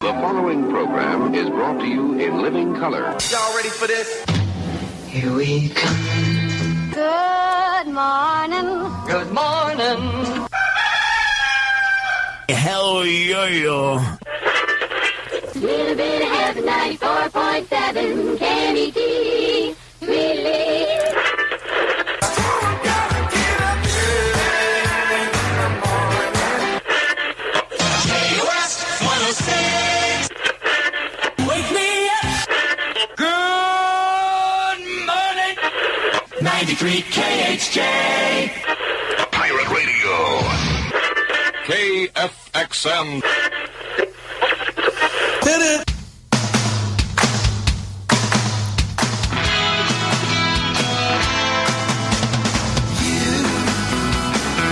The following program is brought to you in living color. Y'all ready for this? Here we come. Good morning. Good morning. Hell yo-yo. Little bit of heaven, 94.7 KBT. Really. West 106. Wake me up. Good morning. 93 KHJ. Pirate Radio. KFXM. Hit it.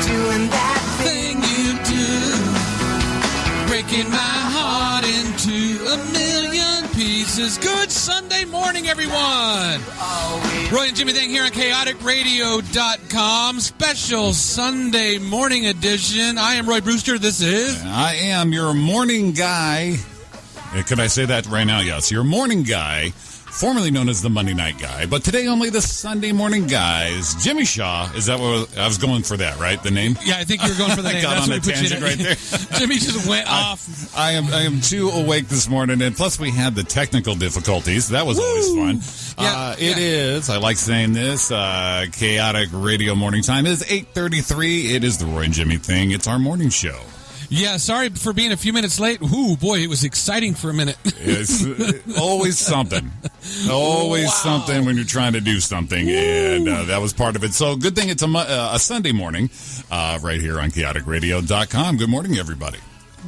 Doing that thing you do, breaking my heart into a million pieces. Good Sunday morning, everyone. Roy and Jimmy Thing here on chaoticradio.com. Special Sunday morning edition. I am Roy Brewster. This is... I am your morning guy. Could I say that right now? Yes, your morning guy, formerly known as the Monday night guy, but today only the Sunday morning guy is Jimmy Shaw. Is that what I was going for? That right? The name? Yeah, I think you were going for the name. I got That's on a tangent right there. Jimmy just went off. I am too awake this morning, and plus we had the technical difficulties. That was always fun. It is. I like saying this. Chaotic Radio Morning Time is 8:33. It is the Roy and Jimmy Thing. It's our morning show. Yeah, sorry for being a few minutes late. Ooh, boy, it was exciting for a minute. It's always something. Always something when you're trying to do something, and that was part of it. So good thing it's a Sunday morning right here on chaoticradio.com. Good morning, everybody.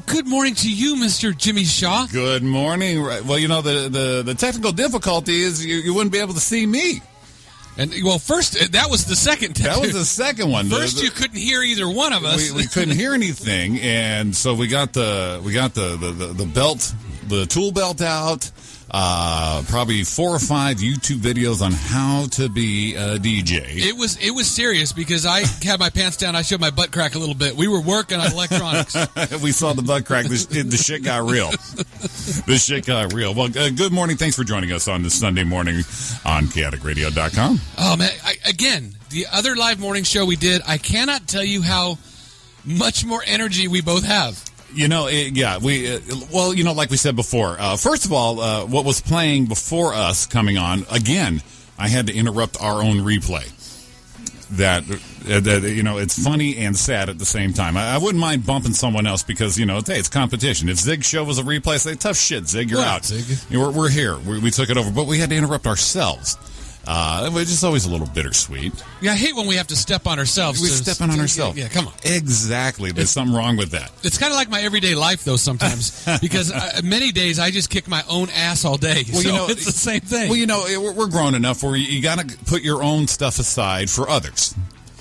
Good morning to you, Mr. Jimmy Shaw. Good morning. Well, you know, the technical difficulty is you wouldn't be able to see me. And well, first that was the second. That was the second one. First, you couldn't hear either one of us. We couldn't hear anything, and so we got the belt, the tool belt out. Probably 4 or 5 YouTube videos on how to be a DJ. It was serious because I had my pants down. I showed my butt crack a little bit. We were working on electronics. We saw the butt crack. The shit got real. The shit got real. Well, good morning. Thanks for joining us on this Sunday morning on chaoticradio.com. Oh, man. Again, the other live morning show we did, I cannot tell you how much more energy we both have. You know, like we said before, first of all, what was playing before us coming on, again, I had to interrupt our own replay. That it's funny and sad at the same time. I wouldn't mind bumping someone else because, hey, it's competition. If Zig's show was a replay, I say, tough shit, Zig, you're out. Zig. We're here. We took it over, but we had to interrupt ourselves. It's just always a little bittersweet. Yeah, I hate when we have to step on ourselves. We're stepping on ourselves. Yeah, come on. Exactly. There's something wrong with that. It's kind of like my everyday life, though, sometimes. Because many days I just kick my own ass all day. Well, it's the same thing. Well, we're grown enough where you got to put your own stuff aside for others.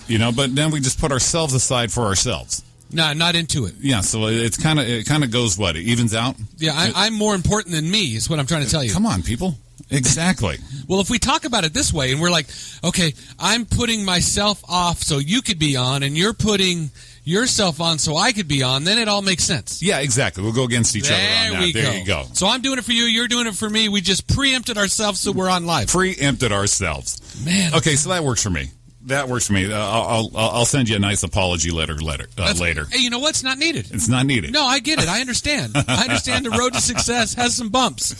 But then we just put ourselves aside for ourselves. No, not into it. Yeah, so it kind of goes what? It evens out? Yeah, I'm more important than me is what I'm trying to tell you. Come on, people. Exactly. Well, if we talk about it this way and we're like, okay, I'm putting myself off so you could be on and you're putting yourself on so I could be on, then it all makes sense. Yeah, exactly. We'll go against each other on that. There you go. So I'm doing it for you, you're doing it for me. We just preempted ourselves so we're on live. Preempted ourselves. Man. Okay, so that works for me. That works for me. I'll send you a nice apology letter later. Hey, you know what? It's not needed. It's not needed. No, I get it. I understand. I understand the road to success has some bumps.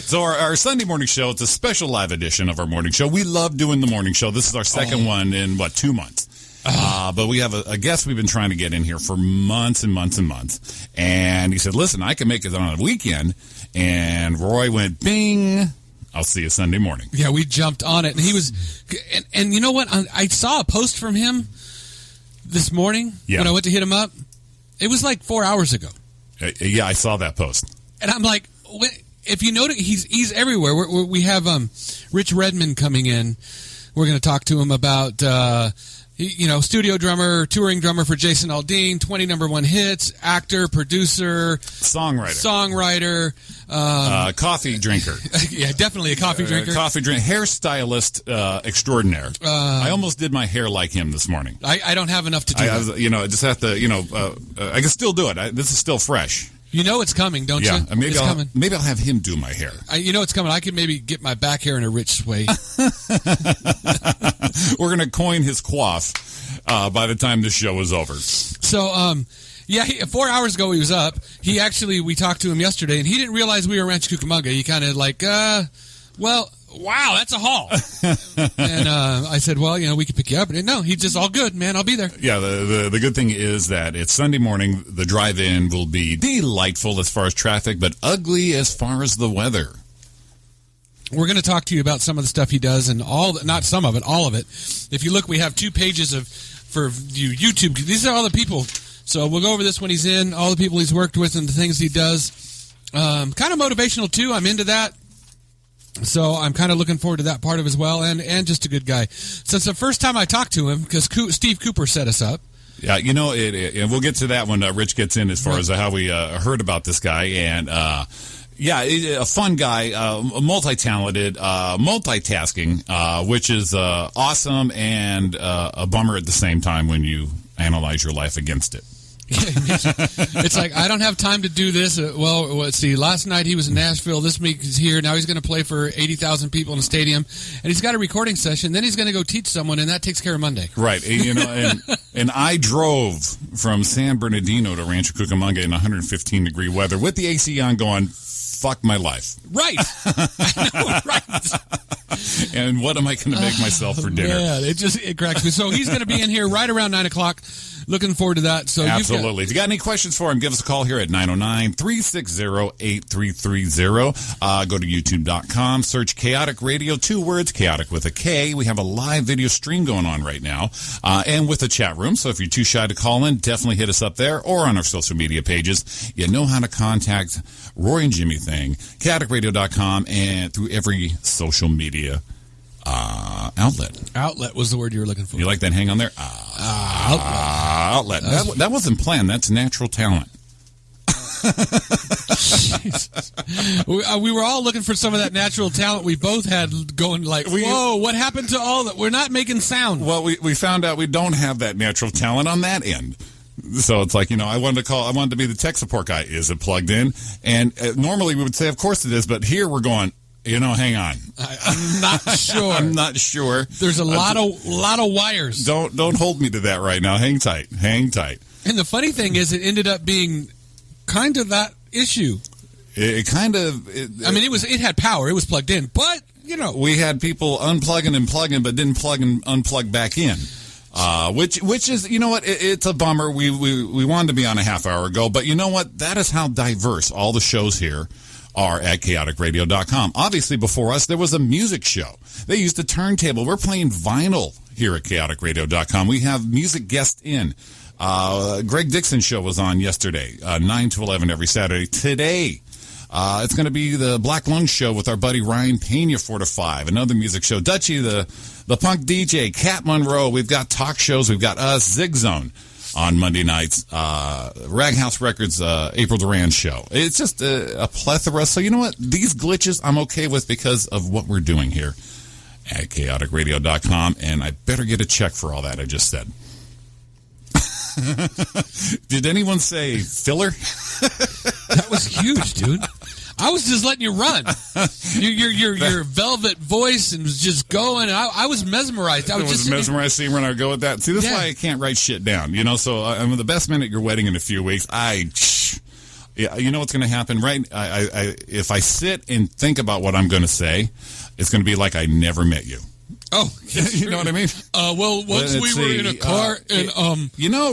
So our Sunday morning show, it's a special live edition of our morning show. We love doing the morning show. This is our second one in, 2 months? But we have a guest we've been trying to get in here for months and months and months. And he said, listen, I can make it on a weekend. And Roy went, bing. I'll see you Sunday morning. Yeah, we jumped on it. And he was, and you know what? I saw a post from him this morning when I went to hit him up. It was like 4 hours ago. Yeah, I saw that post. And I'm like, if you notice, he's everywhere. We have Rich Redmond coming in. We're going to talk to him about studio drummer, touring drummer for Jason Aldean, 20 #1 hits, actor, producer, songwriter, coffee drinker. Yeah, definitely a coffee drinker. Hairstylist extraordinaire. I almost did my hair like him this morning. I don't have enough to do that. I just have to, I can still do it. This is still fresh. You know it's coming, don't you? Maybe It's coming. maybe I'll have him do my hair. You know it's coming. I could maybe get my back hair in a rich sway. We're going to coin his coif by the time this show is over. So, 4 hours ago he was up. We talked to him yesterday, and he didn't realize we were Rancho Cucamonga. He kind of like, wow, that's a haul. And I said, well, we can pick you up. And no, he's just all good, man. I'll be there. Yeah, the good thing is that it's Sunday morning. The drive-in will be delightful as far as traffic, but ugly as far as the weather. We're going to talk to you about some of the stuff he does, and not some of it, all of it. If you look, we have 2 pages for you YouTube. These are all the people. So we'll go over this when he's in, all the people he's worked with and the things he does. Kind of motivational, too. I'm into that. So I'm kind of looking forward to that part of it as well, and just a good guy. Since the first time I talked to him, because Steve Cooper set us up. Yeah, and we'll get to that when Rich gets in as far as how we heard about this guy. And, a fun guy, multi-talented, multitasking, which is awesome and a bummer at the same time when you analyze your life against it. It's like, I don't have time to do this. Let's see. Last night he was in Nashville. This week he's here. Now he's going to play for 80,000 people in a stadium. And he's got a recording session. Then he's going to go teach someone, and that takes care of Monday. Right. And I drove from San Bernardino to Rancho Cucamonga in 115-degree weather with the AC on going, fuck my life. Right. I know, right. And what am I going to make myself for dinner? Man, it cracks me. So he's going to be in here right around 9 o'clock. Looking forward to that. So absolutely. If you got any questions for him, give us a call here at 909-360-8330. Go to youtube.com, search Chaotic Radio, 2 words, Chaotic with a K. We have a live video stream going on right now, and with a chat room. So if you're too shy to call in, definitely hit us up there or on our social media pages. You know how to contact Roy and Jimmy Thing, chaoticradio.com, and through every social media outlet. Outlet was the word you were looking for. You like that hang on there? Outlet. That wasn't planned. That's natural talent. We were all looking for some of that natural talent we both had going like, whoa, what happened to all that? We're not making sound. Well, we found out we don't have that natural talent on that end. So it's like, I wanted to be the tech support guy. Is it plugged in? And normally we would say, of course it is. But here we're going, hang on. I'm not sure. I'm not sure. There's a lot of wires. Don't hold me to that right now. Hang tight. And the funny thing is, it ended up being kind of that issue. It had power. It was plugged in, but we had people unplugging and plugging, but didn't plug and unplug back in. Which is, it's a bummer. We wanted to be on a half hour ago, but you know what? That is how diverse all the shows here are at chaoticradio.com. Obviously, before us, there was a music show. They used a turntable. We're playing vinyl here at chaoticradio.com. We have music guests in. Greg Dixon's show was on yesterday, 9 to 11 every Saturday. Today, it's going to be the Black Lung Show with our buddy Ryan Pena, 4 to 5. Another music show. Dutchie, the punk DJ, Cat Monroe. We've got talk shows. We've got us, Zig Zone on Monday nights. Raghouse Records, April Duran show. It's just a plethora. So you know what? These glitches I'm okay with because of what we're doing here at chaoticradio.com. And I better get a check for all that I just said. Did anyone say filler? That was huge, dude. I was just letting you run. Your velvet voice and was just going. I was mesmerized. I was mesmerized seeing where I go with that. See, that's why I can't write shit down. So I'm the best man at your wedding in a few weeks. You know what's going to happen, right? If I sit and think about what I'm going to say, it's going to be like I never met you. Oh, you know what I mean? Once we were in a car and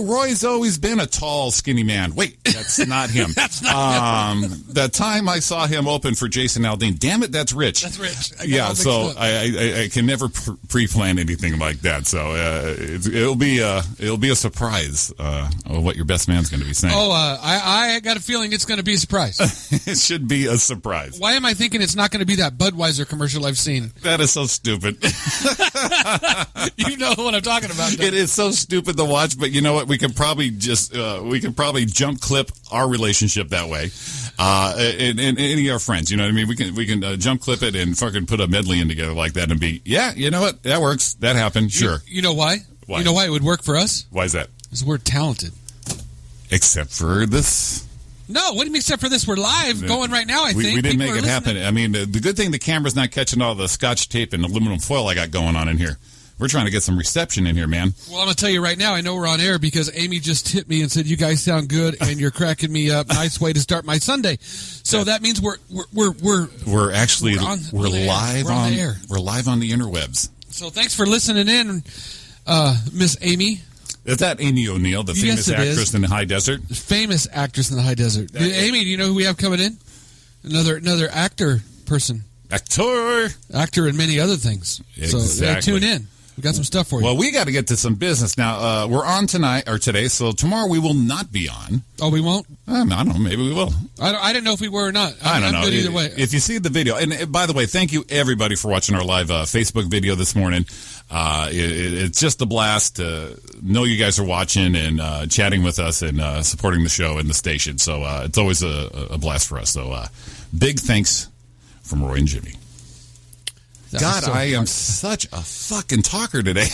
Roy's always been a tall, skinny man. Wait, that's not him. That's not him. That time I saw him open for Jason Aldean. Damn it, that's Rich. That's Rich. So I can never pre-plan anything like that. So it'll be a surprise what your best man's going to be saying. I got a feeling it's going to be a surprise. It should be a surprise. Why am I thinking it's not going to be that Budweiser commercial I've seen? That is so stupid. You know what I'm talking about. It is so stupid to watch, but you know what? We can probably jump clip our relationship that way. And any of our friends, you know what I mean? We can jump clip it and fucking put a medley in together like that and be, you know what? That works. That happened. Sure. You know why? Why? You know why it would work for us? Why is that? Because we're talented. Except for this No, what do you mean except for this? We're live, going right now, I think. We didn't People make are it happen. listening. I mean, the good thing the camera's not catching all the scotch tape and aluminum foil I got going on in here. We're trying to get some reception in here, man. Well, I'm going to tell you right now, I know we're on air because Amy just hit me and said, you guys sound good and you're cracking me up. Nice way to start my Sunday. So that means we're actually on live the air. We're live on the interwebs. So thanks for listening in, Miss Amy. Is that Amy O'Neill, the famous actress in the high desert? Famous actress in the high desert. Amy, do you know who we have coming in? Another actor person. Actor and many other things. Exactly. So tune in. We got some stuff for you. Well, we got to get to some business now. We're on today, so tomorrow we will not be on. Oh, we won't? I don't know. Maybe we will. I didn't know if we were or not. I don't know. Good either way. If you see the video, and by the way, thank you everybody for watching our live Facebook video this morning. It's just a blast to know you guys are watching and chatting with us and supporting the show and the station. So it's always a blast for us. So big thanks from Roy and Jimmy. God, I am such a fucking talker today.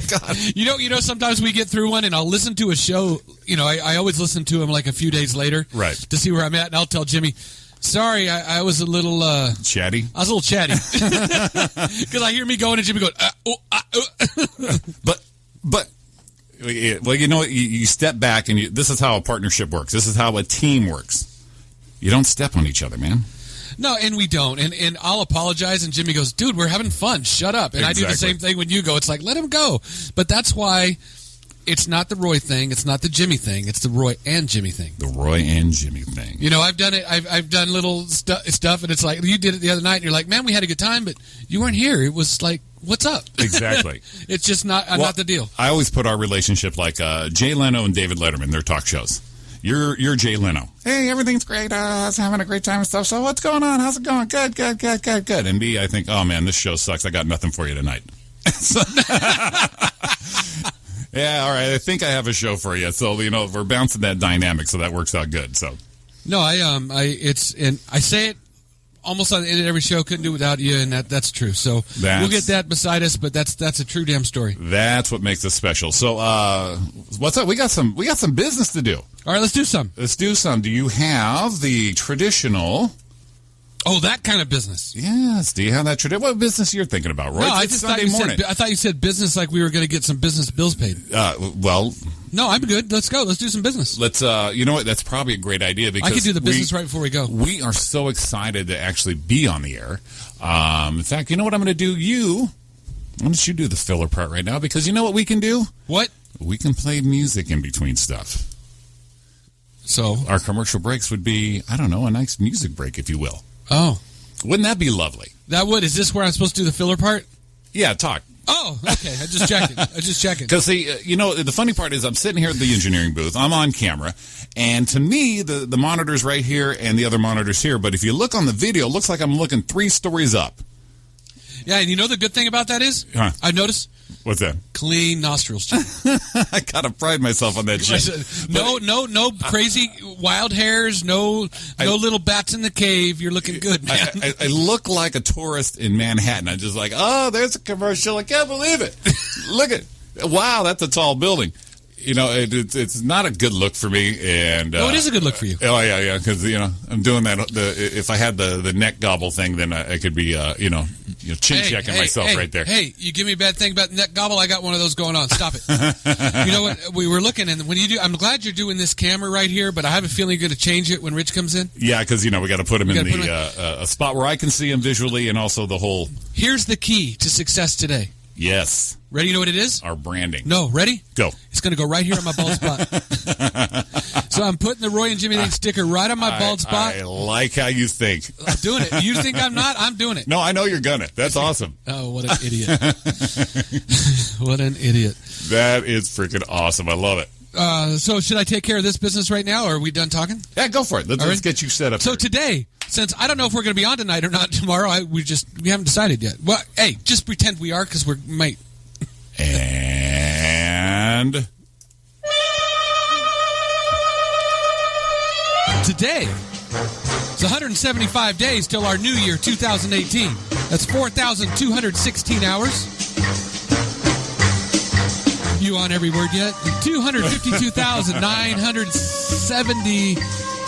God. You know, sometimes we get through one and I'll listen to a show. You know, I always listen to them like a few days later. Right. To see where I'm at. And I'll tell Jimmy, sorry, I was a little... chatty? I was a little chatty. Because I hear me going and Jimmy going... But, well, you know what? You step back and this is how a partnership works. This is how a team works. You don't step on each other, man. No, and we don't. And I'll apologize, and Jimmy goes, dude, we're having fun. Shut up. And exactly. I do the same thing when you go. It's like, let him go. But that's why it's not the Roy thing. It's not the Jimmy thing. It's the Roy and Jimmy thing. The Roy and Jimmy thing. You know, I've done it. I've done little stuff, and it's like, you did it the other night, and you're like, man, we had a good time, but you weren't here. It was like, what's up? Exactly. It's just not the deal. I always put our relationship like Jay Leno and David Letterman, their talk shows. You're Jay Leno. Hey, everything's great. I was having a great time and stuff. So what's going on? How's it going? Good. And B, I think, oh, man, this show sucks. I got nothing for you tonight. Yeah, all right. I think I have a show for you. So, you know, we're bouncing that dynamic, so that works out good. So, no, I say it almost on the end of every show. Couldn't do it without you, and that's true. So we'll get that beside us, but that's a true damn story. That's what makes us special. So, what's up? We got some business to do. All right, let's do some. Do you have the traditional? Oh, that kind of business. Yes. Do you have that tradition? What business you're thinking about, Roy? No, I it's just Sunday morning. I thought you said business like we were going to get some business bills paid. Well, no, I'm good. Let's go. Let's do some business. Let's. You know what? That's probably a great idea because I could do the business right before we go. We are so excited to actually be on the air. In fact, you know what I'm going to do? Why don't you do the filler part right now? Because you know what we can do? What? We can play music in between stuff. So our commercial breaks would be, I don't know, a nice music break, if you will. Oh. Wouldn't that be lovely? That would. Is this where I'm supposed to do the filler part? Yeah, talk. Oh, okay. I just checking. Because, you know, the funny part is I'm sitting here at the engineering booth. I'm on camera. And to me, the monitor's right here and the other monitor's here. But if you look on the video, it looks like I'm looking 3 stories up. Yeah, and you know the good thing about that is? Huh. I've noticed. What's that? Clean nostrils. I gotta pride myself on that shit. No crazy wild hairs, no little bats in the cave. You're looking good, man. I look like a tourist in Manhattan. I'm just like, oh, there's a commercial. I can't believe it. Look at, wow, that's a tall building. You know, it's not a good look for me. And no, it is a good look for you. Oh yeah, because you know I'm doing that. If I had the neck gobble thing, then I could be chin checking myself right there. Hey, you give me a bad thing about neck gobble. I got one of those going on. Stop it. You know what? We were looking, and when you do, I'm glad you're doing this camera right here. But I have a feeling you're going to change it when Rich comes in. Yeah, because we got to put him in a spot where I can see him visually, and also the whole. Here's the key to success today. Yes. Ready? You know what it is? Our branding. No. Ready? Go. It's going to go right here on my bald spot. So I'm putting the Roy and Jimmy Thing sticker right on my bald spot. I like how you think. I'm doing it. You think I'm not? I'm doing it. No, I know you're gonna. That's awesome. Oh, what an idiot. What an idiot. That is freaking awesome. I love it. So should I take care of this business right now, or are we done talking? Yeah, go for it. Let's get you set up. So today, since I don't know if we're going to be on tonight or not tomorrow, we haven't decided yet. Well, hey, just pretend we are because we might. And today, it's 175 days till our new year, 2018. That's 4,216 hours. You on every word yet? 252,970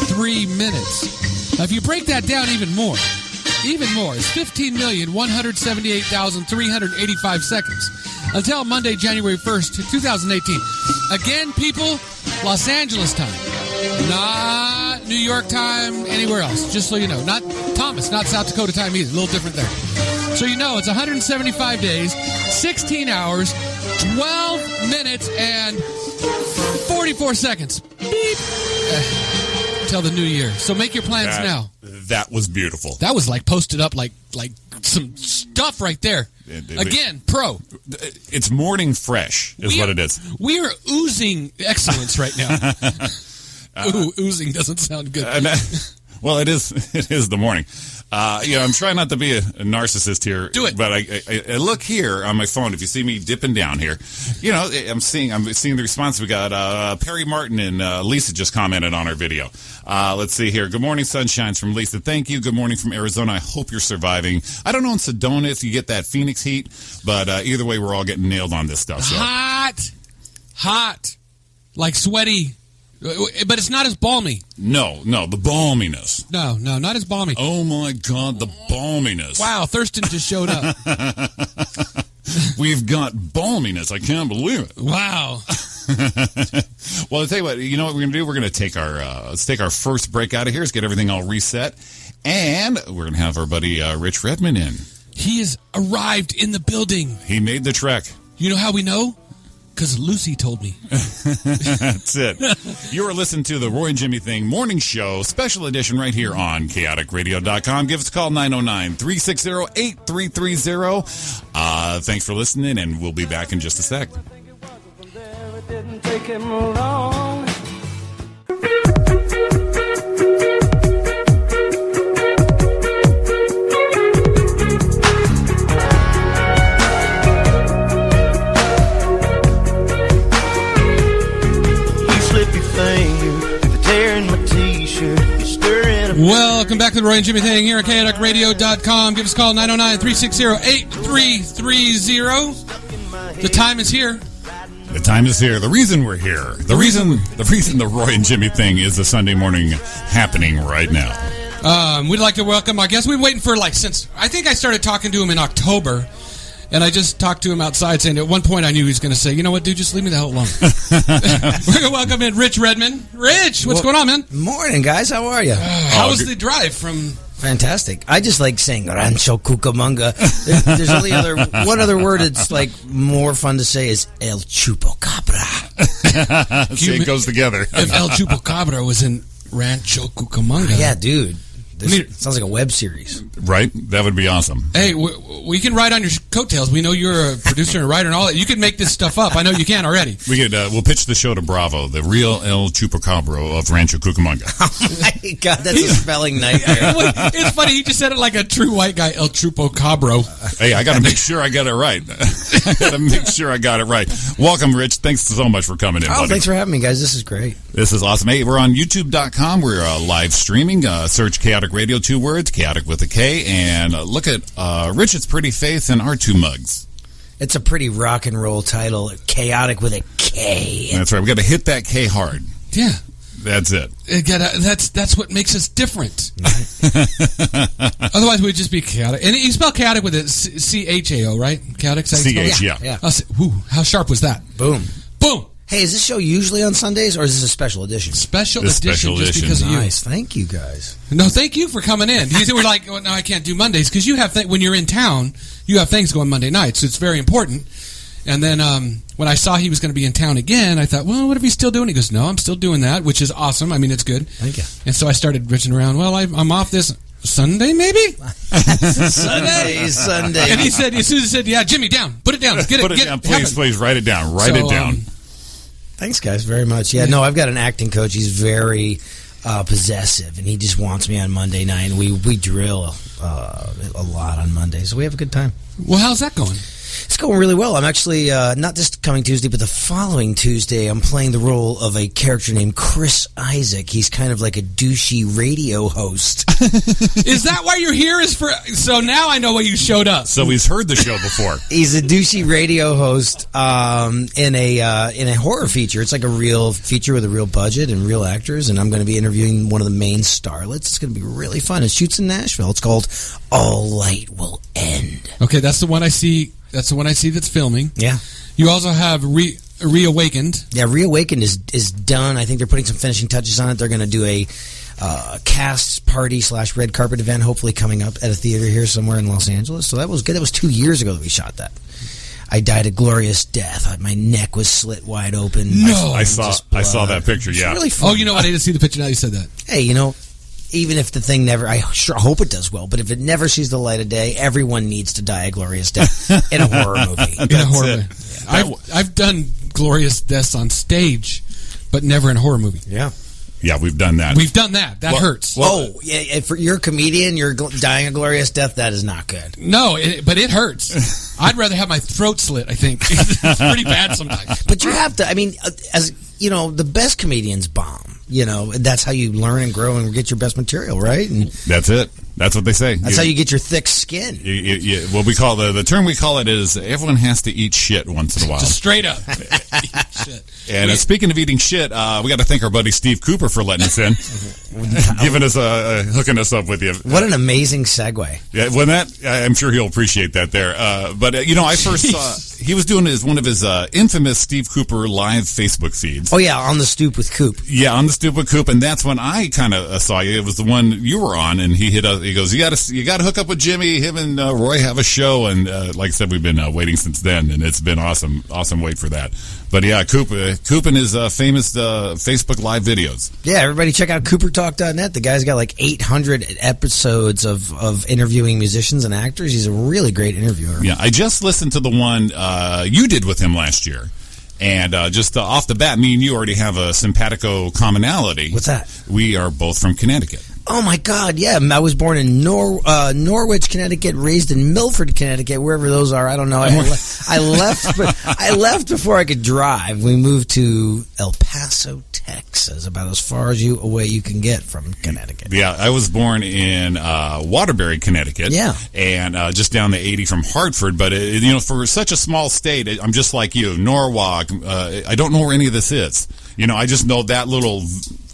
3 minutes. Now, if you break that down even more, it's 15,178,385 seconds until Monday, January 1st, 2018. Again, people, Los Angeles time, not New York time, anywhere else. Just so you know, not Thomas, not South Dakota time either. A little different there. So you know, it's 175 days, 16 hours, 12 minutes, and 44 seconds. Beep. Till the new year. So make your plans now. That was beautiful. That was like posted up like some stuff right there. Again, pro. It's morning fresh is what it is. We are oozing excellence right now. Ooh, oozing doesn't sound good. Well, it is the morning. I'm trying not to be a narcissist here. Do it. But I look here on my phone. If you see me dipping down here, I'm seeing the response. We got Perry Martin and Lisa just commented on our video. Let's see here. Good morning, sunshines from Lisa. Thank you. Good morning from Arizona. I hope you're surviving. I don't know in Sedona if you get that Phoenix heat, but either way, we're all getting nailed on this stuff. So. Hot, like sweaty. But it's not as balmy. No, the balminess. No, not as balmy. Oh, my God, the balminess. Wow, Thurston just showed up. We've got balminess. I can't believe it. Wow. Well, I'll tell you what. You know what we're going to do? We're going to take let's take our first break out of here. Let's get everything all reset. And we're going to have our buddy Rich Redmond in. He has arrived in the building. He made the trek. You know how we know? Because Lucy told me. That's it. You are listening to the Roy and Jimmy Thing Morning Show, special edition right here on chaoticradio.com. Give us a call, 909-360-8330. Thanks for listening, and we'll be back in just a sec. It didn't take him long. Welcome back to the Roy and Jimmy Thing here on chaoticradio.com. Give us a call, 909-360-8330. The time is here. The time is here. The reason we're here. The reason the Roy and Jimmy Thing is a Sunday morning happening right now. We'd like to welcome our guest. We've been waiting for since I think I started talking to him in October. And I just talked to him outside saying at one point I knew he was going to say, you know what, dude, just leave me the hell alone. We're going to welcome in Rich Redmond. Rich, what's going on, man? Morning, guys. How are you? How was the drive from... Fantastic. I just like saying Rancho Cucamonga. There's only one other word it's like more fun to say is El Chupacabra. See, it goes together. If El Chupacabra was in Rancho Cucamonga. Yeah, dude. Sounds like a web series. Right? That would be awesome. Hey, we can ride on your coattails. We know you're a producer and a writer and all that. You can make this stuff up. I know you can already. We'll pitch the show to Bravo, the real El Chupacabra of Rancho Cucamonga. Oh, my God. That's a spelling nightmare. It's funny. He just said it like a true white guy, El Chupacabra. Hey, I got to make sure I got it right. I got to make sure I got it right. Welcome, Rich. Thanks so much for coming in, buddy. Thanks for having me, guys. This is great. This is awesome. Hey, we're on YouTube.com. We're live streaming. Search Chaotic Radio, 2 words, Chaotic with a K, and look at Rich's pretty face and our 2 mugs. It's a pretty rock and roll title, Chaotic with a K. That's right. We got to hit that K hard. Yeah. That's it. That's what makes us different. Otherwise, we'd just be chaotic. And you spell chaotic with a C-H-A-O, right? Chaotic? C-H, yeah. How sharp was that? Boom. Boom. Hey, is this show usually on Sundays, or is this a special edition? Special edition just because of you. Nice. Thank you, guys. No, thank you for coming in. You were like, well, no, I can't do Mondays, because you have when you're in town, you have things going Monday nights, so it's very important. And then when I saw he was going to be in town again, I thought, well, what if he's still doing it? He goes, no, I'm still doing that, which is awesome. I mean, it's good. Thank you. And so I started reaching around. Well, I'm off this Sunday, maybe? Sunday. And he said, as soon as he said, yeah, Jimmy, down. Put it down. Get it down. Please, write it down. Write it down. Thanks, guys, very much. Yeah, no, I've got an acting coach. He's very possessive, and he just wants me on Monday night. And we drill a lot on Mondays, so we have a good time. Well, how's that going? It's going really well. I'm actually, not this coming Tuesday, but the following Tuesday, I'm playing the role of a character named Chris Isaac. He's kind of like a douchey radio host. Is that why you're here? So now I know why you showed up. So he's heard the show before. He's a douchey radio host in a horror feature. It's like a real feature with a real budget and real actors, and I'm going to be interviewing one of the main starlets. It's going to be really fun. It shoots in Nashville. It's called All Light Will End. Okay, that's the one I see. That's the one I see that's filming. Yeah. You also have Reawakened. Yeah, Reawakened is done. I think they're putting some finishing touches on it. They're going to do a cast party / red carpet event, hopefully coming up at a theater here somewhere in Los Angeles. So that was good. That was 2 years ago that we shot that. I died a glorious death. My neck was slit wide open. No, I saw that picture. Yeah. It's really fun. Oh, you know what? I didn't see the picture now you said that. Hey, even if the thing never, I sure hope it does well, but if it never sees the light of day, everyone needs to die a glorious death in a horror movie. In a horror movie. I've done glorious deaths on stage, but never in a horror movie. Yeah. Yeah, we've done that. We've done that. That hurts. Yeah, if you're a comedian, you're dying a glorious death, that is not good. No, but it hurts. I'd rather have my throat slit, I think. It's pretty bad sometimes. But you have to, as the best comedians bomb. That's how you learn and grow and get your best material, right? And that's it. That's what they say. That's how you get your thick skin. What we call the term we call it is everyone has to eat shit once in a while. Just straight up. Shit. And speaking of eating shit, we got to thank our buddy Steve Cooper for letting us in, giving us hooking us up with you. What an amazing segue. Yeah, I'm sure he'll appreciate that there. But I first saw he was doing one of his infamous Steve Cooper live Facebook feeds. Oh yeah, on the stoop with Coop. Yeah, on the stoop with Coop, and that's when I kind of saw you. It was the one you were on, and he hit us. He goes, "You got to hook up with Jimmy. Him and Roy have a show." And like I said, we've been waiting since then, and it's been awesome wait for that. But yeah, Coop and his famous Facebook live videos. Yeah, everybody check out CooperTalk.net. The guy's got like 800 episodes of interviewing musicians and actors. He's a really great interviewer. Yeah, I just listened to the one you did with him last year. And just off the bat, me and you already have a simpatico commonality. What's that? We are both from Connecticut. Oh, my God, yeah. I was born in Norwich, Connecticut, raised in Milford, Connecticut, wherever those are. I don't know. I left before I could drive. We moved to El Paso, Texas, about as far away you can get from Connecticut. Yeah, I was born in Waterbury, Connecticut. Yeah. And just down the 80 from Hartford. But, for such a small state, I'm just like you, Norwalk. I don't know where any of this is. I just know that little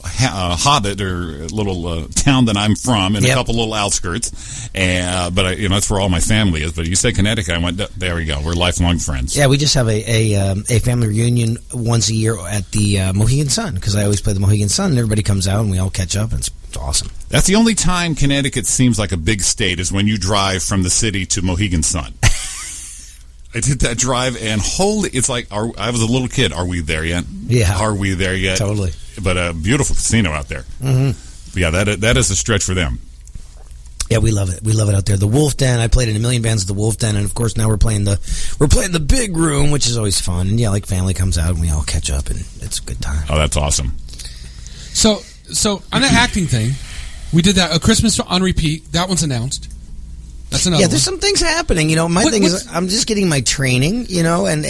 hobbit or little town that I'm from, and a couple little outskirts, but that's where all my family is. But you say Connecticut, I went, there we go. We're lifelong friends. Yeah, we just have a family reunion once a year at the Mohegan Sun, because I always play the Mohegan Sun, and everybody comes out and we all catch up, and it's awesome. That's the only time Connecticut seems like a big state is when you drive from the city to Mohegan Sun. I did that drive, and it's like, I was a little kid. Are we there yet? Yeah. Are we there yet? Totally. But a beautiful casino out there. Mm-hmm. Yeah, that is a stretch for them. Yeah, we love it. We love it out there. The Wolf Den. I played in a million bands at the Wolf Den, and of course now we're playing the big room, which is always fun. And yeah, like family comes out and we all catch up, and it's a good time. Oh, that's awesome. So on the acting thing, we did that. A Christmas on Repeat. That one's announced. That's another. Yeah, there's some things happening. My thing is I'm just getting my training. And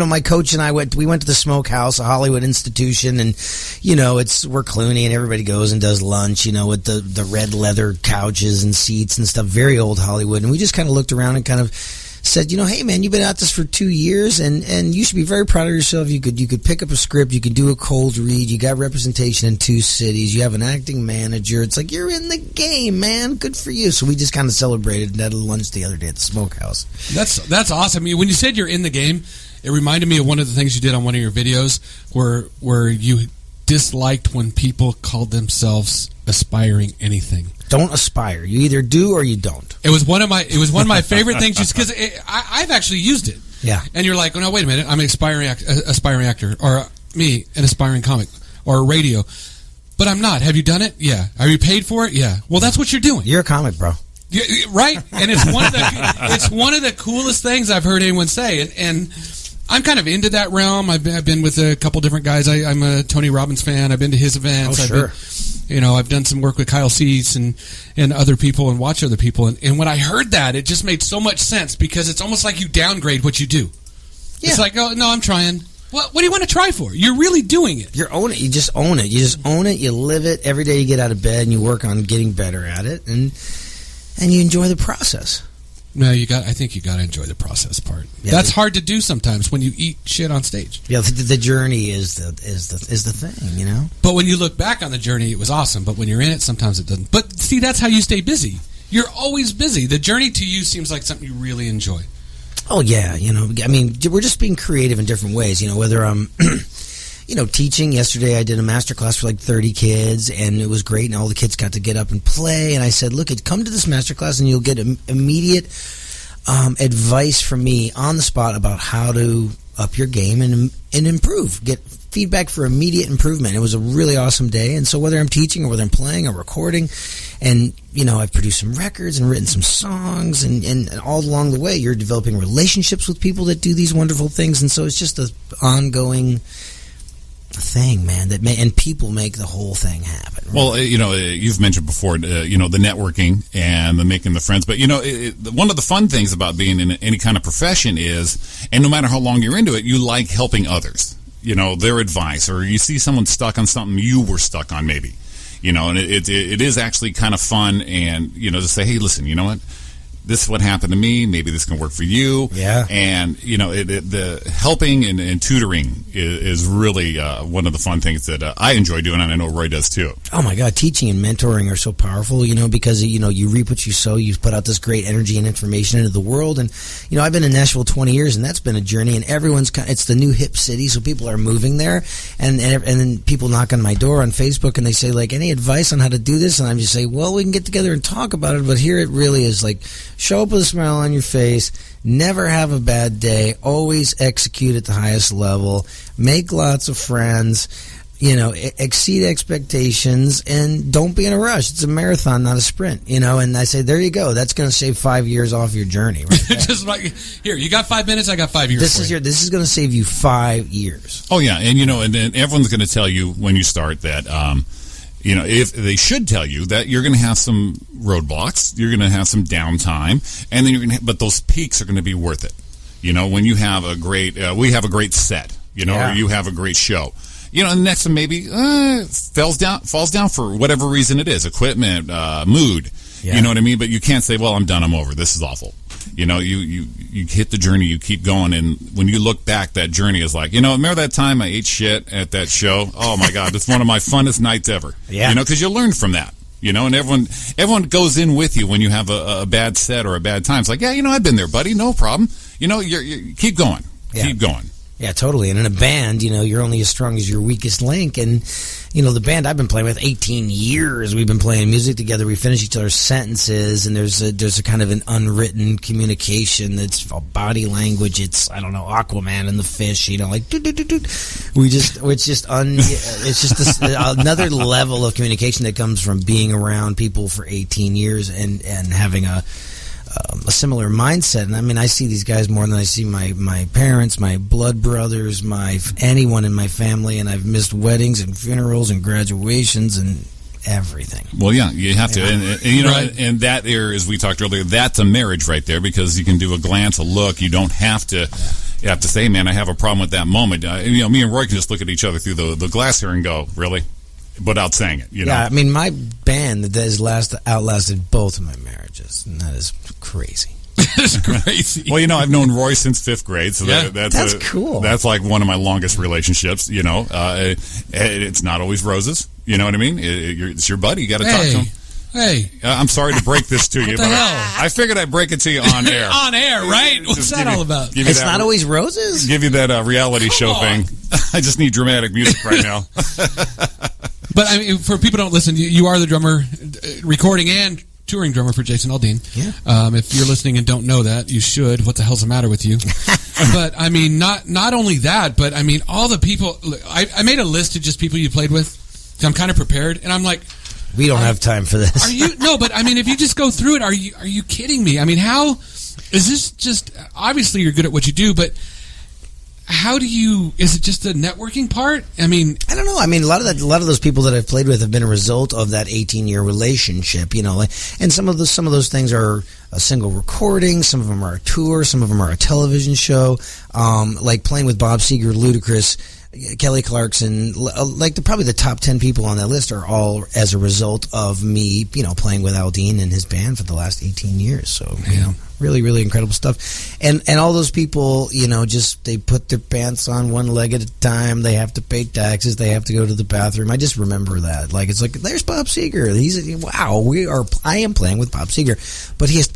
my coach and I went to the Smokehouse, a Hollywood institution, and we're Clooney, and everybody goes and does lunch. With the red leather couches and seats and stuff, very old Hollywood. And we just kind of looked around and kind of said, hey man, you've been at this for 2 years, and you should be very proud of yourself. You could pick up a script, you could do a cold read, you got representation in 2 cities, you have an acting manager. It's like, you're in the game, man. Good for you. So we just kind of celebrated and had a lunch the other day at the Smokehouse. That's awesome. When you said you're in the game, it reminded me of one of the things you did on one of your videos where you disliked when people called themselves aspiring anything. Don't aspire. You either do or you don't. It was one of my favorite things, just because I've actually used it. Yeah. And you're like, oh no, wait a minute, I'm an aspiring actor, or me, an aspiring comic, or radio, but I'm not. Have you done it? Yeah. Are you paid for it? Yeah. Well, that's what you're doing. You're a comic, bro. Yeah, right. And it's one of the coolest things I've heard anyone say, and I'm kind of into that realm. I've been with a couple different guys. I'm a Tony Robbins fan. I've been to his events. Oh, sure. I've done some work with Kyle Cease and other people and watch other people. And when I heard that, it just made so much sense because it's almost like you downgrade what you do. Yeah. It's like, oh, no, I'm trying. What do you want to try for? You're really doing it. You're own it. You just own it. You just own it. You live it. Every day you get out of bed and you work on getting better at it. And you enjoy the process. No, I think you got to enjoy the process part. Yeah, that's hard to do sometimes when you eat shit on stage. Yeah, the journey is the thing, But when you look back on the journey, it was awesome. But when you're in it, sometimes it doesn't. But see, that's how you stay busy. You're always busy. The journey to you seems like something you really enjoy. Oh yeah, I mean, we're just being creative in different ways. Whether I'm teaching. Yesterday I did a master class for like 30 kids, and it was great, and all the kids got to get up and play. And I said, look, come to this master class, and you'll get immediate advice from me on the spot about how to up your game and improve. Get feedback for immediate improvement. It was a really awesome day. And so whether I'm teaching or whether I'm playing or recording, and I've produced some records and written some songs, and all along the way you're developing relationships with people that do these wonderful things. And so it's just an ongoing thing, man, and people make the whole thing happen. Right? Well, you've mentioned before, the networking and the making the friends. But, one of the fun things about being in any kind of profession is, and no matter how long you're into it, you like helping others, their advice, or you see someone stuck on something you were stuck on maybe, and it is actually kind of fun. And, to say, hey, listen, you know what? This is what happened to me. Maybe this can work for you. Yeah. And, the helping and tutoring is really one of the fun things that I enjoy doing, and I know Roy does too. Oh, my God. Teaching and mentoring are so powerful, because, you reap what you sow. You put out this great energy and information into the world. And, I've been in Nashville 20 years, and that's been a journey. And it's the new hip city, so people are moving there. And then people knock on my door on Facebook, and they say, like, any advice on how to do this? And I just say, well, we can get together and talk about it. But here it really is like, show up with a smile on your face, never have a bad day, always execute at the highest level, make lots of friends, exceed expectations, and don't be in a rush. It's a marathon, not a sprint, and I say, there you go. That's going to save 5 years off your journey. Right there. Just like, here, you got 5 minutes, I got 5 years. This is going to save you 5 years. Oh, yeah. And, and then everyone's going to tell you when you start that, if they should tell you that you're going to have some roadblocks, you're going to have some downtime, and then but those peaks are going to be worth it. When you have a great, we have a great set, or you have a great show, and the next one maybe falls down for whatever reason it is, equipment, mood, you know what I mean? But you can't say, well, I'm done, I'm over, this is awful. You hit the journey, you keep going, and when you look back, that journey is like, remember that time I ate shit at that show? Oh my God, it's one of my funnest nights ever. Yeah. Because you learn from that. And everyone goes in with you when you have a bad set or a bad time. It's like, yeah, I've been there, buddy, no problem. You keep going, keep going. Yeah, totally. And in a band, you're only as strong as your weakest link. And, the band I've been playing with 18 years, we've been playing music together. We finish each other's sentences, and there's a kind of an unwritten communication that's body language. It's, I don't know, Aquaman and the fish, like, doo-doo-doo-doo. It's just another level of communication that comes from being around people for 18 years and having a similar mindset. And I mean, I see these guys more than I see my parents, my blood brothers, anyone in my family, and I've missed weddings and funerals and graduations and everything. Well, yeah, you have to. And right. And that there, as we talked earlier, that's a marriage right there, because you can do a glance, a look. You don't have to. You have to say, man, I have a problem with that moment. Me and Roy can just look at each other through the glass here and go, really? Without saying it, Yeah, I mean, my band that has outlasted both of my marriages, and that is crazy. It's crazy. Well, I've known Roy since 5th grade, so that's cool. That's like one of my longest relationships. It's not always roses. You know what I mean? It's your buddy. You got to talk to him. Hey, I'm sorry to break this to you, but I figured I'd break it to you on air. On air, right? What's that all about? It's not always roses? Give you that reality show thing. I just need dramatic music right now. But I mean, for people who don't listen, you are the drummer, recording and touring drummer for Jason Aldean. Yeah. If you're listening and don't know that, you should. What the hell's the matter with you? But I mean, not only that, but I mean, all the people. I made a list of just people you played with. So I'm kind of prepared, and I'm like, we don't have time for this. Are you? No, but I mean, if you just go through it, are you kidding me? I mean, how is this? Just obviously you're good at what you do, but how do you? Is it just the networking part? I mean, I don't know. I mean, a lot of those people that I've played with have been a result of that 18-year relationship. You know, like, and some of those things are a single recording. Some of them are a tour. Some of them are a television show. Like playing with Bob Seger, Ludacris, Kelly Clarkson, like probably the top 10 people on that list are all as a result of me, you know, playing with Aldean and his band for the last 18 years. So, you know, really, really incredible stuff. And all those people, you know, just they put their pants on one leg at a time. They have to pay taxes. They have to go to the bathroom. I just remember that. Like, it's like, there's Bob Seger. I am playing with Bob Seger, but he has to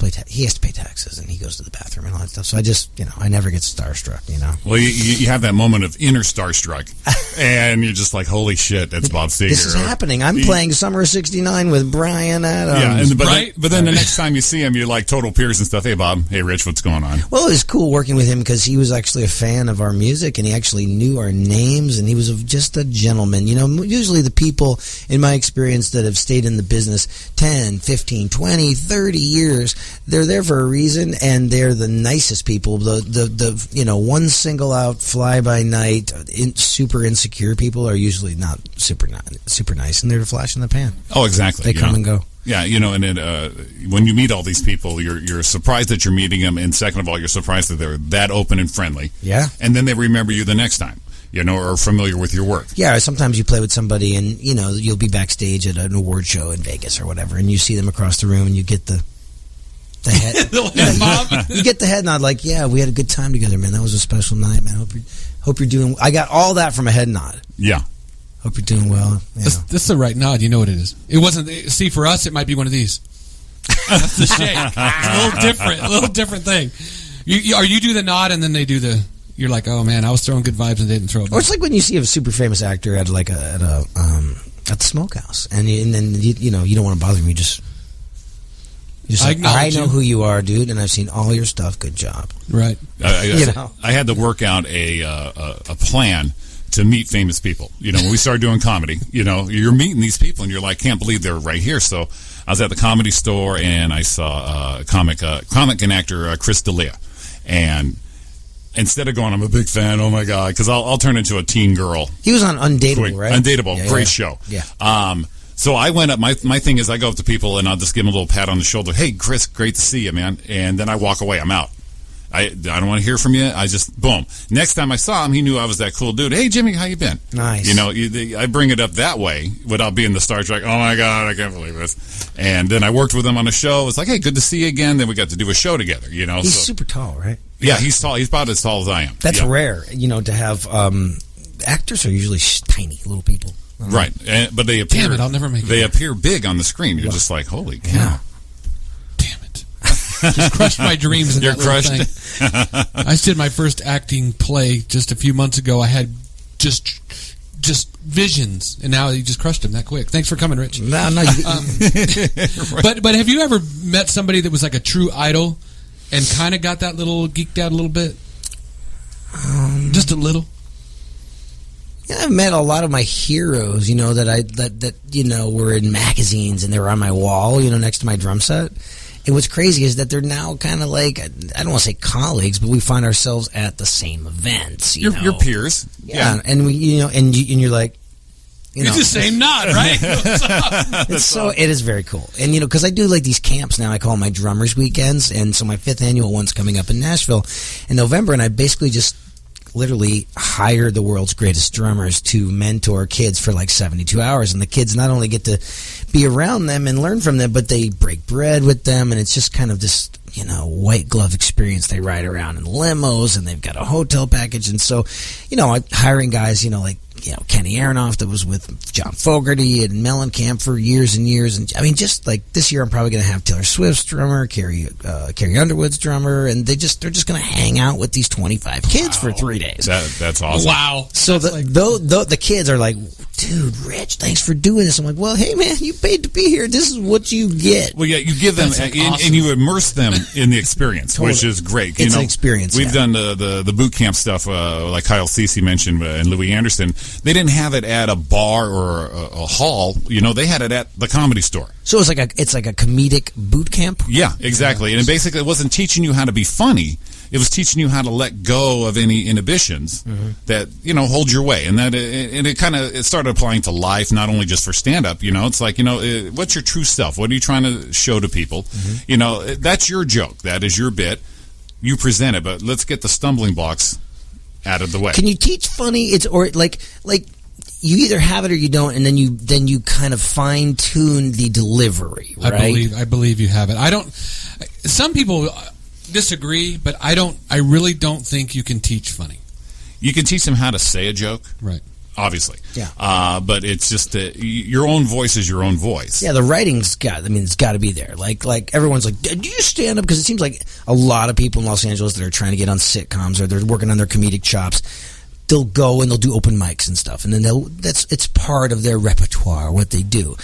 pay taxes, and he goes to the bathroom and all that stuff. So I just, you know, I never get starstruck, you know. Well, you have that moment of inner starstruck, and you're just like, holy shit, that's Bob Seger. This is happening. I'm playing Summer of '69 with Brian Adams. Yeah, but then the next time you see him, you're like total peers and stuff. Hey, Bob. Hey, Rich, what's going on? Well, it was cool working with him because he was actually a fan of our music, and he actually knew our names, and he was just a gentleman. You know, usually the people, in my experience, that have stayed in the business 10, 15, 20, 30 years, they're there for a reason, and they're the nicest people. The you know, one single out, fly-by-night, super insecure people are usually not super nice, and they're a flash in the pan. Oh, exactly. They come and go. Yeah, you know, and when you meet all these people, you're surprised that you're meeting them, and second of all, you're surprised that they're that open and friendly. Yeah. And then they remember you the next time, you know, or are familiar with your work. Yeah, sometimes you play with somebody, and, you know, you'll be backstage at an award show in Vegas or whatever, and you see them across the room, and you get the head. You get the head nod, like, yeah, we had a good time together, man. That was a special night, man. Hope you're doing. I got all that from a head nod. Yeah. Hope you're doing well. You know. That's the right nod. You know what it is. It wasn't. See, for us, it might be one of these. That's the shake. It's a little different thing. You do the nod, and then they do the. You're like, oh man, I was throwing good vibes and they didn't throw it back. Or it's like when you see a super famous actor at at the smokehouse, and then you know, you don't want to bother me. You just I know who you are, dude, and I've seen all your stuff. Good job. Right. I had to work out a plan to meet famous people. You know, when we started doing comedy, you know, you're meeting these people and you're like, can't believe they're right here. So I was at the Comedy Store and I saw comic and actor Chris D'Elia. And instead of going, I'm a big fan, oh my God, because I'll turn into a teen girl. He was on Undateable, right? Undateable, great show. Yeah. So I went up, my thing is I go up to people and I'll just give them a little pat on the shoulder. Hey, Chris, great to see you, man. And then I walk away. I'm out. I don't want to hear from you. I just, boom. Next time I saw him, he knew I was that cool dude. Hey, Jimmy, how you been? Nice. You know, I bring it up that way without being the Star Trek. Oh, my God, I can't believe this. And then I worked with him on a show. It's like, hey, good to see you again. Then we got to do a show together, you know. He's super tall, right? Yeah, he's tall. He's about as tall as I am. That's rare, you know, to have actors are usually tiny little people. Right. But they appear. Damn it, I'll never make it. They appear big on the screen. You're just like, holy cow. Yeah. Just crushed my dreams in You're that little crushed. thing. I just did my first acting play just a few months ago. I had just visions, and now you just crushed them that quick. Thanks for coming, Rich. No. Right. But have you ever met somebody that was like a true idol and kind of got that little geeked out a little bit? Just a little. Yeah, I've met a lot of my heroes, you know, that you know were in magazines and they were on my wall, you know, next to my drum set. And what's crazy is that they're now kind of like, I don't want to say colleagues, but we find ourselves at the same events. Your peers. Yeah. And we, you know, and you're like, you know. It's the same nod, right? It is very cool. And, you know, because I do like these camps now, I call them my drummers weekends. And so my 5th annual one's coming up in Nashville in November. And I basically just literally hire the world's greatest drummers to mentor kids for like 72 hours. And the kids not only get to be around them and learn from them, but they break bread with them. And it's just kind of this, you know, white glove experience. They ride around in limos and they've got a hotel package. And so, you know, hiring guys, you know, like, you know, Kenny Aronoff that was with John Fogerty and Mellencamp for years and years. And I mean, just like this year, I'm probably going to have Taylor Swift's drummer, Carrie Underwood's drummer, and they're just going to hang out with these 25 kids for 3 days. That's awesome. Wow. So the kids are like, dude, Rich, thanks for doing this. I'm like, well, hey man, you paid to be here. This is what you get. Well, yeah, you give them awesome. and you immerse them in the experience, Totally. which is great. It's an experience. We've done the boot camp stuff, like Kyle Cece mentioned, and Louis Anderson. They didn't have it at a bar or a hall. You know, they had it at the Comedy Store. So it's like a comedic boot camp. Yeah, exactly. And basically, it wasn't teaching you how to be funny. It was teaching you how to let go of any inhibitions that, hold your way. And that, and it started applying to life, not only just for stand-up, It's like, what's your true self? What are you trying to show to people? That's your joke. That is your bit. You present it, but let's get the stumbling blocks out of the way. Can you teach funny? Like you either have it or you don't, and then you kind of fine tune the delivery. Right? I believe you have it. I don't. Some people disagree, but I really don't think you can teach funny. You can teach them how to say a joke, right? Obviously, yeah. But it's just your own voice is your own voice. Yeah, the writing's it's got to be there. Like everyone's like, do you stand up? Because it seems like a lot of people in Los Angeles that are trying to get on sitcoms or they're working on their comedic chops, they'll go and they'll do open mics and stuff, and then it's part of their repertoire. What they do,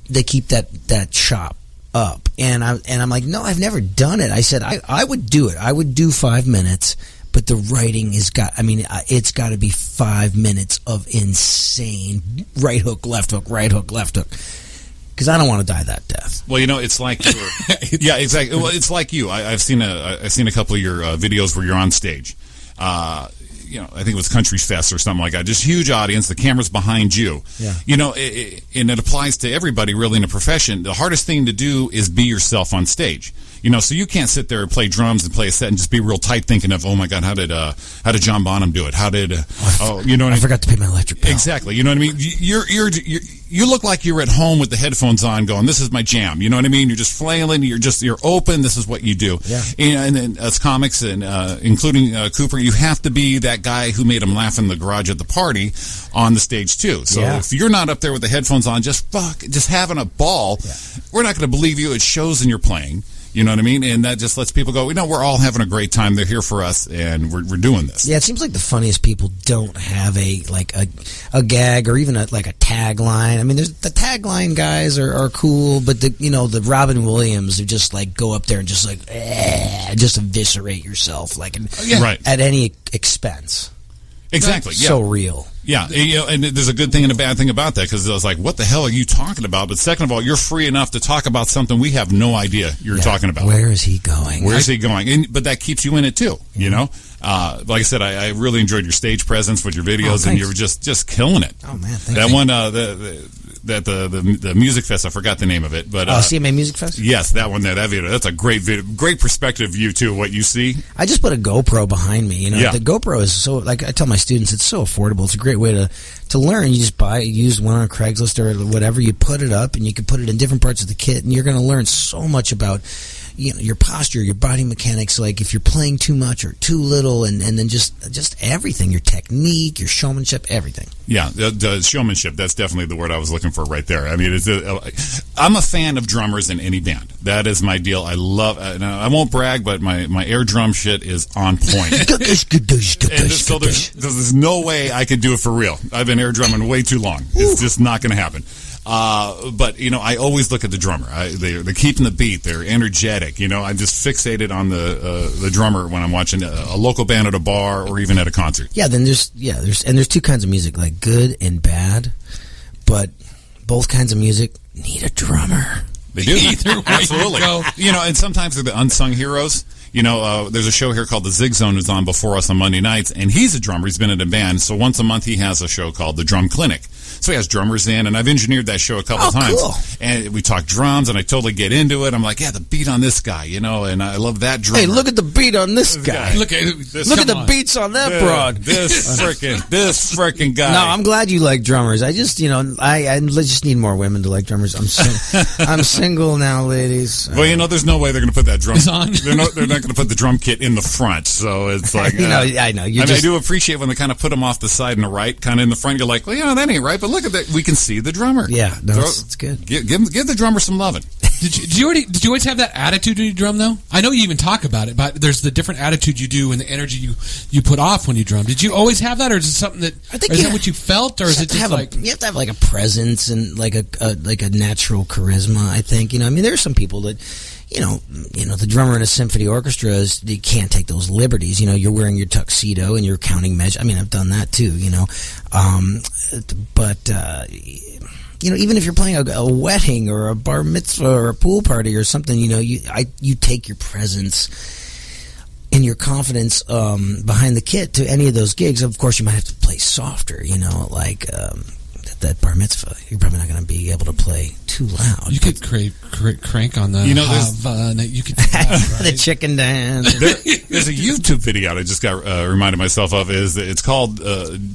they keep that chop up, and I'm like, no, I've never done it. I said I would do it. I would do 5 minutes. But the writing it's got to be 5 minutes of insane right hook, left hook, right hook, left hook. Because I don't want to die that death. Well, it's like yeah, exactly. Well, it's like you. I've seen a couple of your videos where you're on stage. I think it was Country Fest or something like that. Just huge audience. The camera's behind you. Yeah. And it applies to everybody really in a profession. The hardest thing to do is be yourself on stage. So you can't sit there and play drums and play a set and just be real tight thinking of, oh my God, how did John Bonham do it? How did I forgot to pay my electric bill. Exactly. You know what I mean? You look like you're at home with the headphones on going, this is my jam. You know what I mean? You're just flailing, you're open, this is what you do. Yeah. And then as comics and including Cooper, you have to be that guy who made him laugh in the garage at the party on the stage too. So if you're not up there with the headphones on, just having a ball, we're not going to believe you. It shows in your playing. You know what I mean? And that just lets people go, we're all having a great time. They're here for us, and we're doing this. Yeah, it seems like the funniest people don't have a gag or even a tagline. I mean, there's the tagline guys are cool, but the Robin Williams who just go up there and just just eviscerate yourself at any expense. Exactly. Yeah. So real. Yeah, and there's a good thing and a bad thing about that, because I was like, what the hell are you talking about? But second of all, you're free enough to talk about something we have no idea you're talking about. Where is he going? But that keeps you in it too, Like I said, I really enjoyed your stage presence with your videos, and you were just killing it. Oh, man, thank that you. One, the Music Fest, I forgot the name of it. But CMA Music Fest? Yes, that one there, that video. That's a great video. Great perspective view, too, what you see. I just put a GoPro behind me. Yeah. The GoPro is so, I tell my students, it's so affordable. It's a great way to learn. You just use one on Craigslist or whatever. You put it up, and you can put it in different parts of the kit, and you're going to learn so much about your posture, your body mechanics, like if you're playing too much or too little, and then just everything, your technique, your showmanship, everything. Yeah, the showmanship, that's definitely the word I was looking for right there. I mean, I'm a fan of drummers in any band. That is my deal. I love, I won't brag, but my air drum shit is on point. And so there's no way I could do it for real. I've been air drumming way too long. It's just not going to happen. But I always look at the drummer. They're keeping the beat. They're energetic. I'm just fixated on the drummer when I'm watching a local band at a bar or even at a concert. Yeah, then there's two kinds of music, like good and bad, but both kinds of music need a drummer. They do. Absolutely. And sometimes they're the unsung heroes. There's a show here called The Zig Zone who's on before us on Monday nights, and he's a drummer. He's been in a band. So once a month he has a show called The Drum Clinic. So he has drummers in, and I've engineered that show a couple times. Cool. And we talk drums, and I totally get into it. I'm like, the beat on this guy, and I love that drummer. Hey, look at the beat on this guy. Look at the beats on that broad. This frickin' guy. No, I'm glad you like drummers. I just, I just need more women to like drummers. I'm single now, ladies. Well, there's no way they're going to put that drum on. They're not going to put the drum kit in the front. So it's like, I know. I do appreciate when they kind of put them off the side and the right, kind of in the front. You're like, that ain't right. But look at that. We can see the drummer. Yeah, no, it's good. Give the drummer some loving. Did you always have that attitude when you drum, though? I know you even talk about it, but there's the different attitude you do and the energy you put off when you drum. Did you always have that, or is it something that? Is that what you felt, or is it just you have to have like a presence and like a natural charisma? I think there's some people that. The drummer in a symphony orchestra you can't take those liberties. You're wearing your tuxedo and you're counting measures. I mean, I've done that too. Even if you're playing a wedding or a bar mitzvah or a pool party or something, you take your presence and your confidence behind the kit to any of those gigs. Of course, you might have to play softer, like that bar mitzvah. You're probably not going to be able to play too loud. You could crank on the you could do that, right? The chicken dance. There's a YouTube video I just got reminded myself of. It's called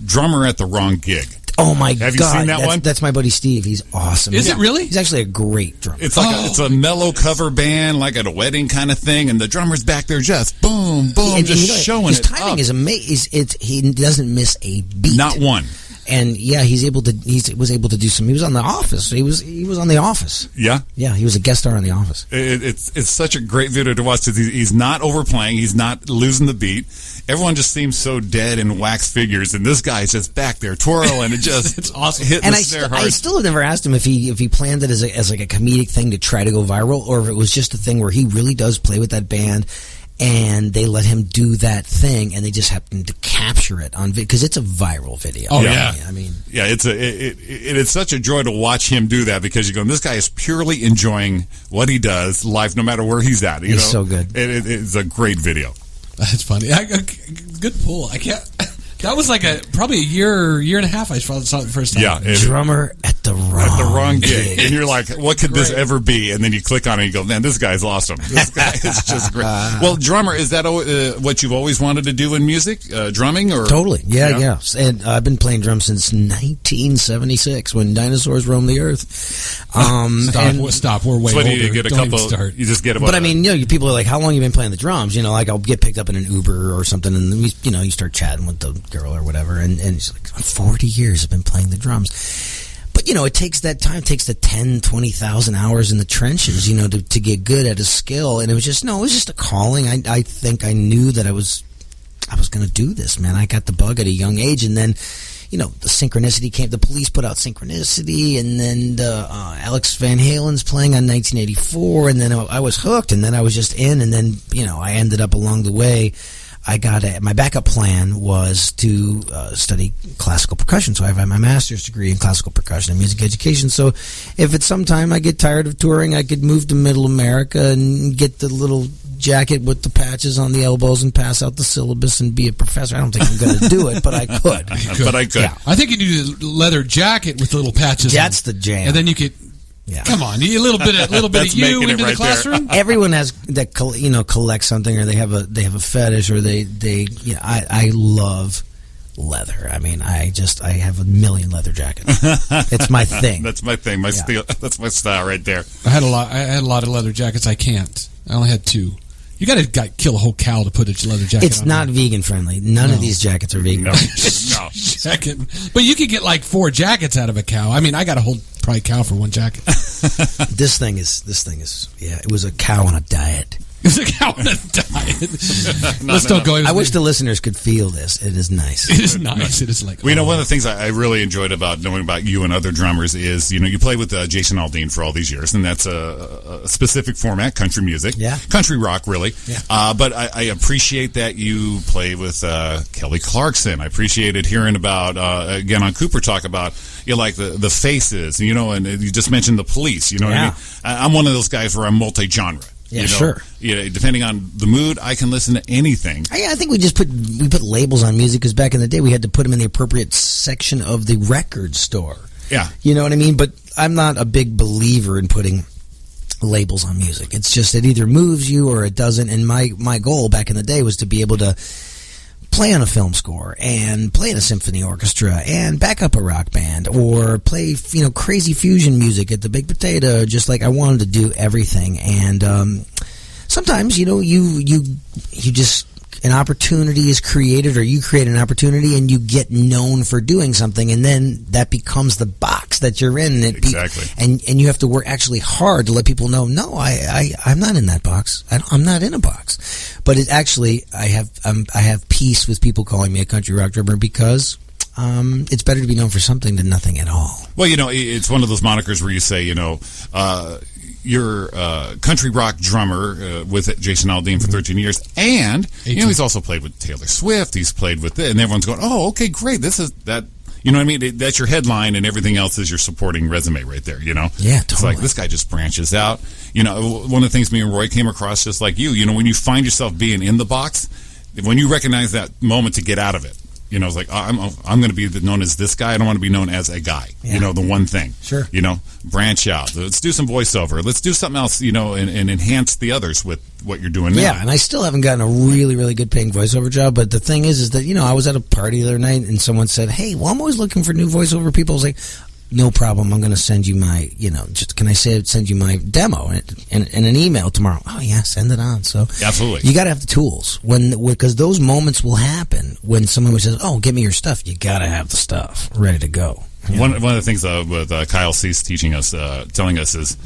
"Drummer at the Wrong Gig." Oh my God! Have you seen that one? That's my buddy Steve. He's awesome. Is it really? He's actually a great drummer. It's like it's a mellow cover band, like at a wedding kind of thing, and the drummer's back there just boom, boom, showing his it. His timing is amazing. He doesn't miss a beat. Not one. And yeah, he was able to do some. He was on The Office. He was on The Office. Yeah, yeah, he was a guest star on The Office. It's such a great video to watch. He's not overplaying. He's not losing the beat. Everyone just seems so dead in wax figures, and this guy's just back there twirling and just it's awesome. Hitting and the snare hard. I still have never asked him if he planned it as like a comedic thing to try to go viral, or if it was just a thing where he really does play with that band. And they let him do that thing, and they just happened to capture it on video because it's a viral video. Oh yeah, I mean, yeah, it's such a joy to watch him do that because you're going, this guy is purely enjoying what he does live, no matter where he's at. He's so good. It's a great video. That's funny. Good pull. I can't. That was like probably a year and a half. I saw it the first time. Yeah, drummer at the wrong gig, and you're like, what could this ever be? And then you click on it, and you go, man, this guy's awesome. This guy is just great. Well, drummer, is that what you've always wanted to do in music? Drumming or totally? Yeah. And I've been playing drums since 1976 when dinosaurs roamed the earth. Stop. We're way so older. You get a Don't couple. You just get. But I mean, people are like, how long have you been playing the drums? Like I'll get picked up in an Uber or something, and you start chatting with the girl or whatever, and she's like, 40 years I've been playing the drums. But it takes that time. It takes the 10,000-20,000 hours in the trenches, to get good at a skill. And it was just a calling. I think I knew that I was going to do this, man. I got the bug at a young age, and then the synchronicity came. The Police put out Synchronicity, and then Alex Van Halen's playing on 1984, and then I was hooked, and then I was just in, and then I ended up along the way. My backup plan was to study classical percussion. So I have my master's degree in classical percussion and music education. So if at some time I get tired of touring, I could move to Middle America and get the little jacket with the patches on the elbows and pass out the syllabus and be a professor. I don't think I'm going to do it, but I could. But I could. Yeah. I think you need a leather jacket with little patches. That's the jam. And then you could. Yeah. Come on, a little bit of you into the classroom. Everyone has that, collect something, or they have a fetish, or they. I love leather. I mean, I have a million leather jackets. It's my thing. That's my thing. That's my style right there. I had a lot of leather jackets. I can't. I only had 2. You got to kill a whole cow to put a leather jacket on. It's not vegan friendly. None of these jackets are vegan. No. But you could get like 4 jackets out of a cow. I mean, I got a whole probably cow for 1 jacket. This thing is it was a cow on a diet. It's a cow on a diet. Let's don't go. I wish the listeners could feel this. It is nice. It is nice. It is like. One of the things I really enjoyed about knowing about you and other drummers is, you play with Jason Aldean for all these years, and that's a specific format, country music, country rock, really. Yeah. But I appreciate that you play with Kelly Clarkson. I appreciated hearing about again on Cooper Talk about like the Faces, and you just mentioned the Police. What I mean? I'm one of those guys where I'm multi-genre. Yeah, sure. Depending on the mood, I can listen to anything. I think we just put labels on music because back in the day we had to put them in the appropriate section of the record store. Yeah. You know what I mean? But I'm not a big believer in putting labels on music. It's just it either moves you or it doesn't. And my goal back in the day was to be able to play on a film score and play in a symphony orchestra and back up a rock band or play crazy fusion music at the Big Potato. Just like I wanted to do everything. And sometimes you just an opportunity is created, or you create an opportunity and you get known for doing something, and then that becomes the box that you're in. And exactly. And you have to work actually hard to let people know, no, I'm not in that box. I'm not in a box. But it actually, I have peace with people calling me a country rock drummer because it's better to be known for something than nothing at all. Well, it's one of those monikers where you say, you're a country rock drummer with Jason Aldean for 13 years, and he's also played with Taylor Swift. He's played with and everyone's going, oh, okay, great. This is that. You know what I mean? That's your headline, and everything else is your supporting resume right there, you know? Yeah, It's totally. like, this guy just branches out. You know, one of the things me and Roy came across, just like you know, when you find yourself being in the box, when you recognize that moment to get out of it, you know, it's like, oh, I'm going to be known as this guy. I don't want to be known as a guy. Yeah. You know, the one thing. Sure. You know, branch out. Let's do some voiceover. Let's do something else, you know, and enhance the others with what you're doing now. Yeah, and I still haven't gotten a really, really good paying voiceover job. But the thing is that, you know, I was at a party the other night and someone said, hey, well, I'm always looking for new voiceover people. I was like, no problem. I'm going to send you my, you know, can I send you my demo and an email tomorrow? Oh, yeah, send it on. So Absolutely. you got to have the tools because those moments will happen when someone says, oh, give me your stuff. You got to have the stuff ready to go. One of the things with Kyle Cease teaching us, telling us is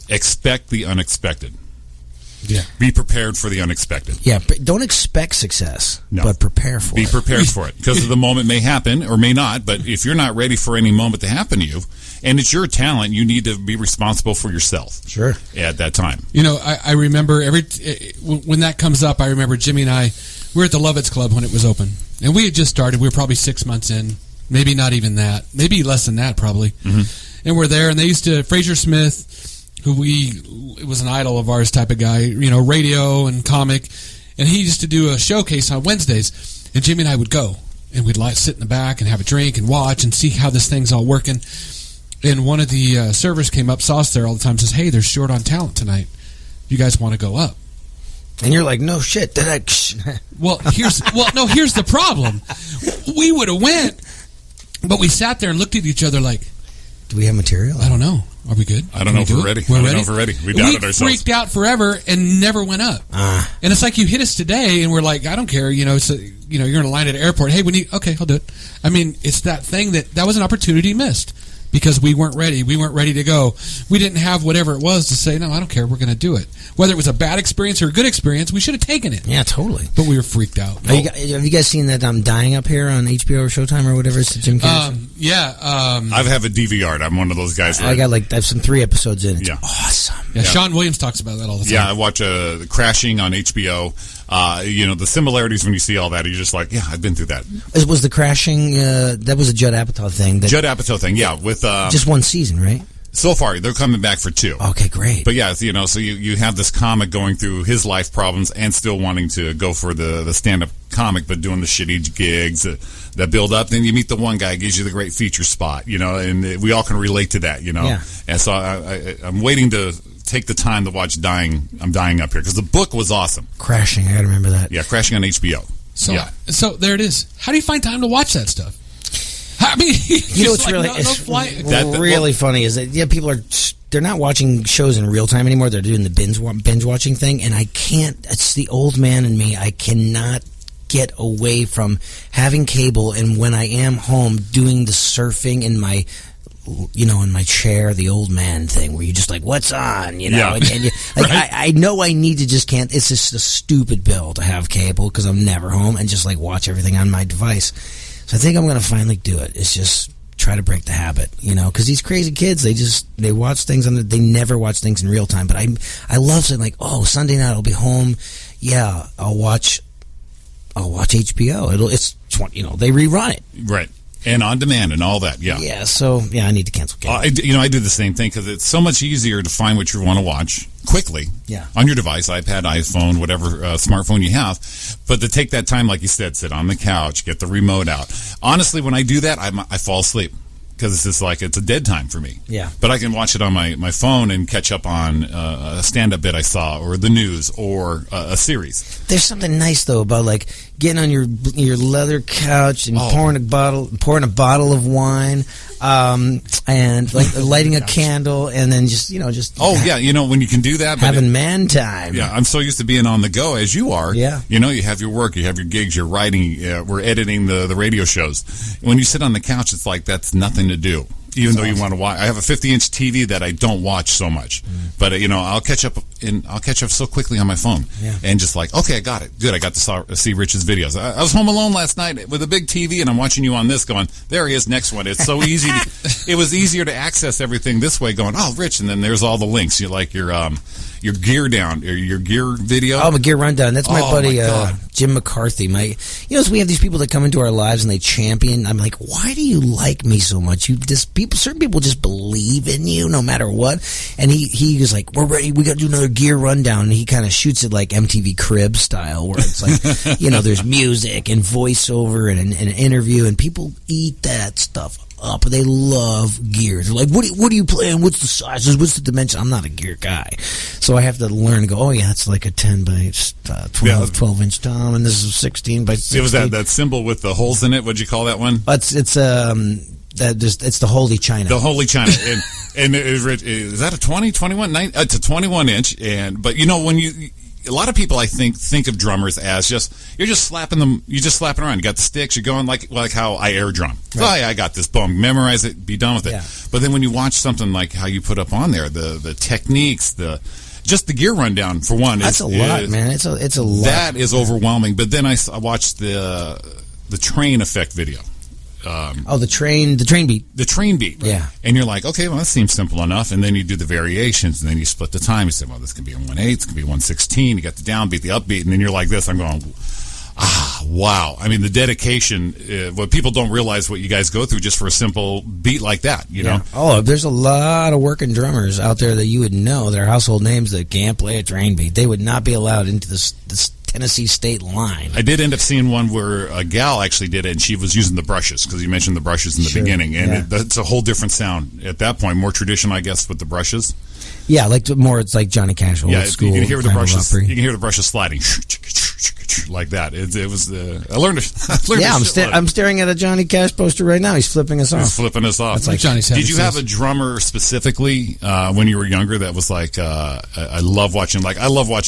expect the unexpected. Yeah. Be prepared for the unexpected. Yeah, don't expect success, No. but prepare for it. Be prepared for it, because the moment may happen or may not. But if you're not ready for any moment to happen to you, and it's your talent, you need to be responsible for yourself. Sure. At that time. You know, I remember when that comes up, I remember Jimmy and I, we were at the Lovitz Club when it was open. And we had just started. We were probably 6 months in. Maybe not even that. Maybe less than that, probably. Mm-hmm. And we're there, and they used to, Fraser Smith, who it was an idol of ours type of guy, you know, radio and comic. And he used to do a showcase on Wednesdays. And Jimmy and I would go. And we'd sit in the back and have a drink and watch and see how this thing's all working. And one of the servers came up, saw us there all the time, and says, hey, they're short on talent tonight. You guys want to go up? And you're like, no shit. Well, here's the problem. We would have went, but we sat there and looked at each other like, do we have material? I don't know. Are we good? I don't know if we're ready. We're I don't ready? know if we're ready. We doubted ourselves. Freaked out forever and never went up. And it's like you hit us today, and we're like, I don't care. You know, you're in a line at an airport. Hey, okay, I'll do it. I mean, it's that thing that was an opportunity missed because we weren't ready. We weren't ready to go. We didn't have whatever it was to say, no, I don't care. We're going to do it. Whether it was a bad experience or a good experience, we should have taken it. Yeah, totally. But we were freaked out. Have you guys seen that I'm Dying Up Here on HBO or Showtime or whatever? It's the Jim Carrey show? Yeah. I have a DVR. I'm one of those guys. I have some 3 episodes in. It's Yeah. awesome. Yeah, Sean Williams talks about that all the time. Yeah, I watch Crashing on HBO. You know, the similarities when you see all that, you're just like, yeah, I've been through that. Was the Crashing, that was a Judd Apatow thing? Judd Apatow thing, yeah. With just one season, right? So far, they're coming back for 2. Okay, great. But yeah, you know, so you have this comic going through his life problems and still wanting to go for the stand-up comic, but doing the shitty gigs that build up. Then you meet the one guy, gives you the great feature spot, you know, and we all can relate to that, you know. Yeah. And so I'm waiting to take the time to watch I'm Dying Up Here, because the book was awesome. Crashing, I gotta remember that. Yeah, Crashing on HBO. So there it is. How do you find time to watch that stuff? I mean, You know what's really funny is that people they're not watching shows in real time anymore. They're doing the binge watching thing, and I can't. It's the old man in me. I cannot get away from having cable, and when I am home doing the surfing in my, you know, in my chair, the old man thing where you just like, what's on, you know? Yeah. And you, like, right? I know I need to just can't. It's just a stupid bill to have cable because I'm never home and just like watch everything on my device. So I think I'm going to finally do it. It's just try to break the habit, you know, because these crazy kids, they watch things they never watch things in real time. But I love saying like, oh, Sunday night I'll be home. Yeah, I'll watch HBO. It's you know, they rerun it. Right. And on demand and all that, yeah. Yeah, so, I need to cancel cable. I do the same thing because it's so much easier to find what you want to watch quickly on your device, iPad, iPhone, whatever smartphone you have. But to take that time, like you said, sit on the couch, get the remote out. Honestly, when I do that, I fall asleep because it's just like it's a dead time for me. Yeah. But I can watch it on my phone and catch up on a stand-up bit I saw or the news or a series. There's something nice, though, about, like, getting on your leather couch and pouring a bottle of wine, and like lighting a candle, and then just when you can do that, having man time. Yeah, I'm so used to being on the go as you are. Yeah, you know, you have your work, you have your gigs, you're writing, we're editing the radio shows. When you sit on the couch, it's like that's nothing to do. Even though you want to watch, I have a 50-inch TV that I don't watch so much, but I'll catch up so quickly on my phone, and just like, okay, I got it, good. I got to see Rich's videos. I was home alone last night with a big TV, and I'm watching you on this, going, there he is, next one. It's so easy. It was easier to access everything this way, going, oh, Rich, and then there's all the links. You like your gear down, or your gear video. Oh, my gear rundown. That's my buddy Jim McCarthy. So we have these people that come into our lives and they champion. I'm like, why do you like me so much? Certain people just believe in you no matter what. And he was like, we're ready. We got to do another gear rundown. And he kind of shoots it like MTV Cribs style, where it's like, there's music and voiceover and an interview, and people eat that stuff up. They love gear. They're like, what are you playing? What's the sizes? What's the dimension? I'm not a gear guy. So I have to learn to go, oh yeah, it's like a 10 by 12 inch tom, and this is 16 by 16. It was that symbol with the holes in it. What'd you call that one? It's the Holy China. The Holy China. and is that a 20, 21? It's a 21 inch. But when a lot of people, I think of drummers as you're just slapping them. You just slapping around. You got the sticks. You're going like how I air drum. Right. Oh, I got this. Boom. Memorize it. Be done with it. Yeah. But then when you watch something like how you put up on there, the techniques, just the gear rundown for one. That's a lot, man. It's a lot. That is overwhelming. But then I watched the train effect video. The train beat. The train beat. Right? Yeah. And you're like, okay, well, that seems simple enough. And then you do the variations, and then you split the time. You say, well, this can be a 1/8, this can be 1/16. You got the downbeat, the upbeat, and then you're like this. I'm going, wow. I mean, the dedication, what people don't realize what you guys go through just for a simple beat like that, you know? Oh, there's a lot of working drummers out there that you would know that are household names that can't play a train beat. They would not be allowed into this Tennessee state line. I did end up seeing one where a gal actually did it, and she was using the brushes, because you mentioned the brushes in the beginning, and it's a whole different sound at that point. More traditional, I guess, with the brushes. Yeah, it's like Johnny Cash, old school. You can hear the brushes. You can hear the brushes sliding like that. It was. I learned. I'm staring at a Johnny Cash poster right now. He's flipping us off. He's flipping us off. That's like Johnny. Did you have a drummer specifically when you were younger that was like I love watching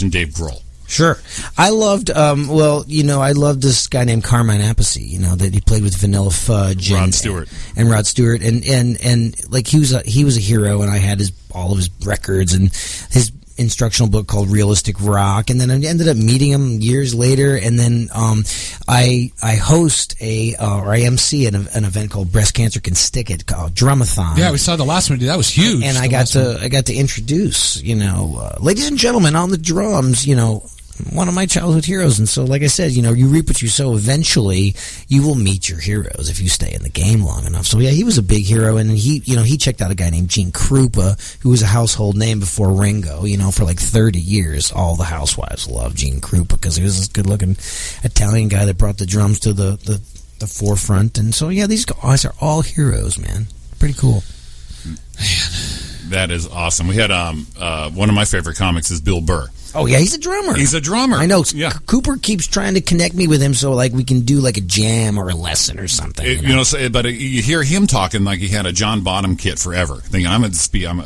Dave Grohl? Sure. I loved, I loved this guy named Carmine Appice, that he played with Vanilla Fudge Rod Stewart. And Rod Stewart. And like he was a hero, and I had all of his records and his instructional book called Realistic Rock. And then I ended up meeting him years later. And then, I host I MC an event called Breast Cancer Can Stick It, called Drumathon. Yeah, we saw the last one. That was huge. And I got to introduce, ladies and gentlemen, on the drums, one of my childhood heroes. And so, like I said, you reap what you sow. Eventually, you will meet your heroes if you stay in the game long enough. So, yeah, he was a big hero, and he checked out a guy named Gene Krupa, who was a household name before Ringo. For like 30 years, all the housewives loved Gene Krupa because he was this good-looking Italian guy that brought the drums to the forefront. And so, yeah, these guys are all heroes, man. Pretty cool. Man, that is awesome. We had one of my favorite comics is Bill Burr. Oh, yeah, he's a drummer. He's a drummer. I know. Yeah. Cooper keeps trying to connect me with him so, like, we can do, like, a jam or a lesson or something. But you hear him talking like he had a John Bonham kit forever. Thinking,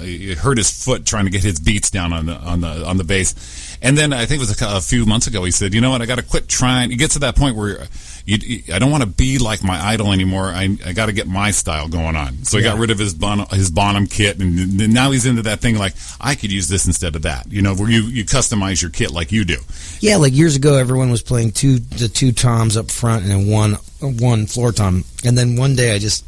he hurt his foot trying to get his beats down on the bass. And then I think it was a few months ago, he said, you know what, I got to quit trying. He gets to that point where I don't want to be like my idol anymore. I got to get my style going on. So he got rid of his Bonham kit, and now he's into that thing like, I could use this instead of that. Where you customize your kit like you do. Yeah, like years ago, everyone was playing the two toms up front and then one floor tom. And then one day I just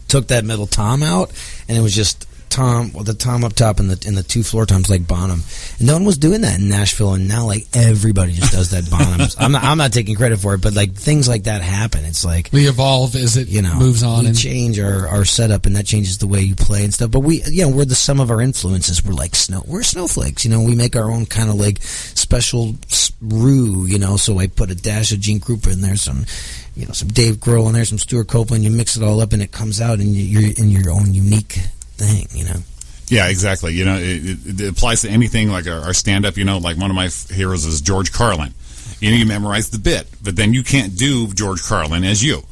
took that middle tom out, and it was just the tom up top and the two floor toms like Bonham. And no one was doing that in Nashville, and now like everybody just does that Bonham. I'm not taking credit for it, but like things like that happen. It's like we evolve as it moves on. We change our setup, and that changes the way you play and stuff. But we're the sum of our influences. We're like we're snowflakes. We make our own kind of like special brew. So I put a dash of Gene Krupa in there, some Dave Grohl in there, some Stuart Copeland. You mix it all up, and it comes out, and you're in your own unique thing, Yeah, exactly. It applies to anything like our stand-up. Like one of my heroes is George Carlin. You memorize the bit, but then you can't do George Carlin as you.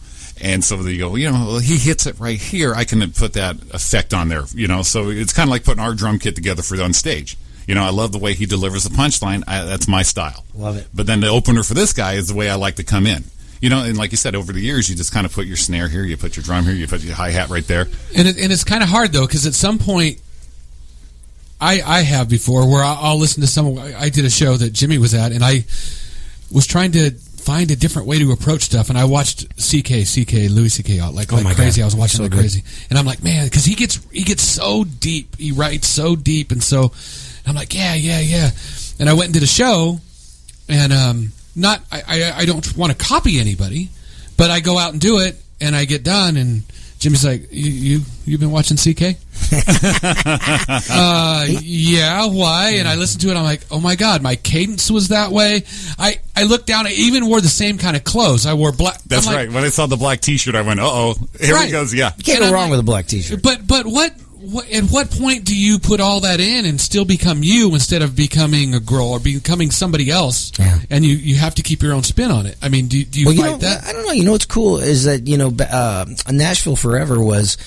And so you go, he hits it right here. I can put that effect on there, So it's kind of like putting our drum kit together for on stage. I love the way he delivers the punchline. That's my style. Love it. But then the opener for this guy is the way I like to come in. And like you said, over the years, you just kind of put your snare here, you put your drum here, you put your hi-hat right there. And it's kind of hard, though, because at some point, I have before, where I'll listen to I did a show that Jimmy was at, and I was trying to find a different way to approach stuff, and I watched Louis C.K. out like crazy. God. I was watching like crazy. And I'm like, man, because he gets so deep. He writes so deep, and so I'm like, yeah. And I went and did a show, and I don't want to copy anybody, but I go out and do it, and I get done, and Jimmy's like, you've been watching CK? Yeah, why? And I listened to it, I'm like, oh my God, my cadence was that way. I looked down, I even wore the same kind of clothes. I wore black. That's like, right. When I saw the black T-shirt, I went, uh-oh, here he goes, yeah. You can't go wrong with a black T-shirt. But at what point do you put all that in and still become you instead of becoming a girl or becoming somebody else? Yeah. And you have to keep your own spin on it. I mean, do you fight that? I don't know. You know what's cool is that, Nashville forever was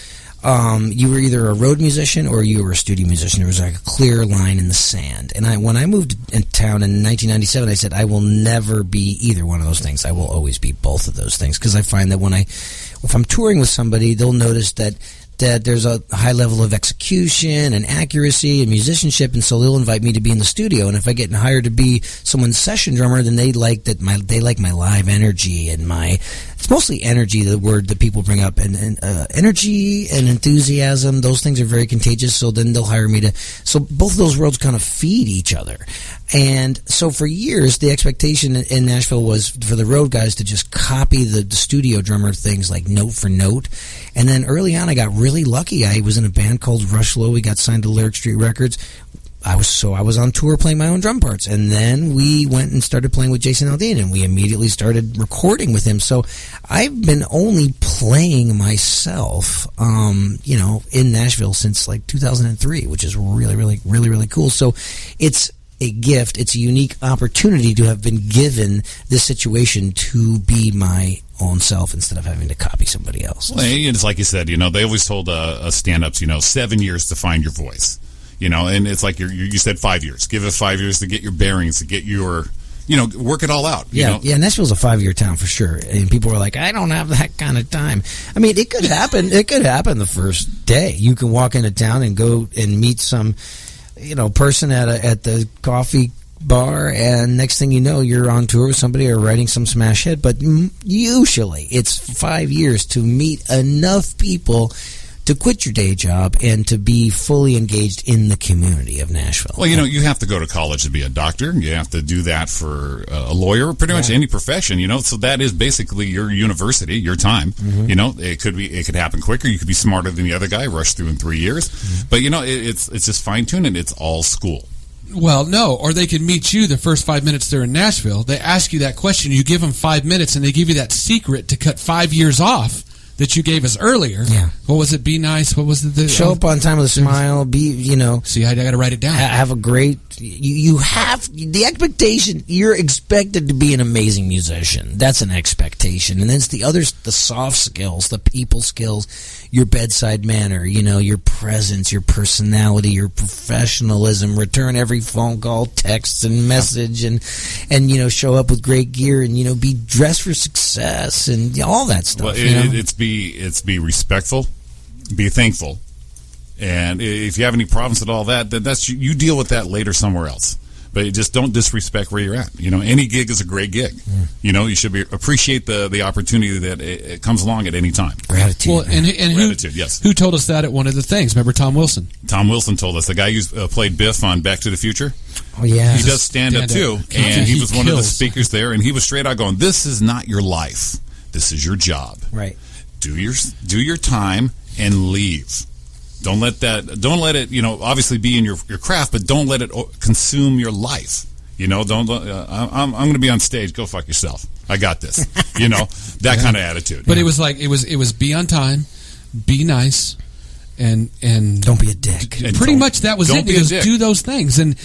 you were either a road musician or you were a studio musician. There was like a clear line in the sand. And when I moved in town in 1997, I said I will never be either one of those things. I will always be both of those things, because I find that if I'm touring with somebody, they'll notice that there's a high level of execution and accuracy and musicianship, and so they'll invite me to be in the studio. And if I get hired to be someone's session drummer, then they like my live energy and it's mostly energy, the word that people bring up, and energy and enthusiasm. Those things are very contagious. So then they'll hire me so both of those worlds kind of feed each other. And so for years, the expectation in Nashville was for the road guys to just copy the studio drummer things like note for note. And then early on, I got really lucky. I was in a band called Rush Low. We got signed to Lyric Street Records. I was on tour playing my own drum parts. And then we went and started playing with Jason Aldean, and we immediately started recording with him. So I've been only playing myself, in Nashville since like 2003, which is really, really, really, really cool. So it's a gift. It's a unique opportunity to have been given this situation to be my own self instead of having to copy somebody else. Well, it's like you said, they always told stand-ups, 7 years to find your voice, and it's like you said 5 years. Give it 5 years to get your bearings, to get your, work it all out. Yeah, Nashville's a 5-year town for sure. And people are like, I don't have that kind of time. I mean, it could happen. It could happen the first day. You can walk into town and go and meet some person at the coffee bar, and next thing you know, you're on tour with somebody or writing some smash hit. But usually it's 5 years to meet enough people to quit your day job and to be fully engaged in the community of Nashville. Well, you have to go to college to be a doctor. You have to do that for a lawyer, pretty much any profession, so that is basically your university, your time. Mm-hmm. It could happen quicker. You could be smarter than the other guy, rush through in 3 years. Mm-hmm. But, it's just fine-tuning. It's all school. Well, no, or they can meet you the first 5 minutes they're in Nashville. They ask you that question. You give them 5 minutes, and they give you that secret to cut 5 years off that you gave us earlier. Yeah. What was it? Be nice. What was it? Show up on time with a smile. See, I got to write it down. Have a great. You have the expectation. You're expected to be an amazing musician. That's an expectation, and then it's the others, the soft skills, the people skills, your bedside manner. Your presence, your personality, your professionalism. Return every phone call, text, and message, and show up with great gear, and be dressed for success, and all that stuff. Well, it's be respectful, be thankful. And if you have any problems with all that, then you deal with that later somewhere else. But you just don't disrespect where you're at. Any gig is a great gig. You should appreciate the opportunity that it comes along at any time. Gratitude. Well, and gratitude, yes. Who told us that at one of the things? Remember Tom Wilson? Tom Wilson told us. The guy who played Biff on Back to the Future. Oh, yeah. He does stand-up, too. And he was one of the speakers there. And he was straight out going, this is not your life. This is your job. Right. Do your time and leave. Don't let it, obviously be in your craft, but don't let it consume your life. I'm going to be on stage. Go fuck yourself. I got this. That kind of attitude. But it was like, it was be on time, be nice, and don't be a dick. Pretty much that was it. Because do those things, and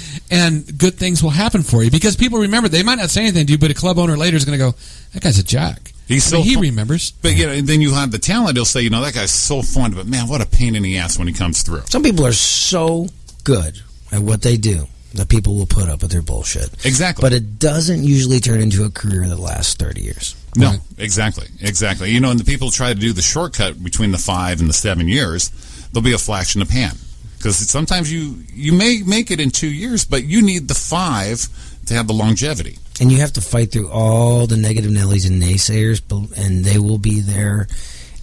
good things will happen for you. Because people remember, they might not say anything to you, but a club owner later is going to go, that guy's a jack. He remembers. But then you have the talent. He'll say, that guy's so fun, but man, what a pain in the ass when he comes through. Some people are so good at what they do that people will put up with their bullshit. Exactly. But it doesn't usually turn into a career that lasts 30 years. No, exactly. And the people try to do the shortcut between the 5 and the 7 years. There'll be a flash in the pan. Because sometimes you may make it in 2 years, but you need the 5 to have the longevity. And you have to fight through all the negative Nellies and naysayers, and they will be there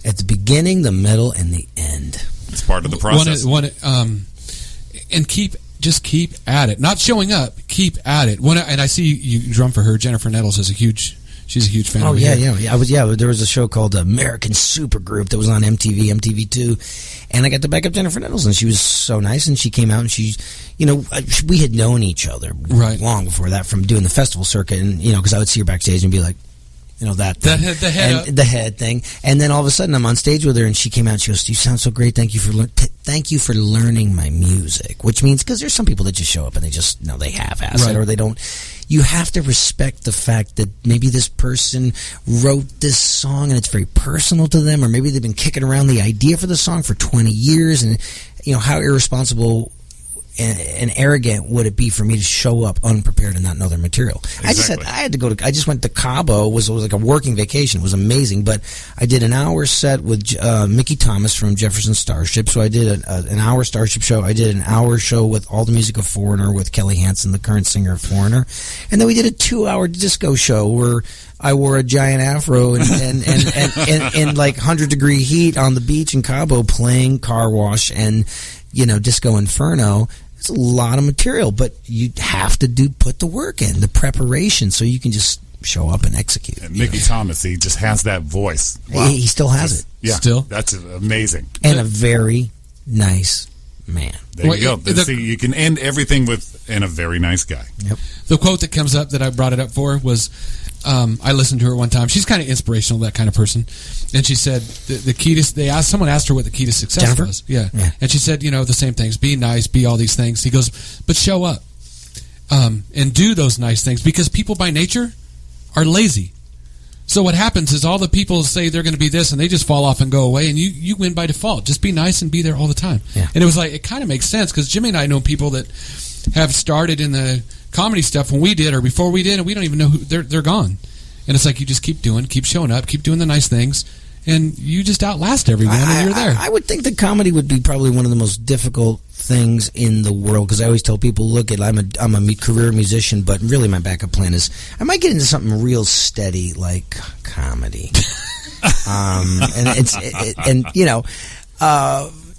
at the beginning, the middle, and the end. It's part of the process. And keep just keep at it. Not showing up, keep at it. And I see you drum for her. Jennifer Nettles is she's a huge fan. Oh over yeah, here. yeah. There was a show called American Supergroup that was on MTV2, and I got to back up Jennifer Nettles, and she was so nice, and she came out, and we had known each other long before that from doing the festival circuit, and because I would see her backstage and be like, that thing. The head thing, and then all of a sudden I'm on stage with her, and she came out and she goes, "You sound so great. Thank you for learning my music." Which means, because there's some people that just show up and they just they half-ass it, or they don't. You have to respect the fact that maybe this person wrote this song and it's very personal to them, or maybe they've been kicking around the idea for the song for 20 years, and how irresponsible and arrogant would it be for me to show up unprepared and not know their material? Exactly. I just went to Cabo. It was like a working vacation. It was amazing. But I did an hour set with Mickey Thomas from Jefferson Starship. So I did an hour Starship show. I did an hour show with all the music of Foreigner with Kelly Hansen, the current singer of Foreigner. And then we did a 2-hour disco show where I wore a giant afro and like 100-degree heat on the beach in Cabo playing Car Wash and Disco Inferno. It's a lot of material, but you have to put the work in, the preparation, so you can just show up and execute. And Mickey Thomas, he just has that voice. Wow. He still has it. Yeah, still. That's amazing. And a very nice man. There you go. See, you can end everything with, and a very nice guy. Yep. The quote that comes up that I brought it up for was, I listened to her one time. She's kind of inspirational, that kind of person. And she said the key to, someone asked her what the key to success Jennifer? was. Yeah. And she said, the same things. Be nice, be all these things. He goes, but show up and do those nice things, because people by nature are lazy. So what happens is all the people say they're going to be this, and they just fall off and go away, and you win by default. Just be nice and be there all the time. Yeah. And it was like, it kind of makes sense, because Jimmy and I know people that have started in the comedy stuff when we did or before we did, and we don't even know who they're gone. And it's like, you just keep showing up, keep doing the nice things, and you just outlast everyone, and you're there. I would think that comedy would be probably one of the most difficult things in the world, because I always tell people, look, I'm a career musician, but really my backup plan is I might get into something real steady like comedy.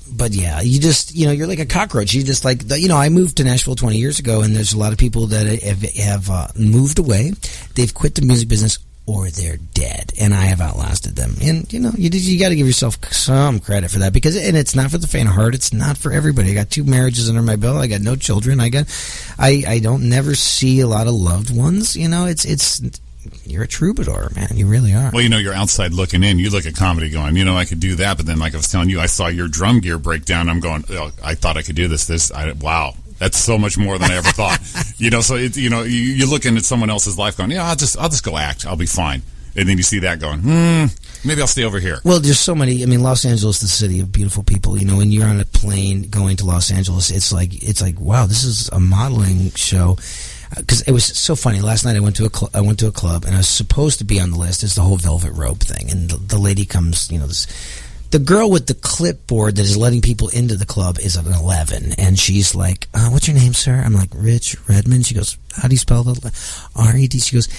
But yeah, you just, you're like a cockroach. You just like, I moved to Nashville 20 years ago, and there's a lot of people that have moved away. They've quit the music business, or they're dead, and I have outlasted them. And you got to give yourself some credit for that, because it's not for the faint of heart. It's not for everybody. I got 2 marriages under my belt. I got no children. I don't never see a lot of loved ones. You're a troubadour, man. You really are. Well, you're outside looking in. You look at comedy going, I could do that. But then, like I was telling you, I saw your drum gear break down. I'm going, I thought I could do this. Wow. That's so much more than I ever thought. So it's, you're looking at someone else's life going, I'll just go act. I'll be fine. And then you see that going, maybe I'll stay over here. Well, there's so many. Los Angeles, the city of beautiful people. When you're on a plane going to Los Angeles, it's like, wow, this is a modeling show. Because it was so funny. Last night I went to a club, and I was supposed to be on the list. It's the whole velvet rope thing, and the lady comes. The girl with the clipboard that is letting people into the club is an 11, and she's like, "What's your name, sir?" I'm like, "Rich Redmond." She goes, "How do you spell the R-E-D?" She goes,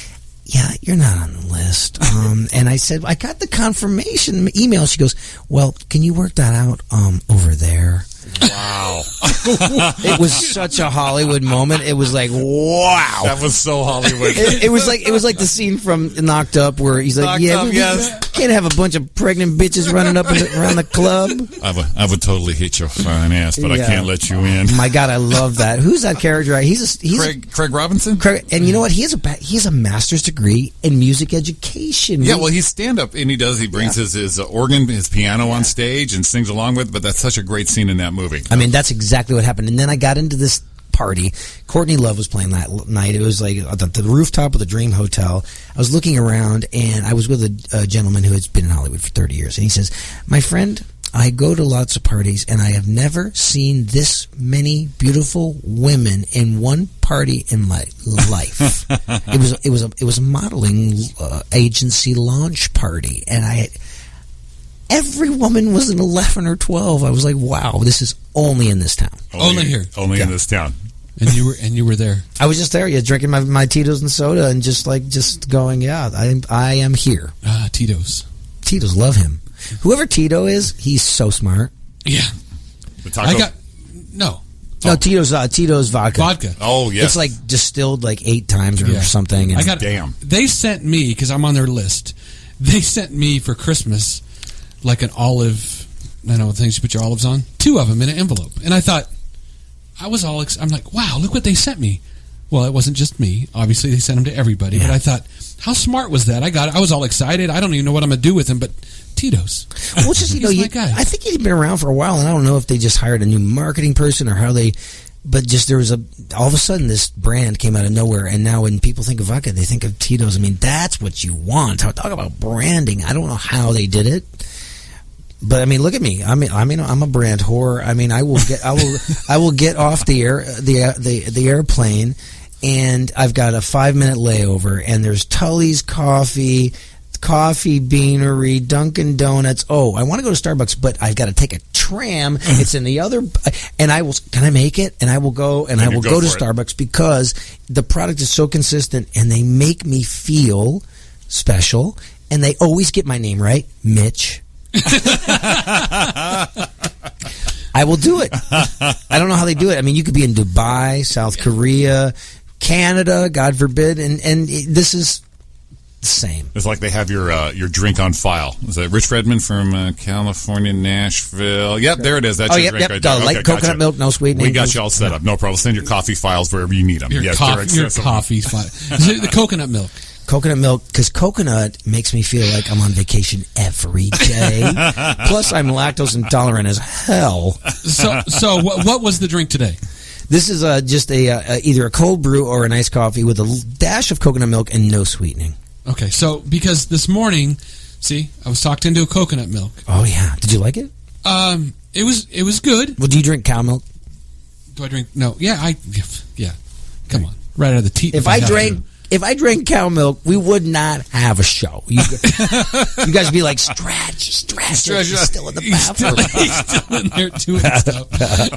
"Yeah, you're not on the list." And I said, "I got the confirmation email." She goes, "Well, can you work that out over there?" Wow. It was such a Hollywood moment. It was like, wow. That was so Hollywood. It was like the scene from Knocked Up where he's like, we can't have a bunch of pregnant bitches running up around the club. I would totally hit your fine ass, but I can't let you in. My God, I love that. Who's that character? He's Craig Robinson? And you know what? He has a master's degree in music education. Yeah, well, he's stand-up, and he brings his organ, his piano on stage and sings along with it, but that's such a great scene in that movie. I mean, that's exactly what happened. And then I got into this party. Courtney Love was playing that night. It was like at the rooftop of the Dream Hotel. I was looking around, and I was with a gentleman who has been in Hollywood for 30 years. And he says, "My friend, I go to lots of parties, and I have never seen this many beautiful women in one party in my life." It was a modeling agency launch party, and every woman was an 11 or 12. I was like, wow, this is only in this town. Only here. Only in this town. And you were there. I was just there, drinking my Tito's and soda, and just going, I am here. Tito's. Tito's, love him. Whoever Tito is, he's so smart. Yeah. The taco. No, Tito's vodka. Vodka. Oh, yes. It's like distilled like 8 times or something. And Damn. They sent me, because I'm on their list, they sent me for Christmas like an olive, I don't know, things you put your olives on, 2 of them in an envelope. And I thought, I'm like, wow, look what they sent me. Well, it wasn't just me. Obviously, they sent them to everybody. But I thought, how smart was that? I was all excited. I don't even know what I'm going to do with them, but Tito's. Well, just, my guy. I think he'd been around for a while, and I don't know if they just hired a new marketing person or how they... But just there was all of a sudden this brand came out of nowhere, and now when people think of vodka, they think of Tito's. I mean, that's what you want. Talk about branding. I don't know how they did it. But I mean, look at me. I'm a brand whore. I mean, I will get off the airplane, and I've got a 5-minute layover, and there's Tully's Coffee Beanery, Dunkin' Donuts. Oh, I want to go to Starbucks, but I've got to take a tram. It's in the other, and can I make it? And I will go, and I will go to Starbucks because the product is so consistent, and they make me feel special, and they always get my name right, Mitch. I will do it. I don't know how they do it. I mean, you could be in Dubai, South Korea, Canada, God forbid, and this is the same. It's like they have your drink on file. Is that Rich Redmond from California, Nashville? Yep, there it is. That's your drink right there. Light coconut milk, no sweetening. We got you all set up. No problem. Send your coffee files wherever you need them. Your coffee files. The coconut milk. Coconut milk, because coconut makes me feel like I'm on vacation every day. Plus, I'm lactose intolerant as hell. So what was the drink today? This is just either a cold brew or an iced coffee with a dash of coconut milk and no sweetening. Okay, so because this morning, see, I was talked into a coconut milk. Oh yeah, did you like it? It was good. Well, do you drink cow milk? Do I drink? No, yeah. Come on, right out of the teeth. If I drank cow milk, we would not have a show. You guys would be like, Stretch. He's still in the bathroom. He's still in there doing stuff.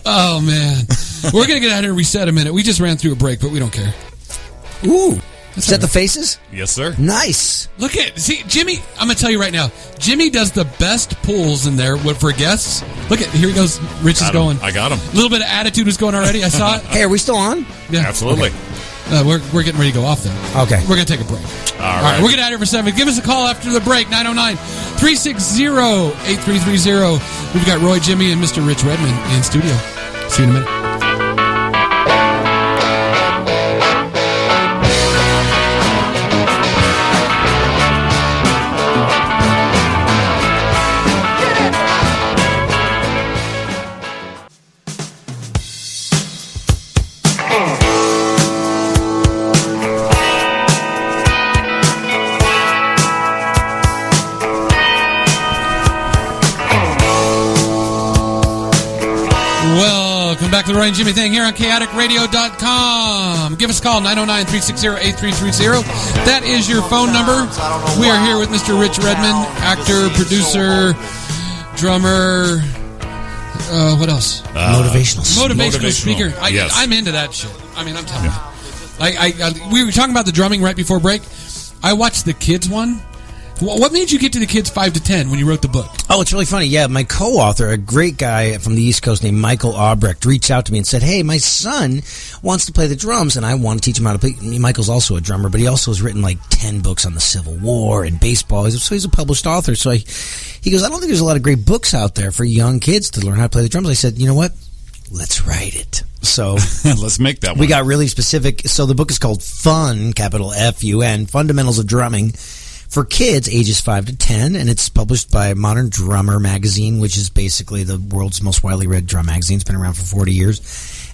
Oh, man. We're going to get out here and reset a minute. We just ran through a break, but we don't care. Ooh. Is that the faces? Yes, sir. Nice. Look at, see, Jimmy, I'm going to tell you right now, Jimmy does the best pulls in there for guests. Look at, here he goes. Rich is going. I got him. A little bit of attitude was going already. I saw it. Hey, are we still on? Yeah. Absolutely. Okay. We're getting ready to go off then. Okay. We're going to take a break. All right. We're going to out here for 7. Give us a call after the break, 909-360-8330. We've got Roy, Jimmy, and Mr. Rich Redmond in studio. See you in a minute. Back to the Roy and Jimmy thing here on chaoticradio.com. Give us a call, 909-360-8330. That is your phone number. We are here with Mr. Rich Redmond, actor, producer, drummer, what else? Motivational speaker. Yes. I'm into that shit. I mean, I'm telling you. We were talking about the drumming right before break. I watched the kids one. What made you get to the kids 5 to 10 when you wrote the book? Oh, it's really funny. Yeah, my co-author, a great guy from the East Coast named Michael Albrecht, reached out to me and said, hey, my son wants to play the drums, and I want to teach him how to play. Michael's also a drummer, but he also has written like 10 books on the Civil War and baseball. So he's a published author. So he goes, I don't think there's a lot of great books out there for young kids to learn how to play the drums. I said, you know what? Let's write it. So let's make that one. We got really specific. So the book is called Fun, capital F-U-N, Fundamentals of Drumming, for kids ages 5 to 10, and it's published by Modern Drummer magazine, which is basically the world's most widely read drum magazine. It's been around for 40 years.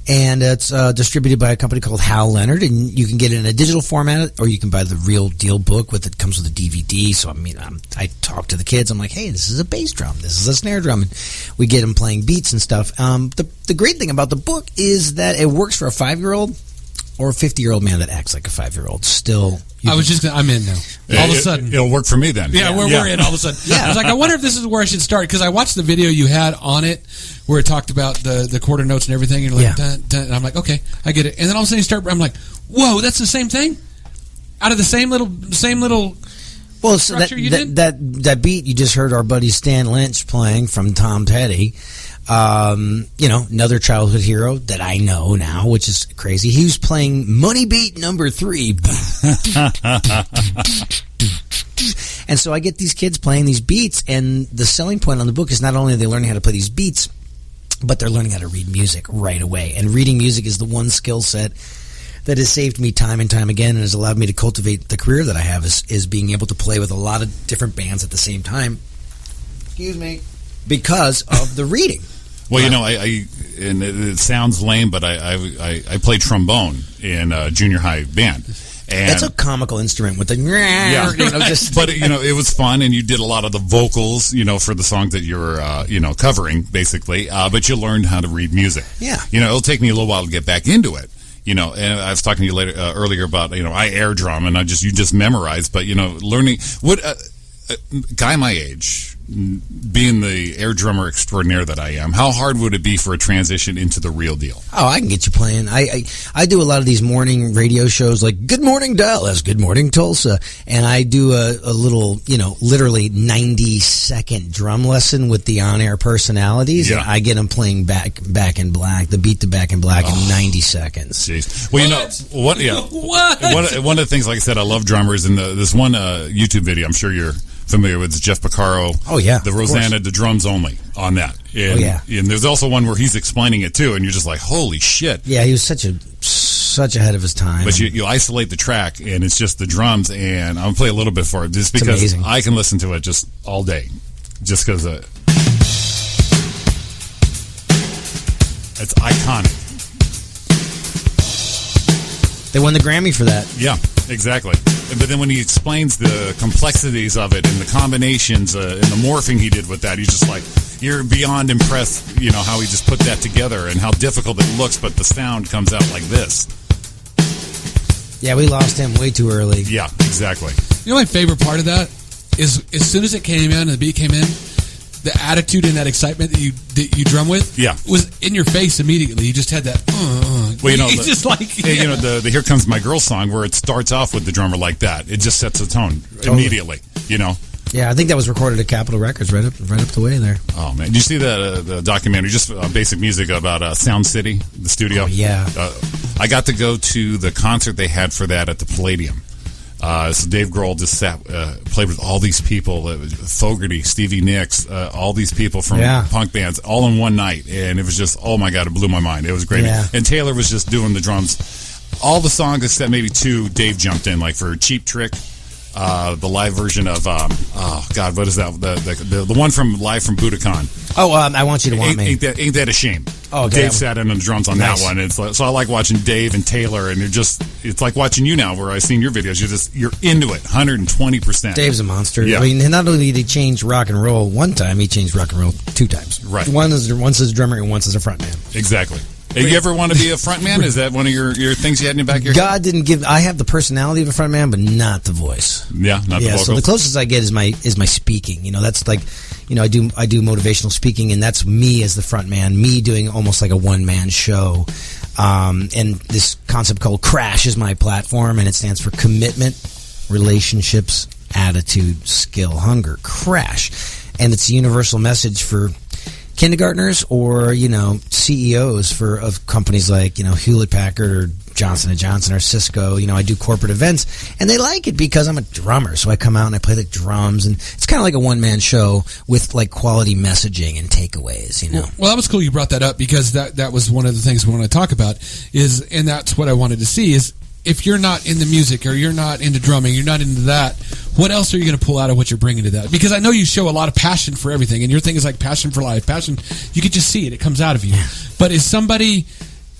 And it's distributed by a company called Hal Leonard, and you can get it in a digital format, or you can buy the real deal book with it. Comes with a DVD. So, I mean, I talk to the kids. I'm like, hey, this is a bass drum. This is a snare drum. And we get them playing beats and stuff. The great thing about the book is that it works for a 5-year-old or a 50-year-old man that acts like a 5-year-old. Still, I'm in now. All of a sudden, it'll work for me then. Yeah, we're in all of a sudden. I was like, I wonder if this is where I should start, because I watched the video you had on it where it talked about the quarter notes and everything, and you're like, dun, dun, and I'm like, okay, I get it. And then all of a sudden I'm like, whoa, that's the same thing? Out of the same little well, so that beat you just heard our buddy Stan Lynch playing from Tom Petty. Another childhood hero that I know now, which is crazy. He was playing Money Beat number 3. And so I get these kids playing these beats, and the selling point on the book is not only are they learning how to play these beats, but they're learning how to read music right away. And reading music is the one skill set that has saved me time and time again and has allowed me to cultivate the career that I have, is being able to play with a lot of different bands at the same time. Excuse me. Because of the reading. Well, and it sounds lame, but I played trombone in a junior high band. And that's a comical instrument with the but it was fun, and you did a lot of the vocals, for the songs that you're covering, basically. But you learned how to read music. Yeah. It'll take me a little while to get back into it. And I was talking to you earlier about I air drum, and you just memorize. But learning what guy my age, being the air drummer extraordinaire that I am, how hard would it be for a transition into the real deal? Oh, I can get you playing. I do a lot of these morning radio shows like Good Morning Dallas, Good Morning Tulsa, and I do a little, literally 90-second drum lesson with the on-air personalities, and I get them playing Back in Black, the beat to Back in Black in 90 seconds. Jeez. Well, what? One of the things, like I said, I love drummers, and this one YouTube video, I'm sure you're familiar with, Jeff Porcaro. Oh, yeah. The Rosanna, the drums only on that. And, and there's also one where he's explaining it too, and you're just like, holy shit. Yeah, he was such ahead of his time. But you isolate the track, and it's just the drums, and I'll play a little bit for it, just because I can listen to it just all day, just because it's iconic. They won the Grammy for that. Yeah, exactly. But then when he explains the complexities of it and the combinations and the morphing he did with that, he's just like, you're beyond impressed, how he just put that together and how difficult it looks, but the sound comes out like this. Yeah, we lost him way too early. Yeah, exactly. My favorite part of that is as soon as it came in and the beat came in, the attitude and that excitement that you drum with was in your face immediately. You just had that. Well, just like the Here Comes My Girl song, where it starts off with the drummer like that. It just sets the tone immediately. Yeah, I think that was recorded at Capitol Records, right up the way there. Oh man, did you see the documentary? Just Basic Music about Sound City, the studio. Oh, yeah, I got to go to the concert they had for that at the Palladium. So Dave Grohl just played with all these people, Fogerty, Stevie Nicks, all these people from punk bands, all in one night, and it was just, oh my god, it blew my mind. It was great. Yeah. And Taylor was just doing the drums, all the songs except maybe 2. Dave jumped in, like for Cheap Trick, the live version of what is that? The one from live from Budokan. Oh, I Want You to Want Me. Ain't that a shame? Oh, okay. Dave sat in on the drums on that one. It's like, so I like watching Dave and Taylor, and it's like watching you now, where I've seen your videos. You're into it, 120%. Dave's a monster. Yeah. I mean, not only did he change rock and roll one time, he changed rock and roll 2 times. Right. Once as a drummer and once as a frontman. Exactly. Hey, you ever want to be a frontman? Is that one of your things you had in the back of your head? God didn't give. I have the personality of a frontman, but not the voice. Yeah, not the vocals. So the closest I get is my speaking. That's like, I do motivational speaking, and that's me as the frontman, me doing almost like a one-man show. And this concept called CRASH is my platform, and it stands for commitment, relationships, attitude, skill, hunger. CRASH, and it's a universal message for kindergartners or CEOs of companies like Hewlett Packard or Johnson & Johnson or Cisco. I do corporate events, and they like it because I'm a drummer, so I come out and I play the drums, and it's kind of like a one-man show with like quality messaging and takeaways. Well, that was cool you brought that up, because that was one of the things we want to talk about and that's what I wanted to see is, if you're not in the music or you're not into drumming, you're not into that, what else are you going to pull out of what you're bringing to that? Because I know you show a lot of passion for everything, and your thing is like passion for life. Passion, you can just see it. It comes out of you. But is somebody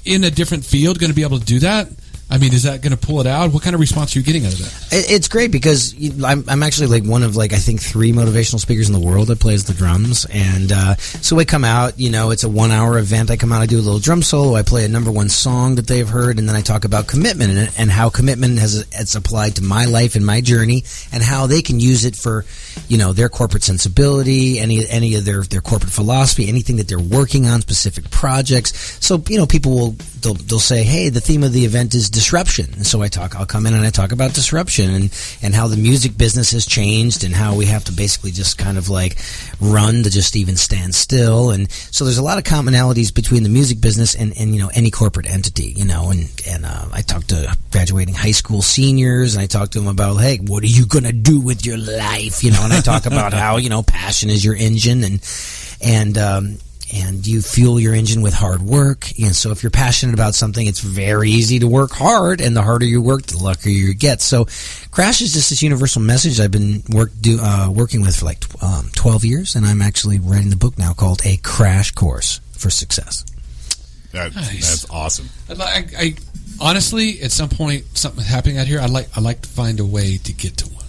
in a different field going to be able to do that? I mean, is that going to pull it out? What kind of response are you getting out of that? It's great because I'm actually like one of I think 3 motivational speakers in the world that plays the drums, and so I come out. It's a 1-hour event. I come out, I do a little drum solo, I play a number 1 song that they've heard, and then I talk about commitment and how commitment it's applied to my life and my journey, and how they can use it for their corporate sensibility, any of their corporate philosophy, anything that they're working on, specific projects. So people they'll say, hey, the theme of the event is disruption. And so I'll come in and I talk about disruption and how the music business has changed and how we have to basically just kind of like run to just even stand still. And so there's a lot of commonalities between the music business and any corporate entity, and I talk to graduating high school seniors and I talk to them about, hey, what are you going to do with your life? And I talk about how, passion is your engine and you fuel your engine with hard work. And so if you're passionate about something, it's very easy to work hard, and the harder you work, the luckier you get. So Crash is just this universal message I've been working with for like 12 years, and I'm actually writing the book now called A Crash Course for Success. That's awesome. I honestly, at some point, something happening out here, I like to find a way to get to one.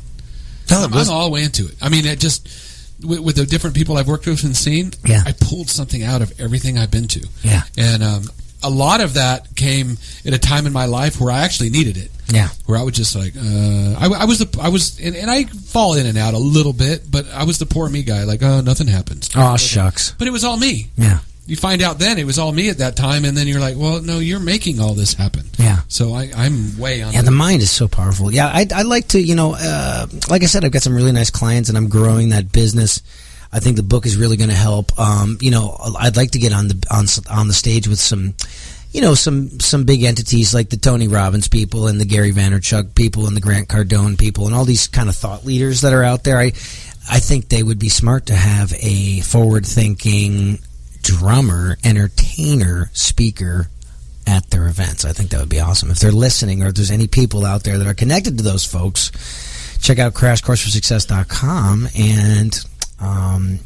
I'm all the way into it. I mean, it just... With the different people I've worked with and seen, I pulled something out of everything I've been to. Yeah. And a lot of that came at a time in my life where I actually needed it. Yeah. Where I was just like, and I fall in and out a little bit, but I was the poor me guy, like, oh, nothing happens. Oh, shucks. But it was all me. Yeah. You find out then it was all me at that time, and then you're like, well, no, you're making all this happen. Yeah. So I'm way on. Yeah, the mind is so powerful. Yeah, I'd like to, like I said, I've got some really nice clients, and I'm growing that business. I think the book is really going to help. I'd like to get on the stage with some, some big entities like the Tony Robbins people and the Gary Vaynerchuk people and the Grant Cardone people and all these kind of thought leaders that are out there. I think they would be smart to have a forward-thinking drummer, entertainer, speaker at their events. I think that would be awesome. If they're listening, or if there's any people out there that are connected to those folks, check out crashcourseforsuccess.com and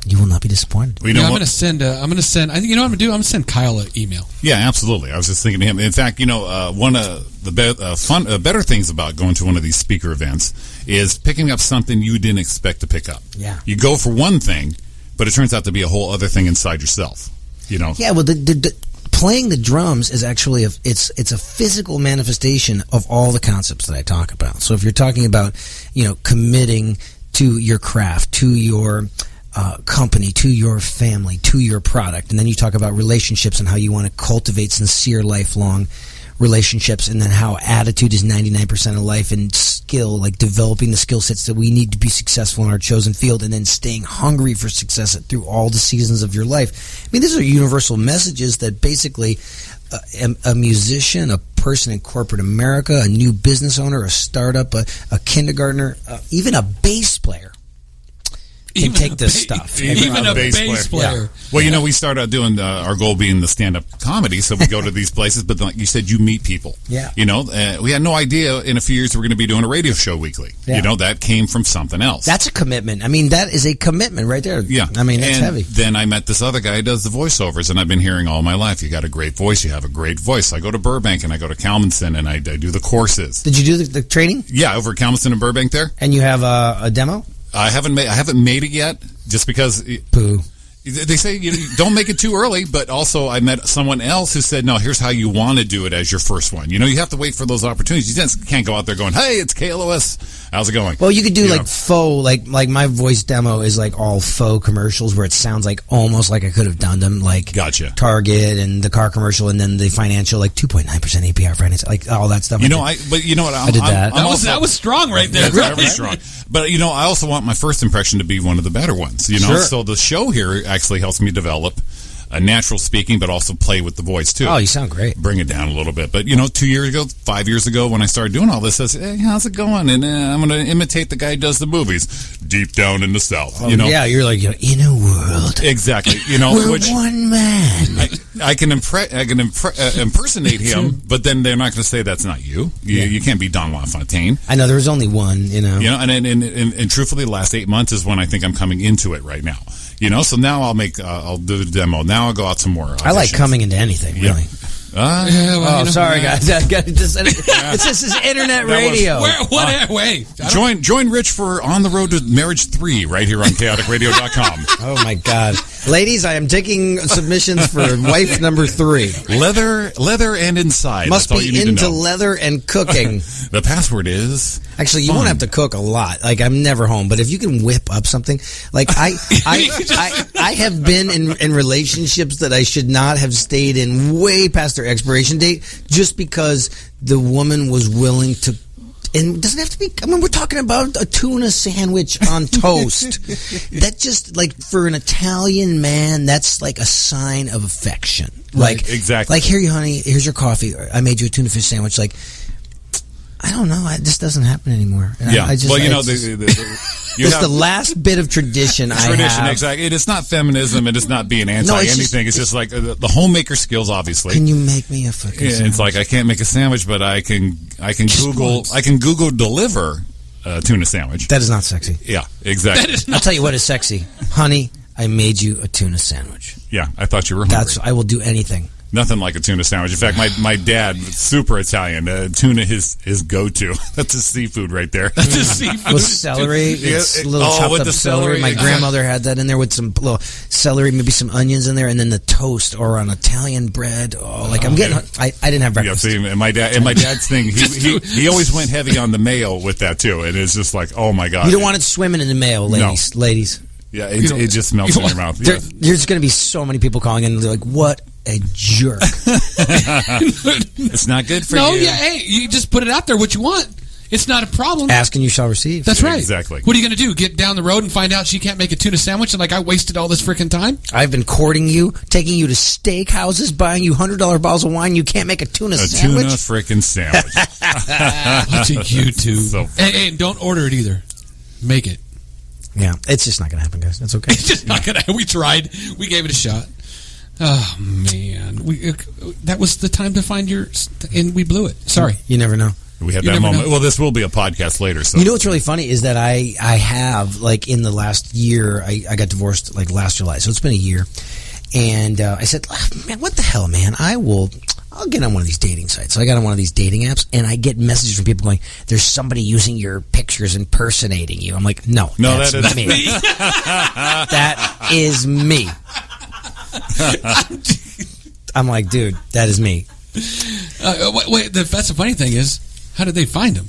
you will not be disappointed. Well, I'm going to send. I think I'm going to do. I'm going to send Kyle an email. Yeah, absolutely. I was just thinking to him. In fact, one of the better things about going to one of these speaker events is picking up something you didn't expect to pick up. Yeah, you go for one thing, but it turns out to be a whole other thing inside yourself. Yeah, well, the playing the drums is actually it's a physical manifestation of all the concepts that I talk about. So if you're talking about committing to your craft, to your company, to your family, to your product, and then you talk about relationships and how you want to cultivate sincere, lifelong relationships, and then how attitude is 99% of life, and skill, like developing the skill sets that we need to be successful in our chosen field, and then staying hungry for success through all the seasons of your life. I mean, these are universal messages that basically a musician, a person in corporate America, a new business owner, a startup, a kindergartner, even a bass player can take this stuff. Even a bass player. Yeah. Well, we started out doing our goal being the stand-up comedy, so we go to these places, but like you said, you meet people. Yeah. We had no idea in a few years we were going to be doing a radio show weekly. Yeah. That came from something else. That's a commitment. I mean, that is a commitment right there. Yeah. I mean, that's heavy. Then I met this other guy who does the voiceovers, and I've been hearing all my life, you got a great voice, you have a great voice. I go to Burbank, and I go to Kalmanson, and I do the courses. Did you do the training? Yeah, over at Kalmanson and Burbank there. And you have a demo? I haven't made it yet, just because. Pooh. They say don't make it too early, but also I met someone else who said, no, here's how you want to do it as your first one. You have to wait for those opportunities. You just can't go out there going, hey, it's KLOS. How's it going? Well, you could do faux, like my voice demo is like all faux commercials where it sounds like almost like I could have done them, like Gotcha. Target and the car commercial, and then the financial, like 2.9% APR finance, like all that stuff. But you know what? I did that. That was strong right there. That's very strong. But, I also want my first impression to be one of the better ones, Sure. So the show here actually helps me develop a natural speaking, but also play with the voice, too. Oh, you sound great. Bring it down a little bit. But, 2 years ago, 5 years ago, when I started doing all this, I said, hey, how's it going? And I'm going to imitate the guy who does the movies deep down in the South, Yeah, you're like, in a world. Exactly. We're one man. I can impersonate him, but then they're not going to say that's not you. You can't be Don LaFontaine. I know, there was only one, And truthfully, the last 8 months is when I think I'm coming into it right now. So now I'll do the demo. Now I'll go out some more auditions. I like coming into anything, really. Sorry, guys. This is internet radio. Wait. Join Rich for On the Road to Marriage 3 right here on chaoticradio.com. Oh, my God. Ladies, I am taking submissions for wife number 3. Leather and inside. Must That's all you be need into to know. leather and cooking. The password is Actually, you fun. won't have to cook a lot. Like, I'm never home, but if you can whip up something, like I have been in relationships that I should not have stayed in way past their expiration date, just because the woman was willing to. And it doesn't have to be. I mean, we're talking about a tuna sandwich on toast. That just, like, for an Italian man, that's like a sign of affection. Right, Like, exactly. Like, here, you honey. Here's your coffee. I made you a tuna fish sandwich. Like, I don't know. This doesn't happen anymore. And Yeah. I just, well, you know, it's the last bit of tradition I have. Exactly. It is not feminism. It is not being anti No, it's anything. It's just like the homemaker skills, obviously. Can you make me a fucking Yeah, sandwich? it's like I can't make a sandwich, but I can Google deliver a tuna sandwich. That is not sexy. Yeah, exactly. I'll tell you what is sexy. Honey, I made you a tuna sandwich. Yeah, I thought you were hungry. I will do anything. Nothing like a tuna sandwich. In fact, my dad, super Italian, tuna his go-to. That's his seafood right there. That's a seafood. With celery, it's a little chopped with up the celery. My celery. grandmother had that in there with some little celery, maybe some onions in there, and then the toast or on Italian bread. Oh, like I'm getting. I didn't have Yeah, breakfast. see, and my dad's thing, he always went heavy on the mayo with that too, and it's just like, oh my god, You don't want it swimming in the mayo, ladies. Ladies, yeah, it just melts in your mouth. there's going to be so many people calling in. They're like, "What a jerk!" It's not good for No, you. yeah, hey, you just put it out there what you want. It's not a problem. Ask and you shall receive. That's right. Exactly. What are you going to do? Get down the road and find out she can't make a tuna sandwich and like I wasted all this freaking time? I've been courting you, taking you to steak houses, buying you $100 bottles of wine. You can't make a tuna sandwich. Tuna freaking sandwich. Watching YouTube. So and don't order it either. Make it. Yeah, it's just not going to happen, guys. That's okay. It's just not going to. We tried. We gave it a shot. Oh, man. That was the time to find and we blew it. Sorry. You never know. We had You that never moment. know. Well, this will be a podcast later. So You know what's really funny is that I have, like, in the last year, I got divorced, like, last July. So it's been a year. And I said, man, what the hell, man? I'll get on one of these dating sites. So I got on one of these dating apps, and I get messages from people going, there's somebody using your pictures impersonating you. I'm like, no, that's that is me. That is me. I'm like, dude, that is me. Wait, that's the funny thing is, how did they find him?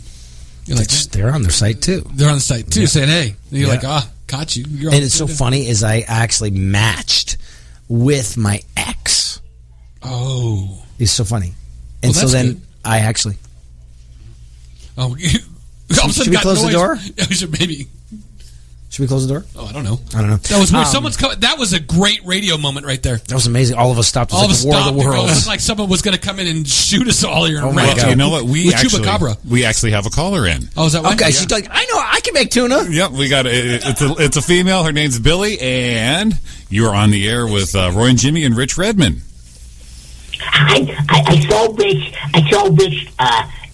You're like, They're on their site, too. they're on the site too, saying, hey. And you're Yeah. like, caught you. You're on And it's so funny is I actually matched with my ex. Oh. It's so funny. And Well, so that's then good. I actually... Oh, all of a sudden should we got close the noise. door? Yeah, we should maybe. Should we close the door? Oh, I don't know. I don't know. That was weird. Someone's coming. That was a great radio moment right there. That was amazing. All of us stopped. It was All of like us the War of stopped. the It Worlds. was like someone was going to come in and shoot us all here. Oh my God. you know what? With Chupacabra. We actually have a caller in. Oh, is that one? Okay, she's like, I know, I can make tuna. Yep, we got it's a female. Her name's Billy, and you are on the air with Roy and Jimmy and Rich Redmond. I saw Rich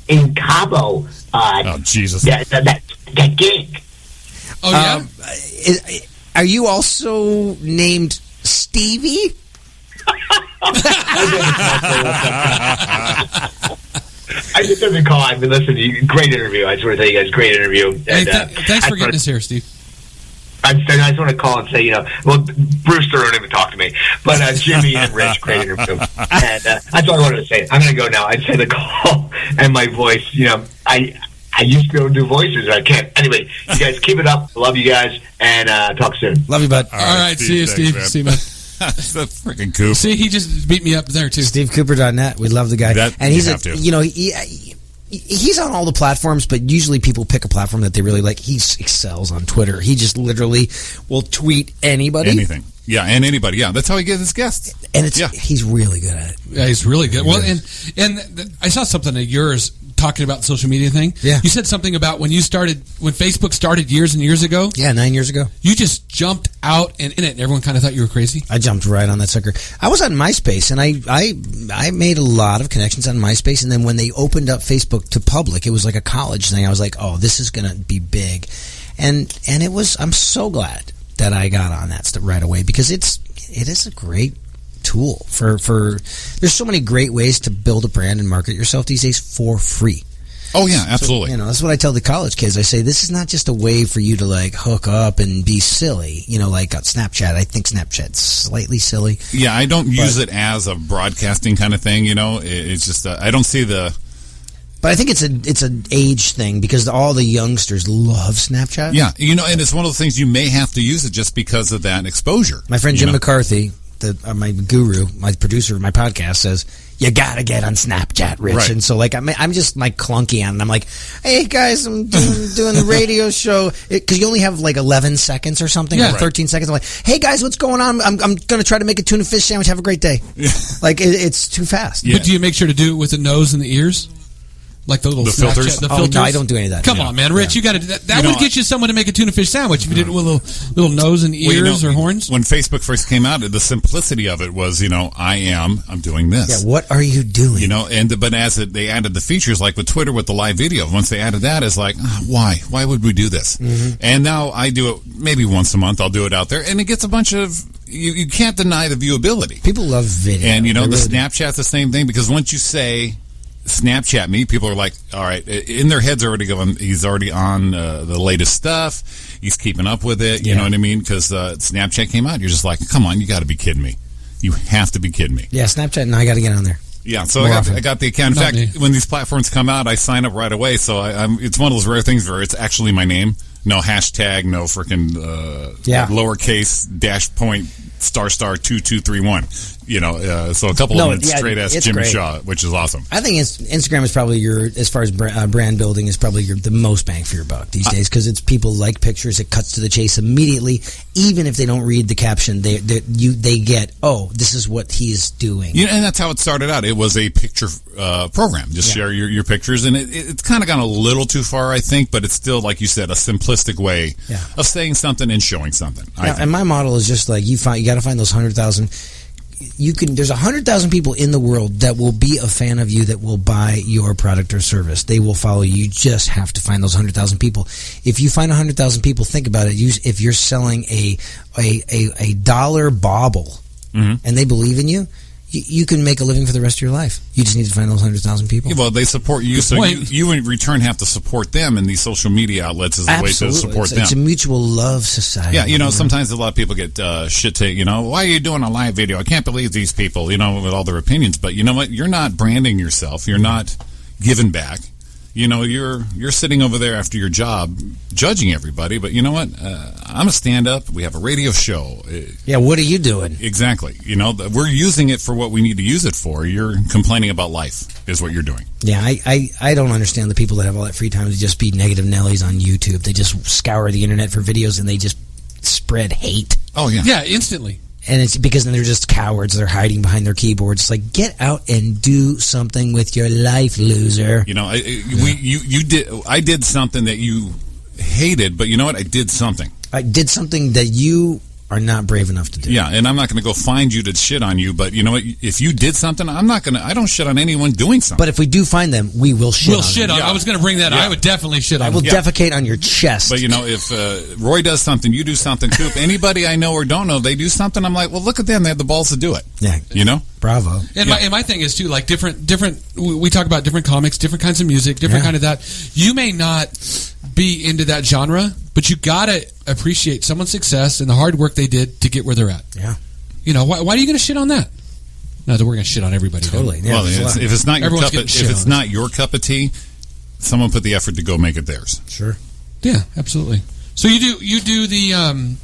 in Cabo. Oh Jesus! That gig. Oh, yeah? Are you also named Stevie? I just doesn't call. I've been listening. Great interview. I just want to tell you guys, great interview. Hey, thanks for getting us here, Steve. I just want to call and say, well, Brewster won't even talk to me, but Jimmy and Rich, great interview. And that's all I wanted to say. I'm going to go now. I'd say the call and my voice, I used to be able to do voices, I can't. Anyway, you guys keep it up. Love you guys, and talk soon. Love you, bud. All right, see you, Steve. man. See you, man. That's a freaking coop. See, he just beat me up there, too. SteveCooper.net. We love the guy. And he's he's on all the platforms, but usually people pick a platform that they really like. He excels on Twitter. He just literally will tweet anybody. Anything. Yeah, and anybody. Yeah, that's how he gets his guests. And he's really good at it. Yeah, he's really good. Well, and I saw something of yours talking about the social media thing. Yeah. You said something about when Facebook started years and years ago. Yeah, 9 years ago. You just jumped out and in it, and everyone kind of thought you were crazy. I jumped right on that sucker. I was on MySpace, and I made a lot of connections on MySpace, and then when they opened up Facebook to public, it was like a college thing. I was like, oh, this is going to be big. And I'm so glad that I got on that stuff right away, because it is a great tool for there's so many great ways to build a brand and market yourself these days for free. Oh yeah, absolutely. So, that's what I tell the college kids. I say, this is not just a way for you to like hook up and be silly. Like on Snapchat. I think Snapchat's slightly silly. Yeah, I don't use it as a broadcasting kind of thing. It's just I don't see the. But I think it's an age thing because all the youngsters love Snapchat. Yeah, and it's one of those things you may have to use it just because of that exposure. My friend Jim McCarthy, my guru, my producer of my podcast, says you gotta get on Snapchat, Rich. Right. And so like I'm just like clunky on it. I'm like, hey guys, I'm doing the radio show because you only have like 11 seconds or something, or 13 seconds. I'm like, hey guys, what's going on? I'm gonna try to make a tuna fish sandwich. Have a great day. Like it's too fast. Yeah. But do you make sure to do it with the nose and the ears? Like the little filters? The filters? No, I don't do any of that. Come on, man. Rich, you got to do that. That would get you someone to make a tuna fish sandwich if you did it with a little nose and ears or horns. When Facebook first came out, the simplicity of it was, I'm doing this. Yeah, what are you doing? But as they added the features, like with Twitter with the live video, once they added that, it's like, why? Why would we do this? Mm-hmm. And now I do it maybe once a month. I'll do it out there, and it gets a bunch of. You can't deny the viewability. People love video, and the Snapchat's the same thing because once you say. Snapchat me, people are like, all right, in their heads already going, he's already on the latest stuff, he's keeping up with it, you know what I mean, because Snapchat came out, you're just like, come on, you got to be kidding me, you have to be kidding me. Yeah, Snapchat, and I got to get on there. Yeah, so I got the account. In fact, when these platforms come out, I sign up right away, so it's one of those rare things where it's actually my name, no hashtag, no freaking lowercase --. *2231. So a couple of minutes straight as Jimmy Shaw, which is awesome. I think Instagram is probably as far as brand building, is probably the most bang for your buck these days because it's people like pictures. It cuts to the chase immediately, even if they don't read the caption. They get, this is what he's doing. And that's how it started out. It was a picture program. Just share your pictures, and it's kind of gone a little too far, I think, but it's still, like you said, a simplistic way of saying something and showing something. And my model is just like you got to find those 100,000. There's 100,000 people in the world that will be a fan of you, that will buy your product or service. They will follow you. You just have to find those 100,000 people. If you find 100,000 people, think about it. If you're selling a dollar bauble and they believe in you, you can make a living for the rest of your life. You just need to find those 100,000 people. Yeah, well, they support you, so you in return have to support them, and these social media outlets is a way to support them. It's a mutual love society. Yeah, sometimes a lot of people get shit to, why are you doing a live video? I can't believe these people, with all their opinions. But you know what? You're not branding yourself. You're not giving back. You're sitting over there after your job judging everybody, but you know what? I'm a stand-up. We have a radio show. Yeah, what are you doing? Exactly. We're using it for what we need to use it for. You're complaining about life is what you're doing. Yeah, I don't understand the people that have all that free time to just be negative Nellies on YouTube. They just scour the internet for videos and they just spread hate. Oh, yeah. Yeah, instantly. And it's because then they're just cowards. They're hiding behind their keyboards. It's like, get out and do something with your life, loser. I did something that you hated, but you know what? I did something. I did something that you are not brave enough to do. Yeah, and I'm not going to go find you to shit on you, but you know what? If you did something, I don't shit on anyone doing something. But if we do find them, we will shit on them. I was going to bring that. I would definitely shit on I will defecate on your chest. But if Roy does something, you do something too. If anybody I know or don't know, they do something, I'm like, well, look at them. They have the balls to do it. Yeah. Bravo. And my thing is too, like different. We talk about different comics, different kinds of music, different kind of that. You may not be into that genre, but you gotta appreciate someone's success and the hard work they did to get where they're at. Yeah. Why are you gonna shit on that? No, we're gonna shit on everybody. Totally. Yeah, well, if it's not your cup of tea, someone put the effort to go make it theirs. Sure. Yeah, absolutely. So you do the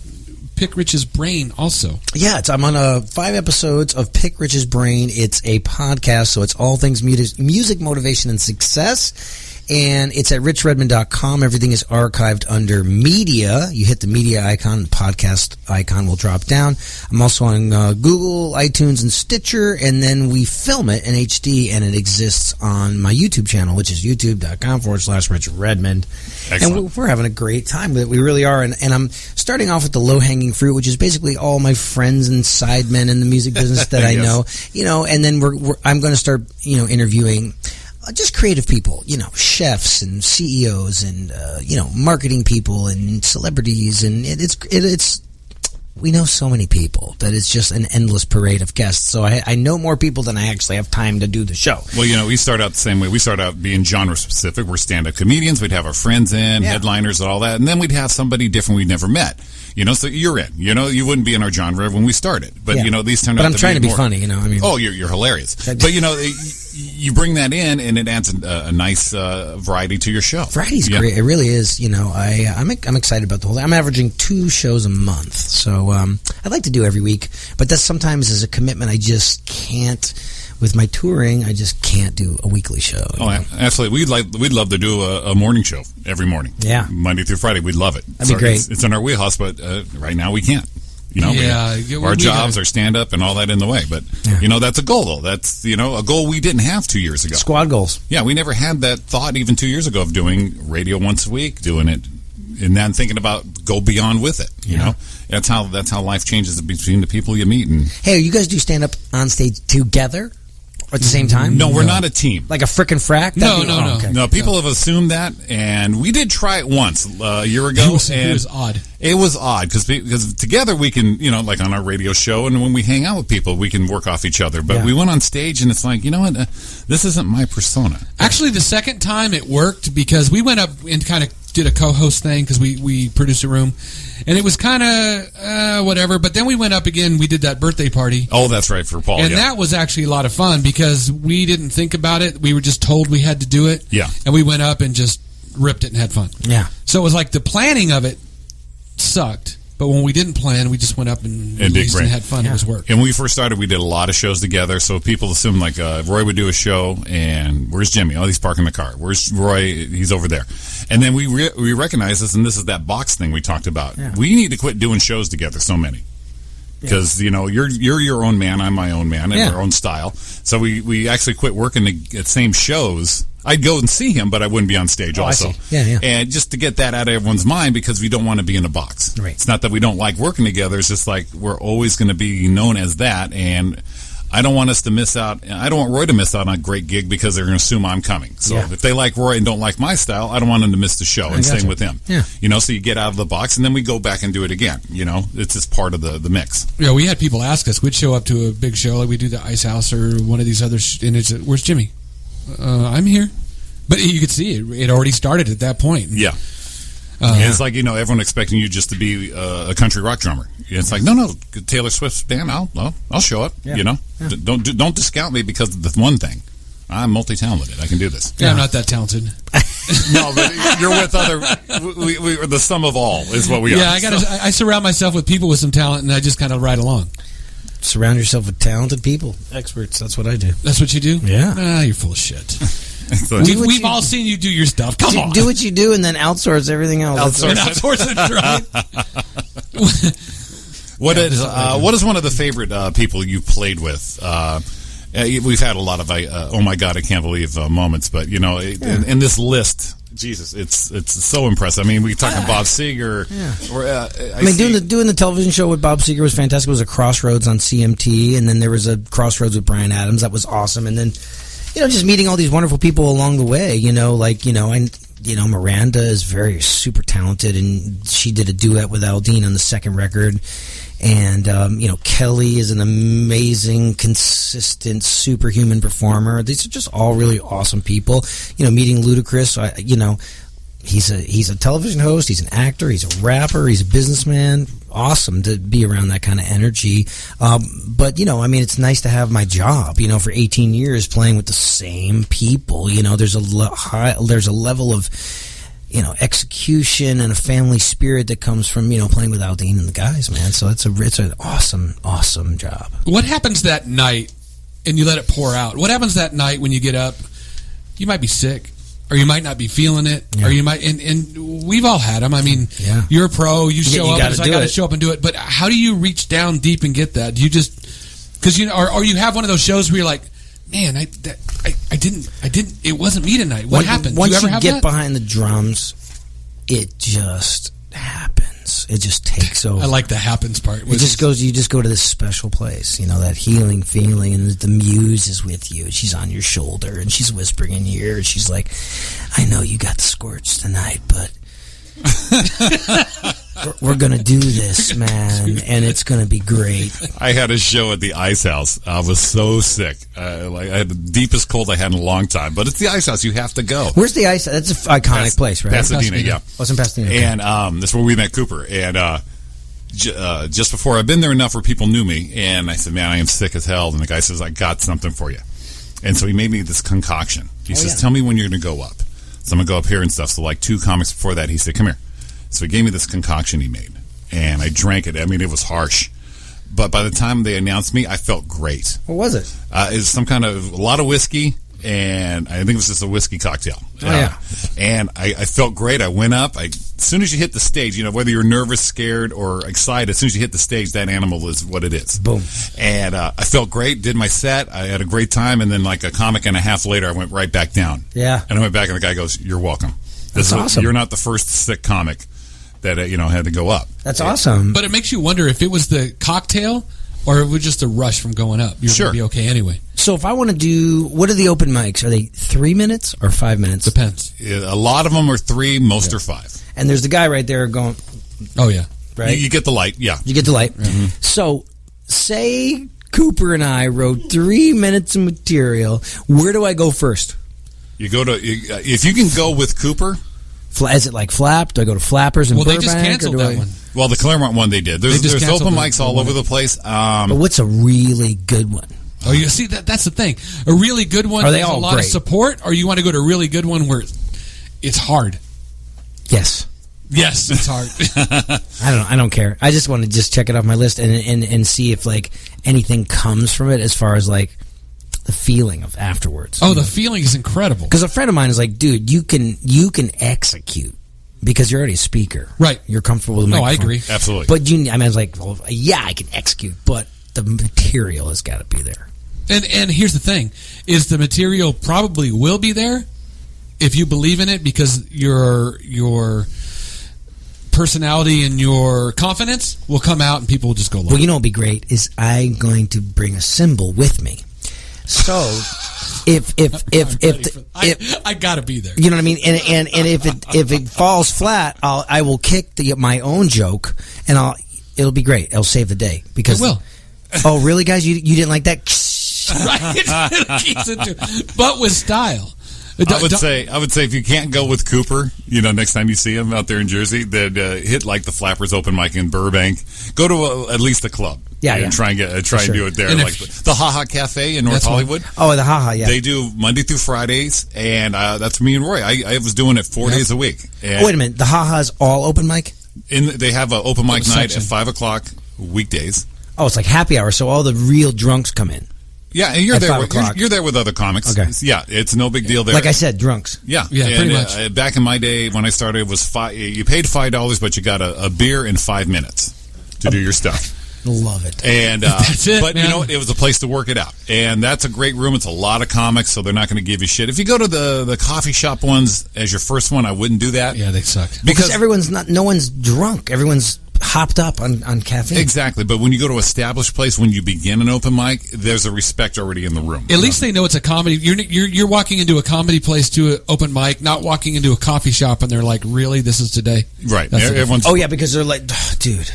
Pick Rich's Brain also. Yeah, I'm on 5 episodes of Pick Rich's Brain. It's a podcast, so it's all things music, motivation, and success. And it's at richredmond.com. Everything is archived under media. You hit the media icon, the podcast icon will drop down. I'm also on Google, iTunes, and Stitcher. And then we film it in HD, and it exists on my YouTube channel, which is youtube.com/Rich Redmond. Excellent. And we're having a great time with it. We really are. And I'm starting off with the low-hanging fruit, which is basically all my friends and sidemen in the music business that I know. And then I'm going to start, interviewing just creative people, chefs and CEOs and, marketing people and celebrities. And we know so many people that it's just an endless parade of guests. So I know more people than I actually have time to do the show. Well, we start out the same way. We start out being genre specific. We're stand-up comedians. We'd have our friends in, headliners and all that. And then we'd have somebody different we'd never met. So you're in. You wouldn't be in our genre when we started. But, these turned out to be But I'm trying to be more funny, Oh, you're hilarious. But, you bring that in, and it adds a nice variety to your show. Variety's great. It really is. I'm excited about the whole thing. I'm averaging 2 shows a month. So I'd like to do every week. But that sometimes is a commitment I just can't. With my touring, I just can't do a weekly show. Oh, absolutely. We'd love to do a morning show every morning. Yeah. Monday through Friday. We'd love it. That'd be great. It's in our wheelhouse, but right now we can't. Our jobs, our stand-up, and all that in the way. But, that's a goal, though. That's, a goal we didn't have 2 years ago. Squad goals. Yeah, we never had that thought even 2 years ago of doing radio once a week, doing it, and then thinking about go beyond with it, you know? That's how life changes between the people you meet. And hey, you guys do stand-up on stage together? At the same time? No, we're not a team. Like a frickin' frack? No. Okay. No, people have assumed that, and we did try it once a year ago. It was odd. It was odd because together we can, like on our radio show, and when we hang out with people, we can work off each other. But we went on stage, and it's like, you know what? This isn't my persona. Actually, the second time it worked because we went up and kind of did a co-host thing because we produced a room, and it was kind of whatever. But then we went up again. We did that birthday party. Oh, that's right, for Paul. And that was actually a lot of fun because we didn't think about it. We were just told we had to do it. Yeah. And we went up and just ripped it and had fun. Yeah. So it was like the planning of it sucked. But when we didn't plan, we just went up and released and had fun. It was work. And when we first started, we did a lot of shows together. So people assume like Roy would do a show, and where's Jimmy? Oh, he's parking the car. Where's Roy? He's over there. And then we recognize this, and this is that box thing we talked about. Yeah. We need to quit doing shows together. So many. Because you're your own man, I'm my own man, and our own style. So we actually quit working at same shows. I'd go and see him, but I wouldn't be on stage also. I see. Yeah. And just to get that out of everyone's mind, because we don't want to be in a box. Right. It's not that we don't like working together. It's just like we're always going to be known as that. And I don't want us to miss out. I don't want Roy to miss out on a great gig because they're going to assume I'm coming. So if they like Roy and don't like my style, I don't want them to miss the show. And same with him. Yeah. So you get out of the box, and then we go back and do it again. It's just part of the mix. Yeah, we had people ask us. We'd show up to a big show, like we do the Ice House or one of these other, and it's, where's Jimmy? I'm here. But you could see it already started at that point. Yeah. And it's like, everyone expecting you just to be a country rock drummer. It's like, no, Taylor Swift's band, I'll show up, Yeah. Don't discount me because of the one thing. I'm multi-talented. I can do this. Yeah, I'm not that talented. No, but you're with other. We are the sum of all is what we are. Yeah, I surround myself with people with some talent, and I just kind of ride along. Surround yourself with talented people, experts. That's what I do. That's what you do? Yeah. You're full of shit. We've all seen you do your stuff. Come on. Do what you do and then outsource everything else. Outsource it, right? What is one of the favorite people you've played with? We've had a lot of oh my God, I can't believe moments, but in this list, Jesus, it's so impressive. I mean, we talking Bob Seger. Yeah. Doing the television show with Bob Seger was fantastic. It was a Crossroads on CMT, and then there was a Crossroads with Bryan Adams. That was awesome. And then, just meeting all these wonderful people along the way. Miranda is very super talented, and she did a duet with Aldine on the second record. And, Kelly is an amazing, consistent, superhuman performer. These are just all really awesome people. Meeting Ludacris, he's a television host, he's an actor, he's a rapper, he's a businessman. Awesome to be around that kind of energy. But, it's nice to have my job, for 18 years playing with the same people. There's a level of, execution and a family spirit that comes from, playing with Aldine and the guys, man. So it's an awesome, awesome job. What happens that night and you let it pour out? What happens that night when you get up? You might be sick, or you might not be feeling it, or you might, and we've all had them. I mean, you're a pro, you show up, and it's like, I got to show up and do it. But how do you reach down deep and get that? Do you just, because or you have one of those shows where you're like, man, I didn't, it wasn't me tonight. What happened? Once you ever get behind the drums, it just happens. It just takes over. I like the happens part. You just go to this special place, that healing feeling, and the muse is with you. She's on your shoulder, and she's whispering in your ear, and she's like, I know you got the scorch tonight, but we're going to do this, man, and it's going to be great. I had a show at the Ice House. I was so sick. I had the deepest cold I had in a long time. But it's the Ice House. You have to go. Where's the Ice? That's an iconic place, right? Pasadena, yeah. Oh, it's in Pasadena. Okay. And that's where we met Cooper. And just before, I've been there enough where people knew me. And I said, man, I am sick as hell. And the guy says, I got something for you. And so he made me this concoction. He says, tell me when you're going to go up. So I'm going to go up here and stuff. So like 2 comics before that, he said, come here. So he gave me this concoction he made. And I drank it. I mean, it was harsh. But by the time they announced me, I felt great. What was it? It's some kind of, a lot of whiskey. And I think it was just a whiskey cocktail. Oh, yeah. And I felt great. I went up. As soon as you hit the stage, whether you're nervous, scared, or excited, as soon as you hit the stage, that animal is what it is. Boom. And I felt great, did my set. I had a great time. And then like a comic and a half later, I went right back down. Yeah. And I went back and the guy goes, you're welcome. That's awesome. You're not the first sick comic that, had to go up. That's awesome. But it makes you wonder if it was the cocktail or it was just a rush from going up. You're going to be okay anyway. So if I want to do, what are the open mics? Are they 3 minutes or 5 minutes? Depends. A lot of them are 3, most are 5. And there's the guy right there going. Oh, yeah. Right? You get the light, yeah. You get the light. Mm-hmm. So say Cooper and I wrote 3 minutes of material. Where do I go first? You go to, if you can go with Cooper. Is it like Flap? Do I go to Flappers in Burbank? They just canceled that one. Well, the Claremont one they did. There's open mics all over the place. But what's a really good one? Oh, you see, that's the thing. A really good one has a lot of support, or you want to go to a really good one where it's hard? Yes. Yes, it's hard. I don't care. I just want to just check it off my list and see if like anything comes from it as far as like the feeling of afterwards. Oh, the feeling is incredible. Because a friend of mine is like, dude, you can execute because you're already a speaker, right? You're comfortable with the microphone. I agree, absolutely. But I was like, well, yeah, I can execute, but the material has got to be there. And here's the thing: is the material probably will be there if you believe in it because your personality and your confidence will come out and people will just go along. Well, you know what would be great is I'm going to bring a cymbal with me. So if I gotta be there, you know what I mean, and if it falls flat, I will kick my own joke, and it'll be great. It'll save the day because it will. Oh, really, guys? You didn't like that? Right, but with style. I would say if you can't go with Cooper, next time you see him out there in Jersey, then hit like the Flappers open mic in Burbank. Go to at least a club. Yeah, and try and do it there. And like the Ha Cafe in North Hollywood. Oh, the Ha, yeah. They do Monday through Fridays, and that's me and Roy. I was doing it 4 days a week. And wait a minute, the Ha-Ha's all open mic? They have an open mic night at 5:00 weekdays. Oh, it's like happy hour, so all the real drunks come in. Yeah, and you're there with other comics. Okay. Yeah, it's no big deal there. Like I said, drunks. Yeah, pretty much. Back in my day when I started, it was you paid $5, but you got a beer in 5 minutes to do your stuff. Love it. And that's it, but man. it was a place to work it out, and that's a great room. It's a lot of comics, so they're not going to give you shit. If you go to the coffee shop ones as your first one, I wouldn't do that. Yeah, they suck because no one's drunk. Everyone's hopped up on caffeine. Exactly, but when you go to an established place, when you begin an open mic, there's a respect already in the room. At least they know it's a comedy. You're walking into a comedy place to an open mic, not walking into a coffee shop, and they're like, "Really, this is today?" Right. Oh yeah, because they're like, dude.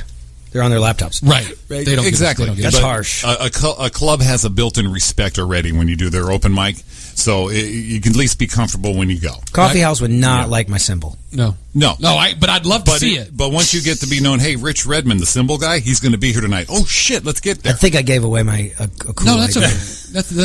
They're on their laptops. Right. They don't exactly. That's harsh. A club has a built-in respect already when you do their open mic, so you can at least be comfortable when you go. Coffee House would not like my symbol. No. But I'd love to see it. But once you get to be known, hey, Rich Redmond, the symbol guy, he's going to be here tonight. Oh shit, let's get there. I think I gave away my a cool No, that's idea. okay.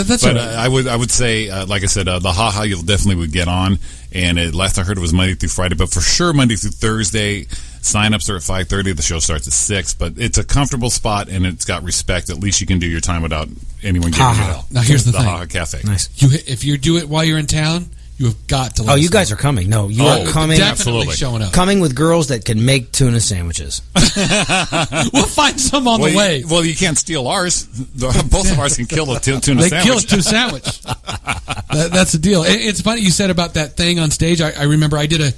That's but okay. I would say, like I said, the Ha you'll definitely would get on. And last I heard it was Monday through Friday, but for sure Monday through Thursday. Sign-ups are at 5:30. The show starts at 6. But it's a comfortable spot and it's got respect. At least you can do your time without anyone getting you out. Now here's the thing. Ha Cafe. Nice. If you do it while you're in town, you have got to. Oh, you guys are coming. No, you are coming. Definitely showing up. Coming with girls that can make tuna sandwiches. We'll find some on the way. Well, you can't steal ours. Both of ours can kill a tuna sandwich. They kill a tuna sandwich. That's the deal. It's funny you said about that thing on stage. I remember I did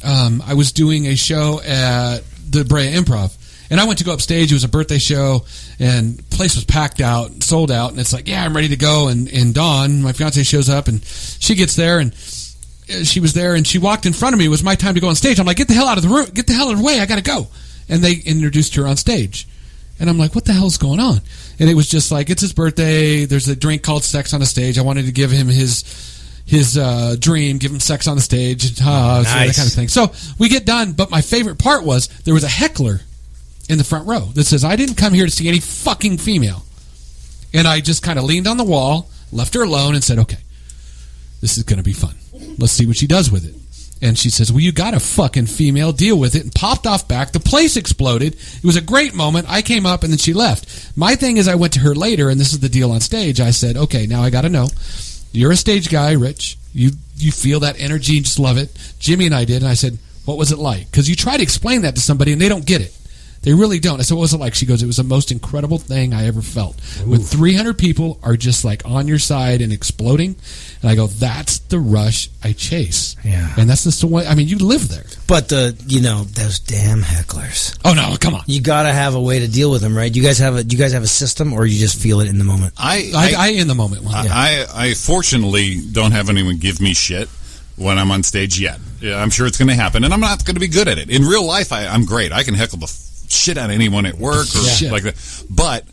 I was doing a show at the Brea Improv, and I went to go upstage. It was a birthday show, and the place was packed out, sold out, and it's like, yeah, I'm ready to go. And Dawn, my fiance, shows up, and she gets there, and she was there, and she walked in front of me. It was my time to go on stage. I'm like, get the hell out of the room. Get the hell out of the way. I got to go. and they introduced her on stage. And I'm like, what the hell's going on? And it was just like, it's his birthday. There's a drink called sex on the stage. I wanted to give him his dream, give him sex on the stage, that kind of thing. So we get done, but my favorite part was there was a heckler in the front row that says, I didn't come here to see any fucking female. And I just kind of leaned on the wall, left her alone, and said, okay, this is going to be fun. Let's see what she does with it. And she says, well, you got a fucking female, deal with it, and popped off back. The place exploded. It was a great moment. I came up, and then she left. My thing is I went to her later, and this is the deal on stage. I said, okay, now I got to know. You're a stage guy, Rich. You feel that energy and just love it. Jimmy and I did, and I said, what was it like? Because you try to explain that to somebody, and they don't get it. They really don't. I said, what was it like? She goes, it was the most incredible thing I ever felt. Ooh. When 300 people are just like on your side and exploding. And I go, that's the rush I chase. Yeah. And that's the way, I mean, you live there. But those damn hecklers. Oh, no, come on. You got to have a way to deal with them, right? Do you guys have a system, or you just feel it in the moment? I in the moment. I fortunately don't have anyone give me shit when I'm on stage yet. Yeah, I'm sure it's going to happen, and I'm not going to be good at it. In real life, I'm great. I can heckle the shit out of anyone at work or like that. But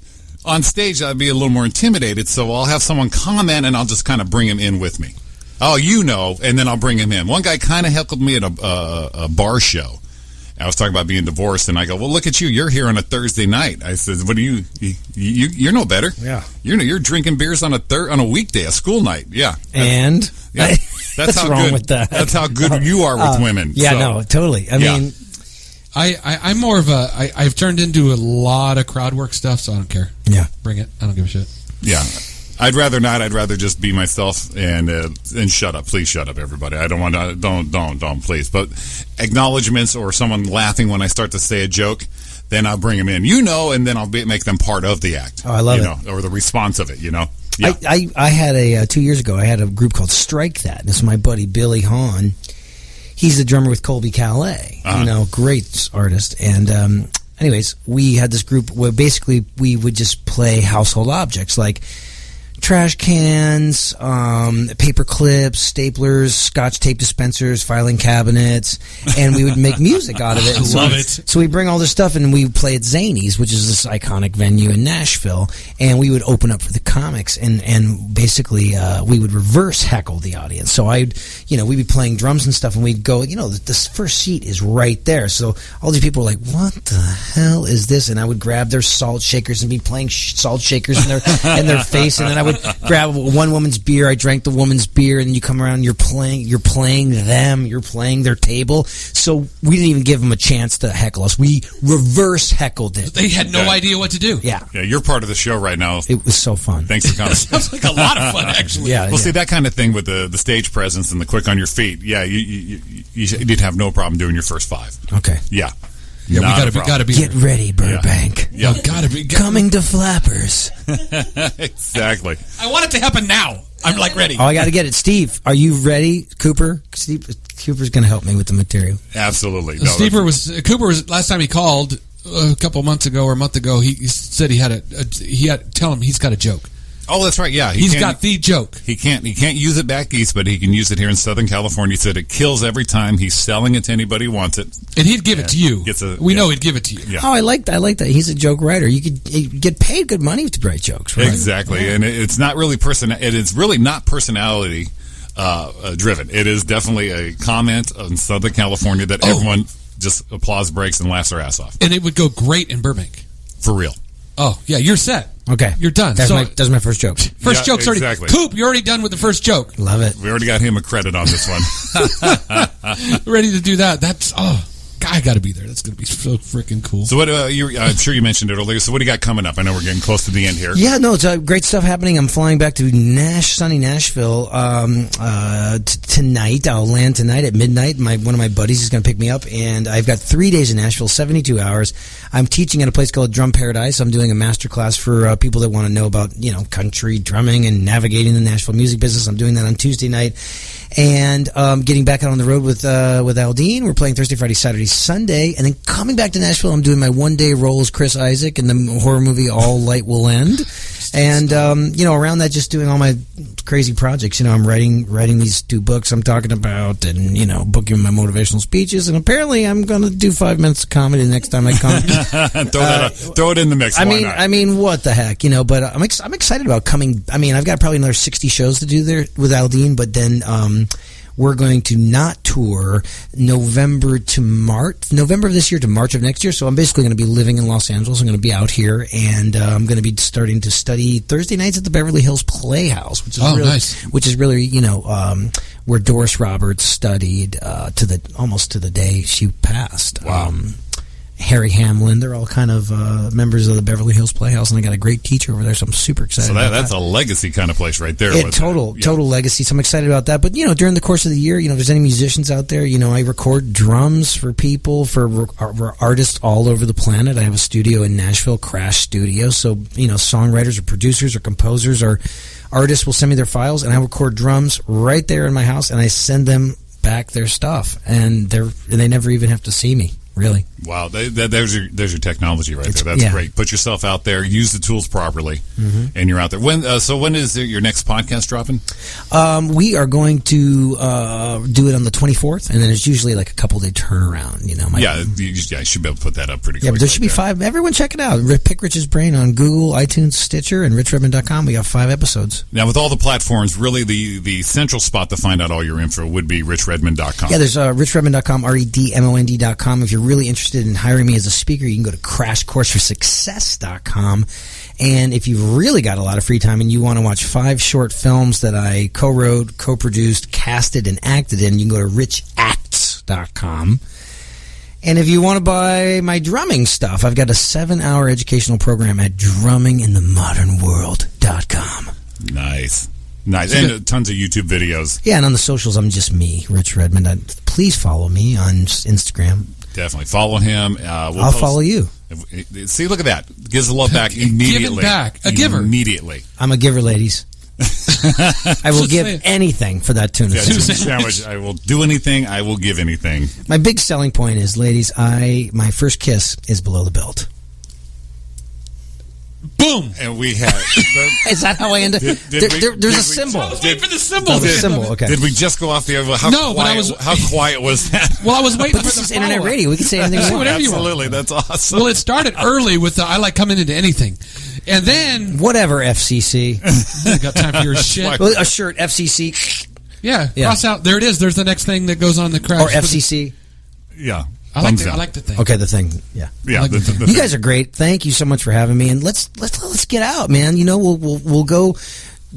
on stage, I'd be a little more intimidated, so I'll have someone comment, and I'll just kind of bring him in with me. Oh, and then I'll bring him in. One guy kind of heckled me at a bar show. I was talking about being divorced, and I go, well, look at you. You're here on a Thursday night. I said, what do you're no better. Yeah. You're drinking beers on a weekday, a school night. Yeah. And? That's how wrong good, with that? That's how good you are with women. Yeah, so. no, totally. I mean... I'm more of I've turned into a lot of crowd work stuff, so I don't care. Yeah. Bring it. I don't give a shit. Yeah. I'd rather not. I'd rather just be myself and shut up. Please shut up, everybody. I don't want to. Don't, please. But acknowledgments or someone laughing when I start to say a joke, then I'll bring them in. And then I'll make them part of the act. Oh, I love it. Or the response of it, Yeah. I had 2 years ago, I had a group called Strike That. This is my buddy Billy Hahn. He's the drummer with Colby Calais, great artist. And anyways, we had this group where basically we would just play household objects like trash cans, paper clips, staplers, Scotch tape dispensers, filing cabinets, and we would make music out of it. I love it. So we bring all this stuff and we play at Zany's, which is this iconic venue in Nashville, and we would open up for the comics, and basically we would reverse heckle the audience. So we'd be playing drums and stuff, and we'd go, this first seat is right there. So all these people were like, what the hell is this? And I would grab their salt shakers and be playing salt shakers in their face, and then I would grab one woman's beer. I drank the woman's beer, and then you come around and you're playing their table. So we didn't even give them a chance to heckle us. We reverse heckled it. They had no idea what to do. Yeah. Yeah, you're part of the show right now. It was so fun. Thanks for coming. Sounds like a lot of fun, actually. Yeah. See, that kind of thing with the stage presence and the quick on your feet. Yeah, you'd have no problem doing your first 5. Okay. Yeah. Yeah, we gotta be Get ready, Burbank. Yeah. Gotta be coming to Flappers. Exactly. I want it to happen now. I'm like ready. Oh, I got to get it. Steve, are you ready? Cooper's going to help me with the material. Absolutely. Cooper was last time he called a couple months ago or a month ago. He said tell him he's got a joke. Oh, that's right. Yeah, he's got the joke. He can't use it back east, but he can use it here in Southern California. He said it kills every time. He's selling it to anybody who wants it, and he'd give it to you. We know he'd give it to you. Yeah. Oh, I like that. He's a joke writer. You could get paid good money to write jokes, right? Exactly, and it's not really It's really not personality driven. It is definitely a comment on Southern California that everyone just applause breaks and laughs their ass off. And it would go great in Burbank. For real. Oh, yeah, you're set. Okay. You're done. That's my first joke. First joke's already... Exactly. Coop, you're already done with the first joke. Love it. We already got him a credit on this one. Ready to do that. That's... I got to be there. That's going to be so freaking cool. So what? I'm sure you mentioned it earlier. So what do you got coming up? I know we're getting close to the end here. Yeah, no, it's great stuff happening. I'm flying back to sunny Nashville tonight. I'll land tonight at midnight. One of my buddies is going to pick me up, and I've got 3 days in Nashville, 72 hours. I'm teaching at a place called Drum Paradise. I'm doing a master class for people that want to know about country drumming and navigating the Nashville music business. I'm doing that on Tuesday night. And getting back out on the road with Aldine. We're playing Thursday, Friday, Saturday, Sunday. And then coming back to Nashville, I'm doing my one-day role as Chris Isaac in the horror movie All Light Will End. And around that, just doing all my crazy projects. I'm writing these 2 books I'm talking about, and booking my motivational speeches. And apparently, I'm going to do 5 minutes of comedy the next time I come. Throw it in the mix. I mean, what the heck, But I'm excited about coming. I mean, I've got probably another 60 shows to do there with Aldine, but then we're going to not tour November of this year to March of next year. So I'm basically going to be living in Los Angeles. I'm going to be out here, and I'm going to be starting to study Thursday nights at the Beverly Hills Playhouse, which is nice. Which is really where Doris Roberts studied almost to the day she passed. Wow. Harry Hamlin, they're all kind of members of the Beverly Hills Playhouse, and I got a great teacher over there, so I'm super excited. So that's a legacy kind of place right there. Total legacy. So I'm excited about that. But during the course of the year, if there's any musicians out there, I record drums for people, for artists all over the planet. I have a studio in Nashville, Crash Studio. So songwriters or producers or composers or artists will send me their files, and I record drums right there in my house, and I send them back their stuff, and they never even have to see me. Really? Wow, there's your technology right there. That's great. Put yourself out there, use the tools properly, and you're out there. When is your next podcast dropping? We are going to do it on the 24th, and then it's usually like a couple-day turnaround. You should be able to put that up pretty quick. Yeah, but there should be 5. Everyone check it out. Pick Rich's Brain on Google, iTunes, Stitcher, and RichRedmond.com. We got 5 episodes. Now, with all the platforms, really the central spot to find out all your info would be RichRedmond.com. Yeah, there's RichRedmond.com, REDMOND.com. If you're really interested in hiring me as a speaker, you can go to crashcourseforsuccess.com. And if you've really got a lot of free time and you want to watch 5 short films that I co-wrote, co-produced, casted, and acted in, you can go to richacts.com. And if you want to buy my drumming stuff, I've got a 7-hour educational program at drumminginthe.modernworld.com. Nice. And tons of YouTube videos. Yeah, and on the socials, I'm just me, Rich Redmond. Please follow me on Instagram. Definitely. Follow him. I'll follow you. See, look at that. Gives the love back immediately. Give it back. A giver. Immediately. I'm a giver, ladies. I will give anything for that tuna sandwich. I will do anything. I will give anything. My big selling point is, ladies, my first kiss is below the belt. Boom! And we had... Is that how I end it? There's a symbol. I was waiting for the symbol. Oh, the symbol, okay. Did we just go off the air? How quiet was that? Well, I was waiting but for this the is internet radio. We can say anything we want. Absolutely. That's awesome. Well, it started early with the I like coming into anything. And then... Whatever, FCC. I got time for your shit. Well, a shirt, FCC. Yeah, cross out. There it is. There's the next thing that goes on the crash. Or FCC. Yeah. I like the thing. Okay, the thing. Yeah. Yeah. Like you guys are great. Thank you so much for having me. And let's get out, man. We'll go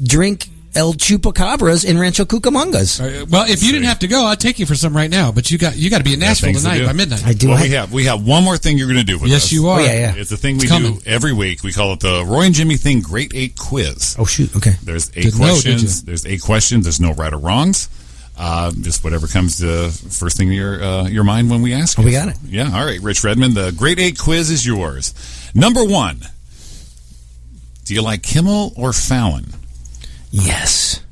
drink El Chupacabras in Rancho Cucamongas. Well, if you didn't have to go, I'd take you for some right now. But you got to be in Nashville tonight by midnight. I do. Well, we have one more thing you're going to do with us. Yes, you are. Oh, yeah. It's a thing we do every week. We call it the Roy and Jimmy Thing Great 8 Quiz. Oh shoot. Okay. There's 8 questions. There's 8 questions. There's no right or wrongs. Just whatever comes to first thing in your mind when we ask. Oh, we got it. Yeah. All right, Rich Redmond. The Great 8 Quiz is yours. Number 1. Do you like Kimmel or Fallon? Yes.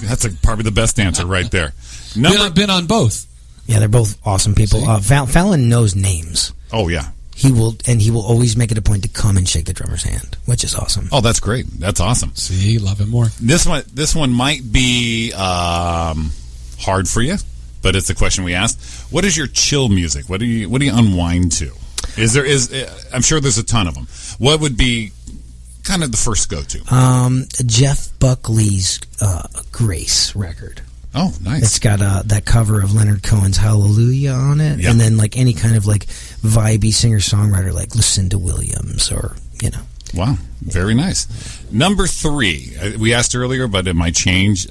That's probably the best answer right there. Been on both. Yeah, they're both awesome people. Fallon knows names. Oh yeah. He will always make it a point to come and shake the drummer's hand, which is awesome. Oh, that's great. That's awesome. See, love him more. This one might be hard for you, but it's a question we asked. What is your chill music? What do you unwind to? I'm sure there's a ton of them. What would be kind of the first go-to? Jeff Buckley's Grace record. Oh, nice. It's got that cover of Leonard Cohen's Hallelujah on it, and then like any kind of like vibey singer-songwriter like Lucinda Williams or, Wow, very nice. Number 3, we asked earlier, but it might change.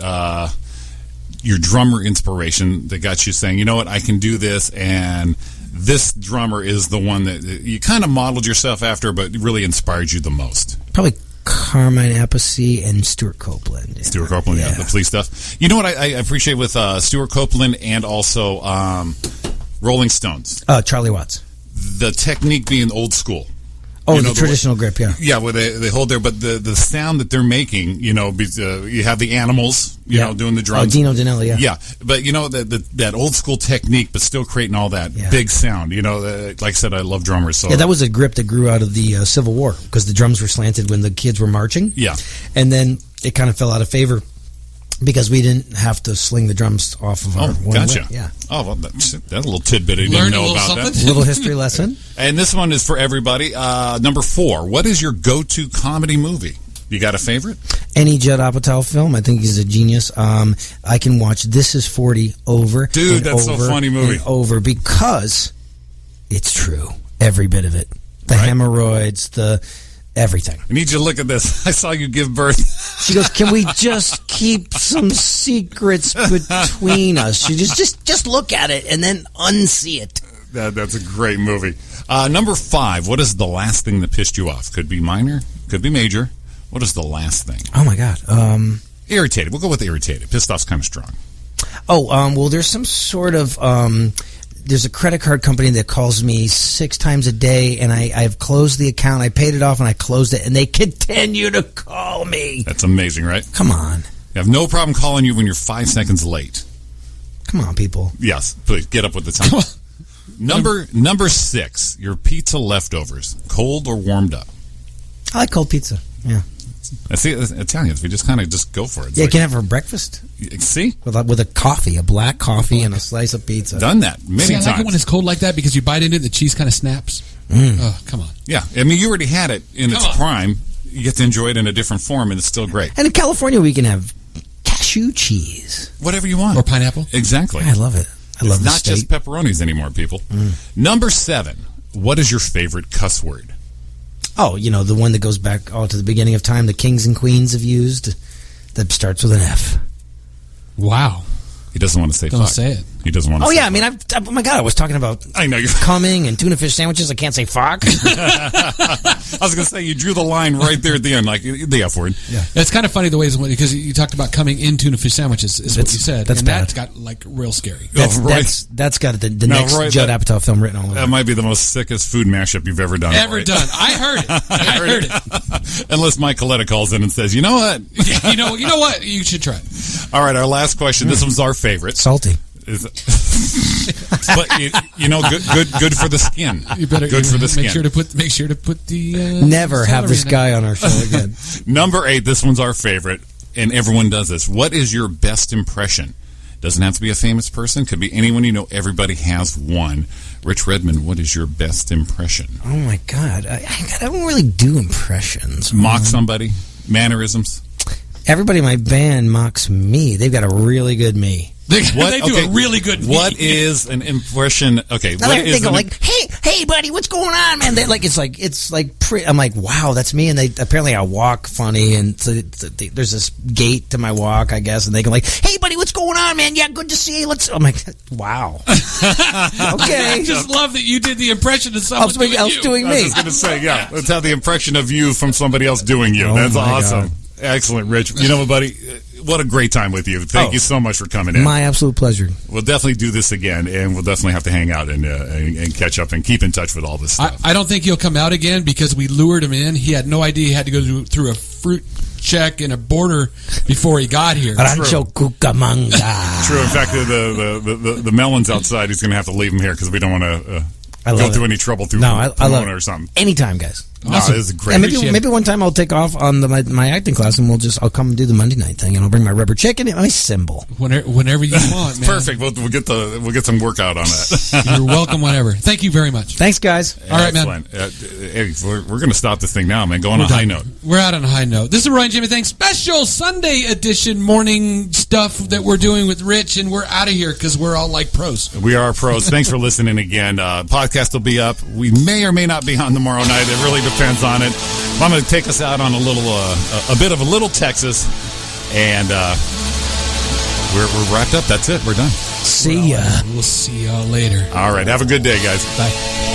Your drummer inspiration that got you saying, you know what, I can do this, and this drummer is the one that you kind of modeled yourself after, but really inspired you the most. Probably Carmine Appice and Stuart Copeland. Stuart Copeland, yeah, the police stuff. You know what I appreciate with Stuart Copeland and also Rolling Stones? Charlie Watts. The technique being old school. Oh, You know, the traditional grip, yeah. Yeah, where they hold there, but the sound that they're making, you have the animals, you know, doing the drums. Oh, Dino Danelli, yeah. Yeah, but that old school technique, but still creating all that big sound. Like I said, I love drummers. So yeah, that was a grip that grew out of the Civil War because the drums were slanted when the kids were marching. Yeah, and then it kind of fell out of favor because we didn't have to sling the drums off of our one gotcha. whip. Yeah. Oh, well, that's a little tidbit I didn't Learned a know little about something. that. Little history lesson. And this one is for everybody. Number 4. What is your go-to comedy movie? You got a favorite? Any Judd Apatow film, I think he's a genius. I can watch This Is 40 over Dude, and that's over so funny movie. and over because it's true. Every bit of it. The Right. hemorrhoids, the everything. I need you to look at this. I saw you give birth. She goes, "Can we just keep some secrets between us?" She just look at it and then unsee it. That's a great movie. Number 5. What is the last thing that pissed you off? Could be minor, could be major. What is the last thing? Oh my God. Irritated. We'll go with irritated. Pissed off's kind of strong. Well, there's some sort of there's a credit card company that calls me 6 times a day, and I've closed the account. I paid it off, and I closed it, and they continue to call me. That's amazing, right? Come on. You have no problem calling you when you're 5 seconds late. Come on, people. Yes, please get up with the time. Number 6. Your pizza leftovers, cold or warmed up. I like cold pizza. Yeah. See, Italians, we just kind of just go for it. It's Yeah, you like- can have it for breakfast see, with a coffee, a black coffee, and a slice of pizza. done that many See, I times. like it when it's cold like that because you bite into it, the cheese kind of snaps. Oh, come on. Yeah, I mean, you already had it in its Come on. prime. You get to enjoy it in a different form, and it's still great. And in California, we can have cashew cheese. Whatever you want. Or pineapple. Exactly. I love it. I love It's the not steak. just pepperonis anymore, people. Number 7. What is your favorite cuss word? Oh, the one that goes back all to the beginning of time, the kings and queens have used, that starts with an F. Wow. He doesn't want to say Don't fuck. say it. He doesn't want to Oh, say yeah, I mean, oh my God, I was talking about I know you're. coming and tuna fish sandwiches. I can't say fuck. I was going to say, you drew the line right there at the end, like the F word. Yeah. It's kind of funny the ways because you talked about coming in tuna fish sandwiches is what you said. That's and bad. that's got like real scary. That's got the No, next Roy, Judd that- Apatow film written all over That it. might be the most sickest food mashup you've ever done. Ever Roy. done. I heard it. I heard it. Unless Mike Coletta calls in and says, you know what? You know what? You should try it. All right, our last question. This one's our favorite. Salty. Is but good for the skin. You better good for the skin. Make sure to put the Never have celery this in it. guy on our show again. Number 8. This one's our favorite, and everyone does this. What is your best impression? Doesn't have to be a famous person. Could be anyone you know. Everybody has one. Rich Redmond, what is your best impression? Oh my God, I don't really do impressions. Mock somebody, mannerisms. Everybody in my band mocks me. They've got a really good me. They do Okay, a really good. What is an impression? Okay, Now what they is go an- like, "Hey, buddy, what's going on, man?" It's like I'm like, wow, that's me. And they apparently I walk funny, and so there's this gait to my walk, I guess. And they go like, "Hey, buddy, what's going on, man? Yeah, good to see you." I'm like, wow, okay. I just love that you did the impression of someone Somebody else doing I was me. just going to say, yeah, let's have the impression of you from somebody else doing you. Oh, That's my awesome. God. Excellent, Rich. You know what, buddy? What a great time with you. Thank you so much for coming in. My absolute pleasure. We'll definitely do this again, and we'll definitely have to hang out and catch up and keep in touch with all this stuff. I don't think he'll come out again because we lured him in. He had no idea he had to go through a fruit check and a border before he got here. Rancho Cucamonga. True. In fact, the melons outside, he's going to have to leave them here because we don't want to go through any trouble through I love Pomona it. or something. Anytime, guys. No, this is great. And Appreciate maybe one time I'll take off on my acting class and I'll come and do the Monday night thing and I'll bring my rubber chicken and my cymbal. Whenever you want, man. Perfect. We'll get some workout on that. You're welcome whenever. Thank you very much. Thanks, guys. All right, man. Excellent. Hey, we're going to stop this thing now, man. Go on a high note. We're out on a high note. This is Ryan Jimmy Thing special Sunday edition morning stuff that we're doing with Rich, and we're out of here because we're all like pros. We are pros. Thanks for listening again. Podcast will be up. We may or may not be on tomorrow night. It really depends on it. I'm going to take us out on a little, a bit of a little Texas, and we're wrapped up. That's it. We're done. See ya. We'll see y'all later. All right. Have a good day, guys. Bye.